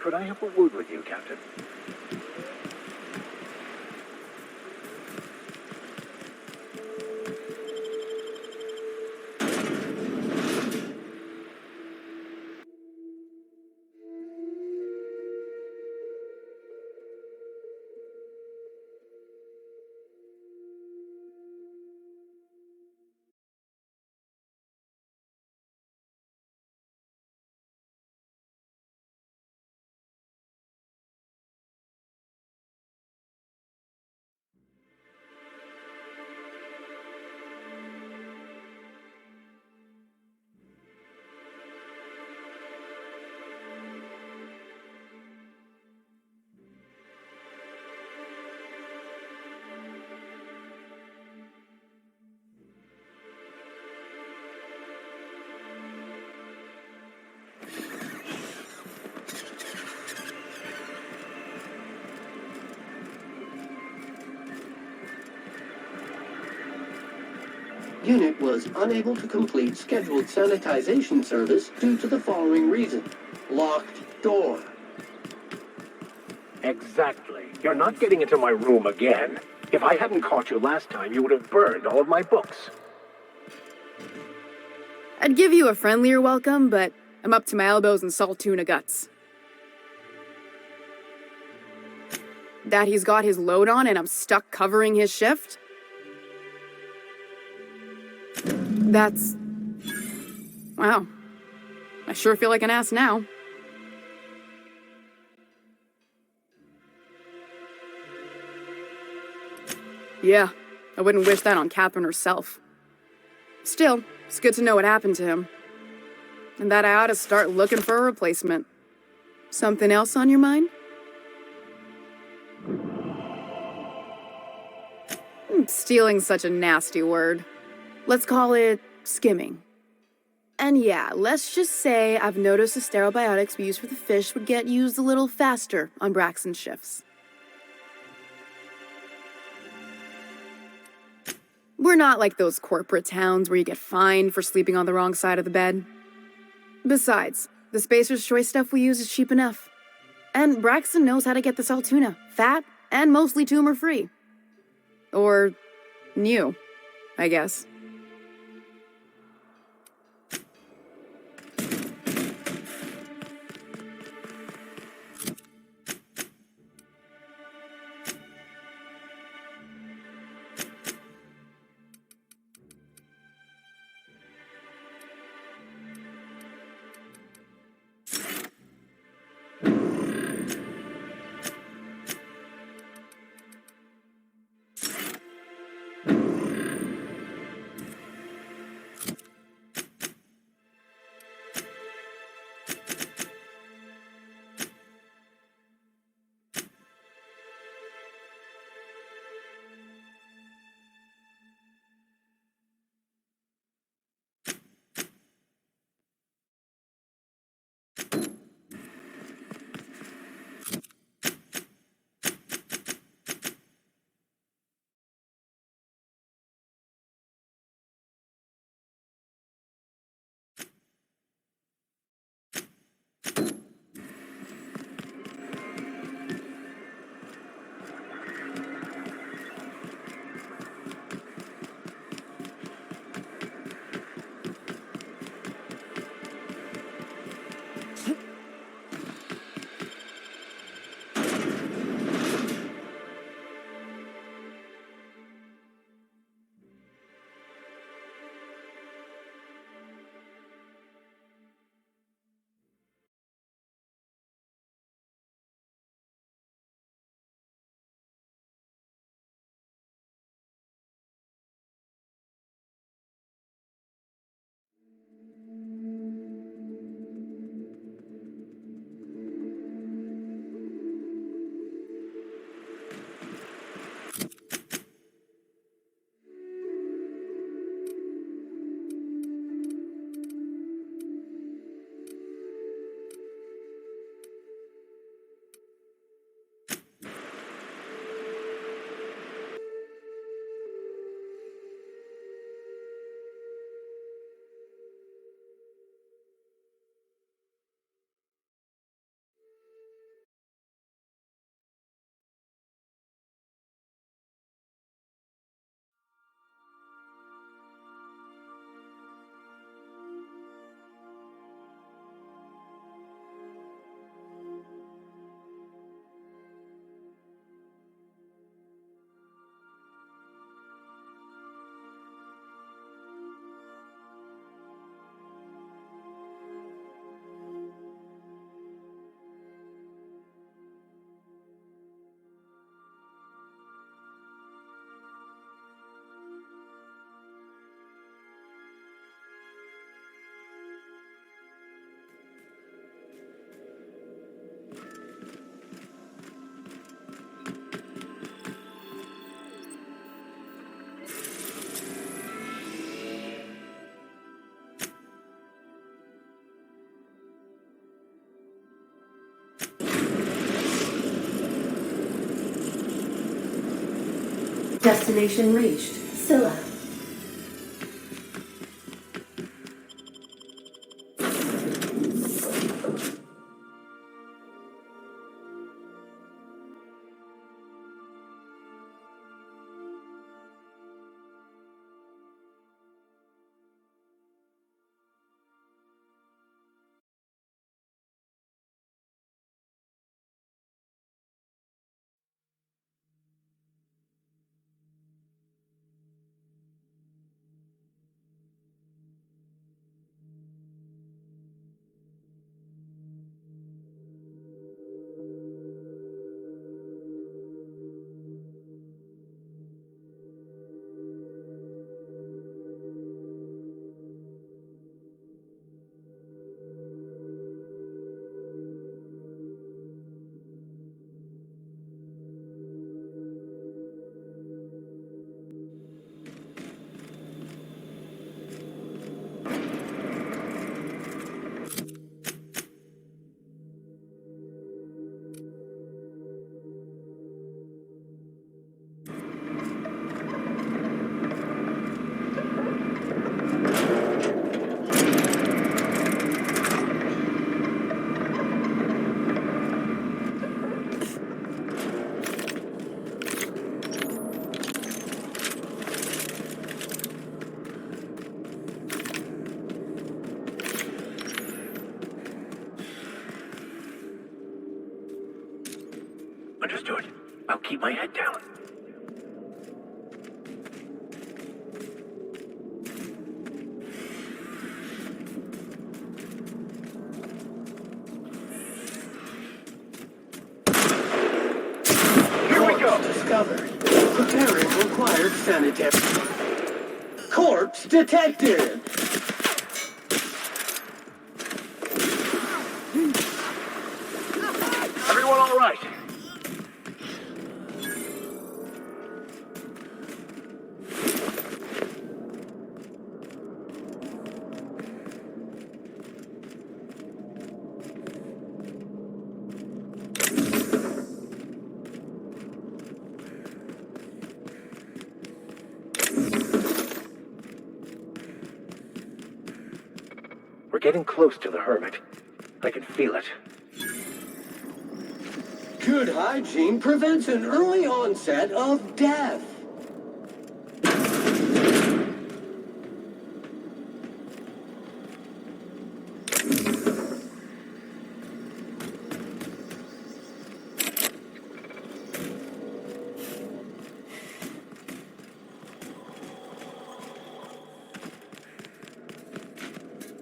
Could I have a word with you, Captain? Unit was unable to complete scheduled sanitization service due to the following reason. Locked door. Exactly. You're not getting into my room again. If I hadn't caught you last time, you would have burned all of my books. I'd give you a friendlier welcome, but I'm up to my elbows in salt tuna guts. That he's got his load on and I'm stuck covering his shift? That's... wow. I sure feel like an ass now. Yeah, I wouldn't wish that on Catherine herself. Still, it's good to know what happened to him. And that I ought to start looking for a replacement. Something else on your mind? Stealing's such a nasty word. Let's call it skimming. And yeah, let's just say I've noticed the sterile biotics we use for the fish would get used a little faster on Braxton's shifts. We're not like those corporate towns where you get fined for sleeping on the wrong side of the bed. Besides, the Spacer's Choice stuff we use is cheap enough. And Braxton knows how to get the salt tuna, fat and mostly tumor-free. Or new, I guess. Destination reached. Scylla. Understood. I'll keep my head down. Here we go. Discovered. Preparing required sanitary. Corpse detected. Everyone all right? We're getting close to the hermit. I can feel it. Good hygiene prevents an early onset of death.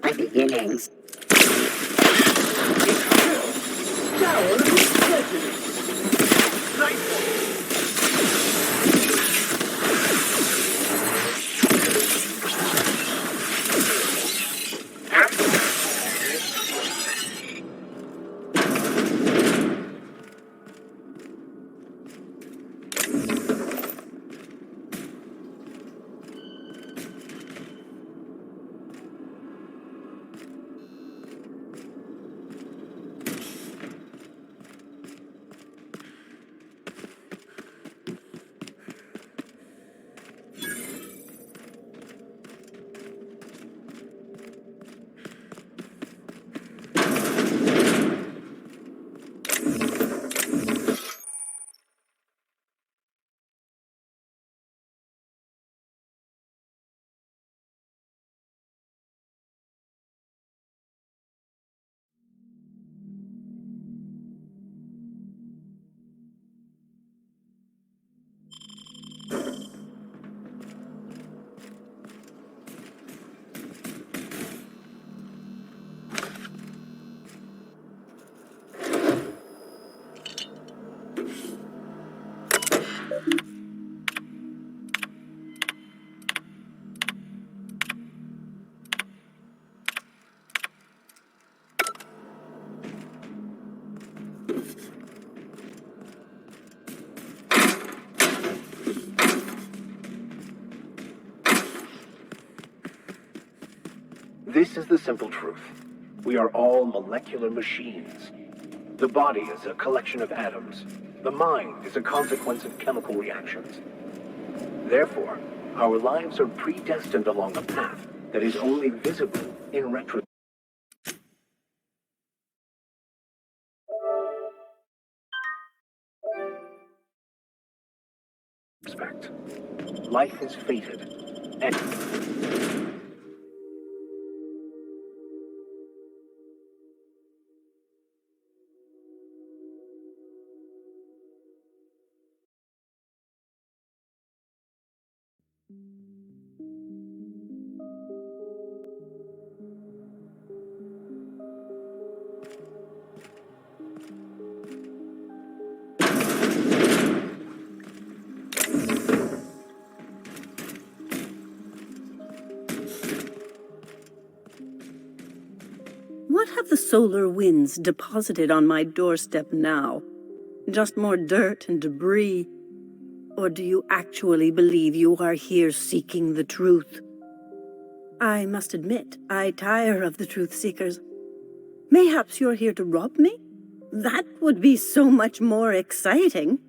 My beginnings. Shower of prejudice. This is the simple truth. We are all molecular machines. The body is a collection of atoms. The mind is a consequence of chemical reactions. Therefore, our lives are predestined along a path that is only visible in retrospect. Life is fated, and What have the solar winds deposited on my doorstep now? Just more dirt and debris? Or do you actually believe you are here seeking the truth? I must admit, I tire of the truth seekers. Mayhaps you're here to rob me? That would be so much more exciting.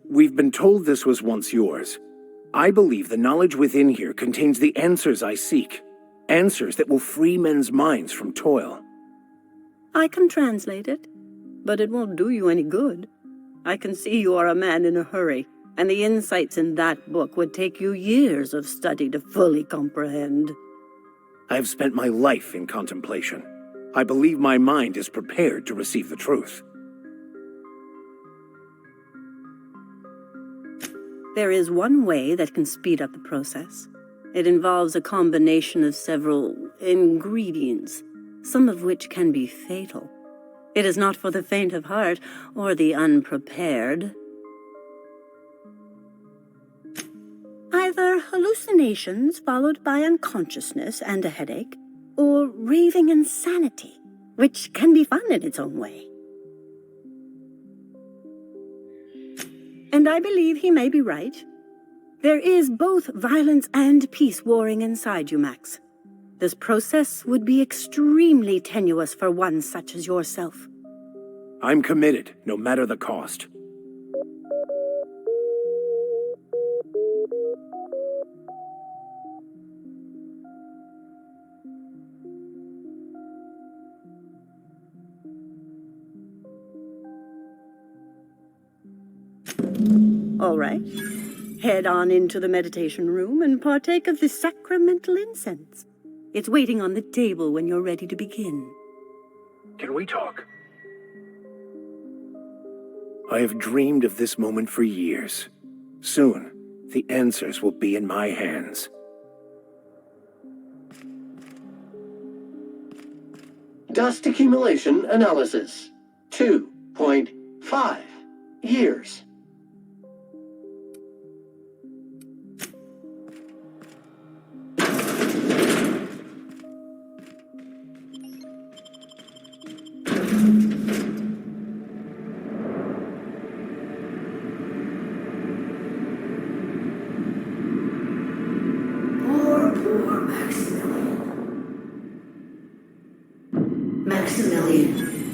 We've been told this was once yours. I believe the knowledge within here contains the answers I seek. Answers that will free men's minds from toil. I can translate it, but it won't do you any good. I can see you are a man in a hurry, and the insights in that book would take you years of study to fully comprehend. I have spent my life in contemplation. I believe my mind is prepared to receive the truth. There is one way that can speed up the process. It involves a combination of several ingredients, some of which can be fatal. It is not for the faint of heart or the unprepared. Either hallucinations followed by unconsciousness and a headache, or raving insanity, which can be fun in its own way. And I believe he may be right. There is both violence and peace warring inside you, Max. This process would be extremely tenuous for one such as yourself. I'm committed, no matter the cost. All right. Head on into the meditation room and partake of the sacramental incense. It's waiting on the table when you're ready to begin. Can we talk? I have dreamed of this moment for years. Soon, the answers will be in my hands. Dust accumulation analysis. 2.5 years. Poor Maximilian. Maximilian,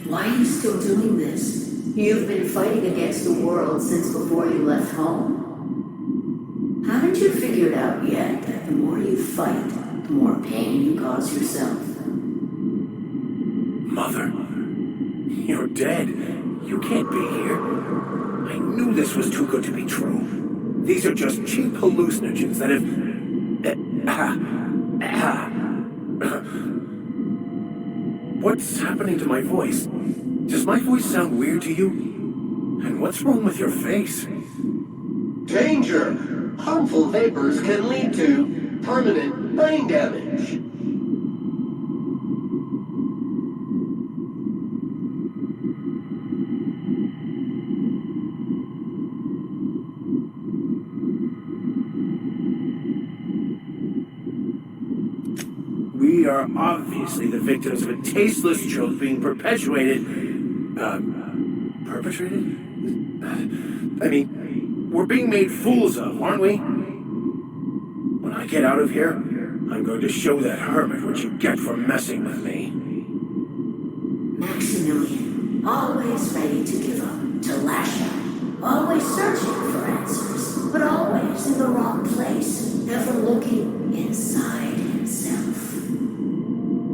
why are you still doing this? You've been fighting against the world since before you left home. Haven't you figured out yet that the more you fight, the more pain you cause yourself? Mother, you're dead. You can't be here. I knew this was too good to be true. These are just cheap hallucinogens that have... What's happening to my voice? Does my voice sound weird to you? And what's wrong with your face? Danger! Harmful vapors can lead to permanent brain damage. We are obviously the victims of a tasteless joke being perpetuated. Perpetrated? I mean, we're being made fools of, aren't we? When I get out of here, I'm going to show that hermit what you get for messing with me. Maximilian, always ready to give up, to lash out. always searching for answers, but always in the wrong place, never looking inside himself.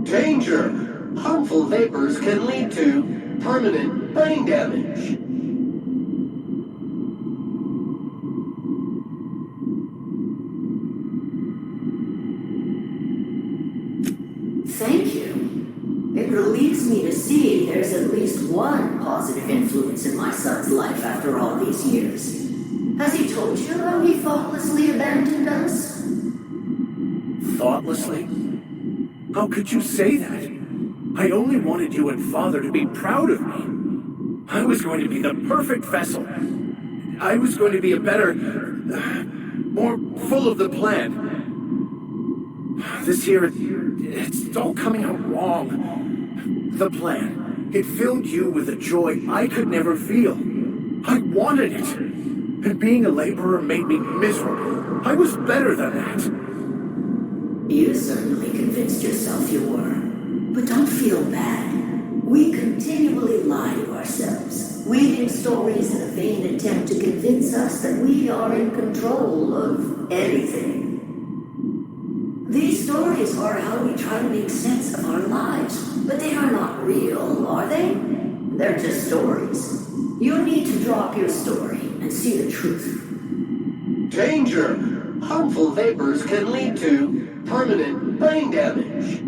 Danger! Harmful vapors can lead to permanent brain damage. Thank you. It relieves me to see there's at least one positive influence in my son's life after all these years. Has he told you how he thoughtlessly abandoned us? Thoughtlessly? How could you say that? I only wanted you and Father to be proud of me. I was going to be the perfect vessel. I was going to be a better, more full of the plan. This year, it's all coming out wrong. The plan, it filled you with a joy I could never feel. I wanted it. And being a laborer made me miserable. I was better than that. You certainly convinced yourself you were. But don't feel bad. We continually lie to ourselves, weaving stories in a vain attempt to convince us that we are in control of anything. These stories are how we try to make sense of our lives, but they are not real, are they? They're just stories. You need to drop your story and see the truth. Danger! Harmful vapors can lead to permanent brain damage.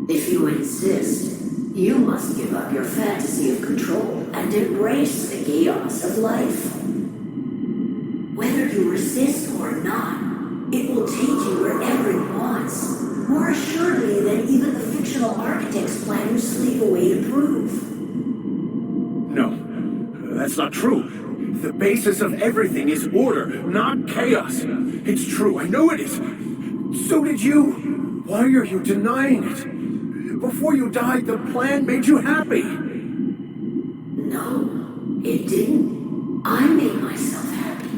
If you insist, you must give up your fantasy of control and embrace the chaos of life. Whether you resist or not, it will take you wherever it wants, more assuredly than even the fictional architect's planners slave away to prove. No, that's not true. The basis of everything is order, not chaos. It's true, I know it is. So did you. Why are you denying it? Before you died, the plan made you happy. No, it didn't. I made myself happy.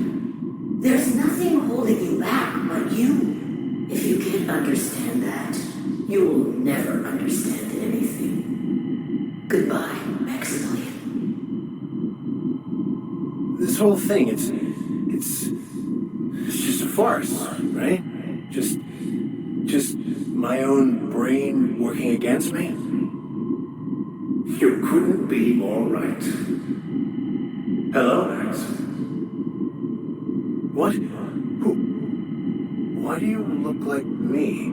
There's nothing holding you back but you. If you can't understand that, you will never understand anything. Goodbye, Maximilian. This whole thing, it's just a farce, right? Just my own brain working against me? You couldn't be more right. Hello, Max. What? Who? Why do you look like me?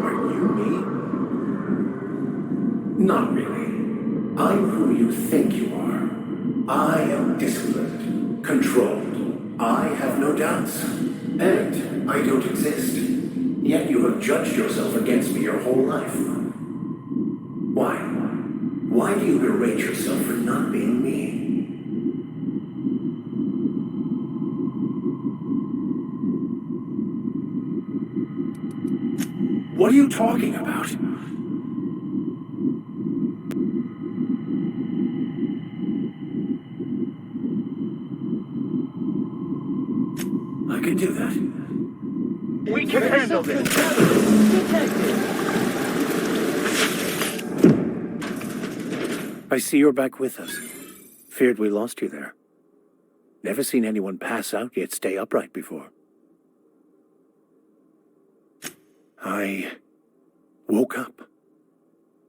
Are you me? Not really. I'm who you think you are. I am disciplined, controlled. I have no doubts. And I don't exist. Yet you have judged yourself against me your whole life. Why? Why do you berate yourself for not being me? What are you talking about? I can do that. We can handle this. I see you're back with us. Feared we lost you there. Never seen anyone pass out yet stay upright before. I woke up.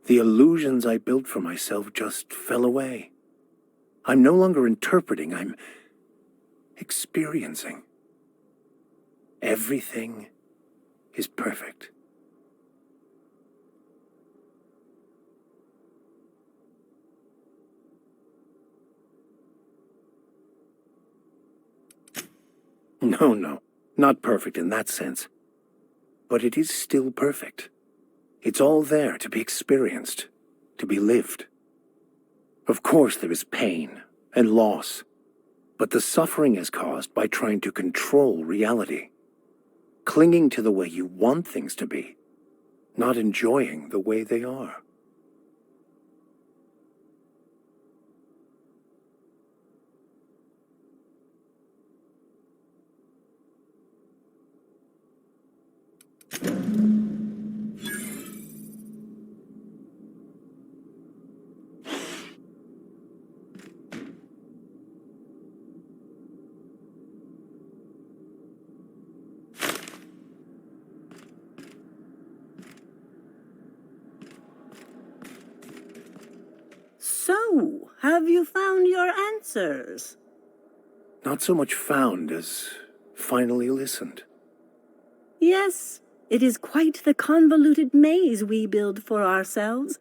The illusions I built for myself just fell away. I'm no longer interpreting, I'm experiencing. Everything is perfect. No, not perfect in that sense. But it is still perfect. It's all there to be experienced, to be lived. Of course there is pain and loss, but the suffering is caused by trying to control reality, clinging to the way you want things to be, not enjoying the way they are. So, have you found your answers? Not so much found as finally listened. Yes, it is quite the convoluted maze we build for ourselves.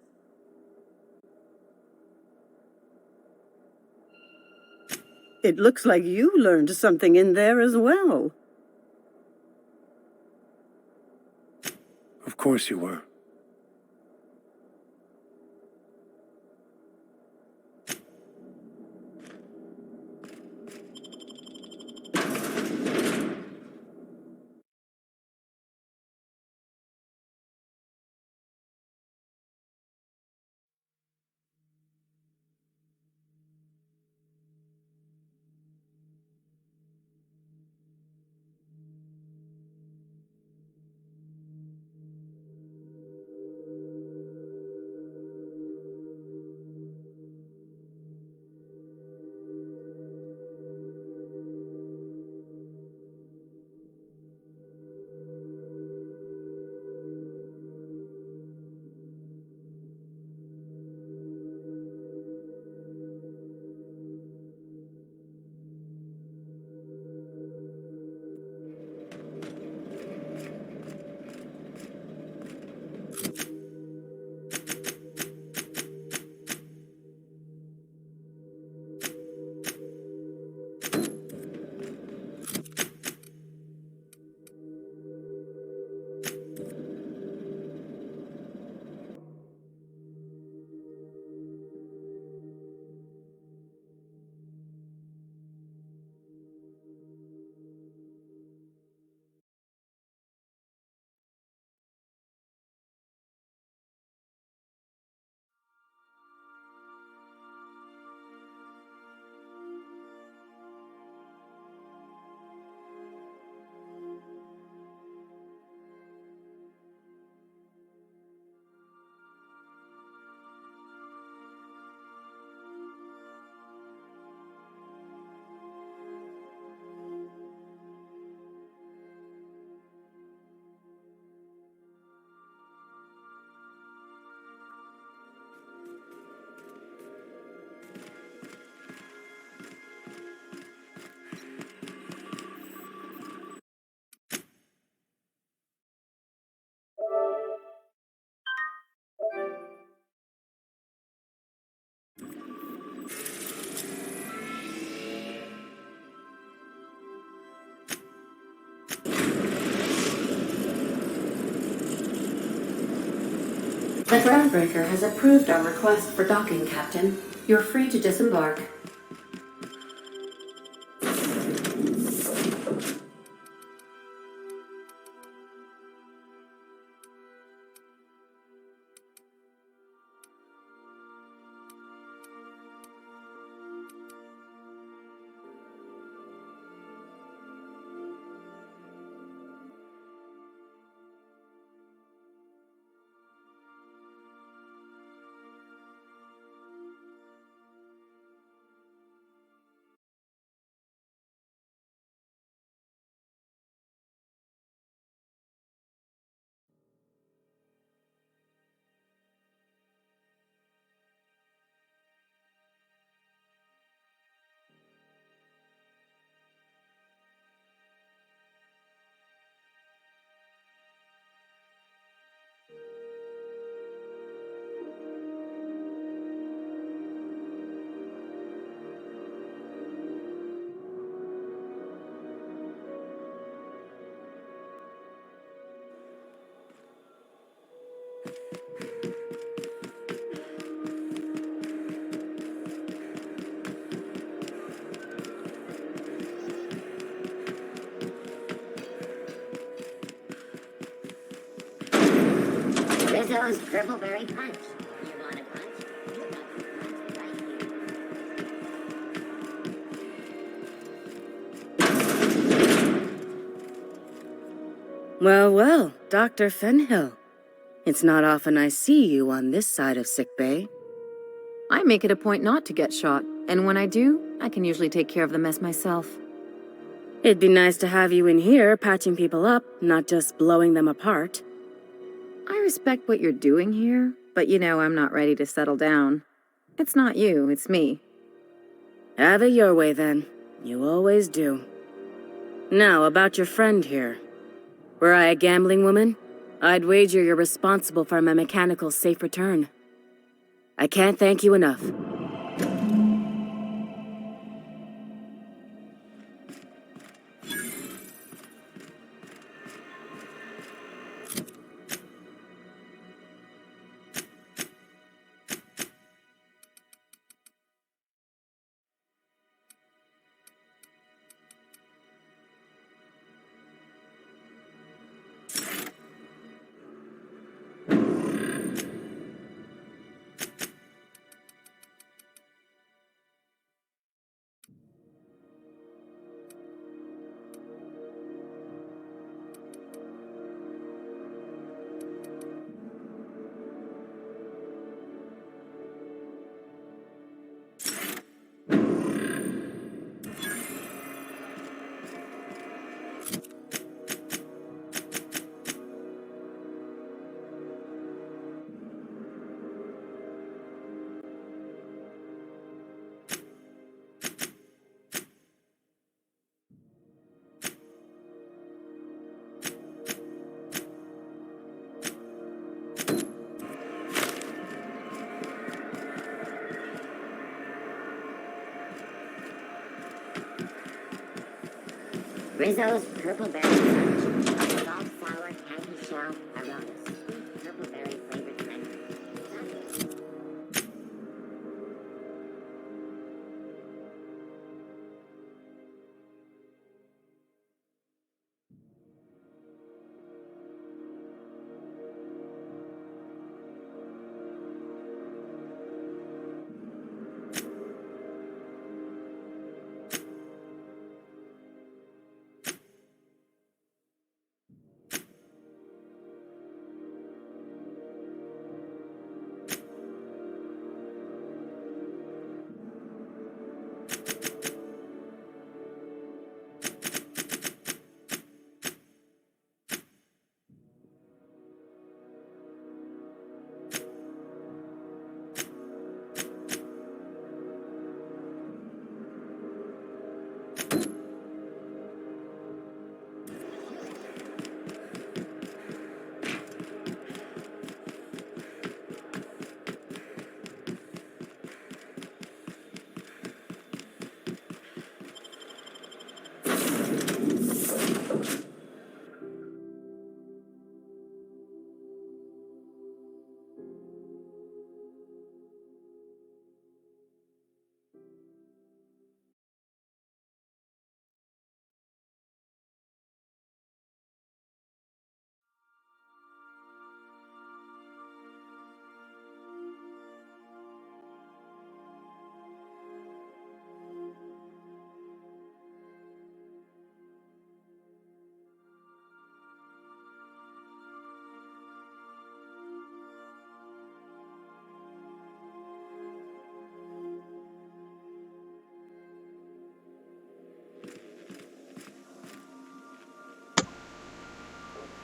It looks like you learned something in there as well. Of course you were. The Groundbreaker has approved our request for docking, Captain. You're free to disembark. Rizzo's Dribbleberry Punch. You want a punch? You got the punch right here. Well, well, Dr. Fenhill. It's not often I see you on this side of sickbay. I make it a point not to get shot, and when I do, I can usually take care of the mess myself. It'd be nice to have you in here patching people up, not just blowing them apart. I respect what you're doing here, but you know I'm not ready to settle down. It's not you, it's me. Have it your way, then. You always do. Now, about your friend here. Were I a gambling woman, I'd wager you're responsible for my mechanical safe return. I can't thank you enough. Rizzo's purple berry crunch. Salt, sour, candy shell, aroma, sweet purple berry flavored blend.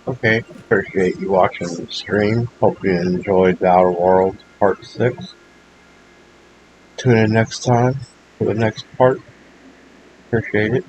Okay, appreciate you watching the stream. Hope you enjoyed The Outer Worlds Part 6. Tune in next time for the next part. Appreciate it.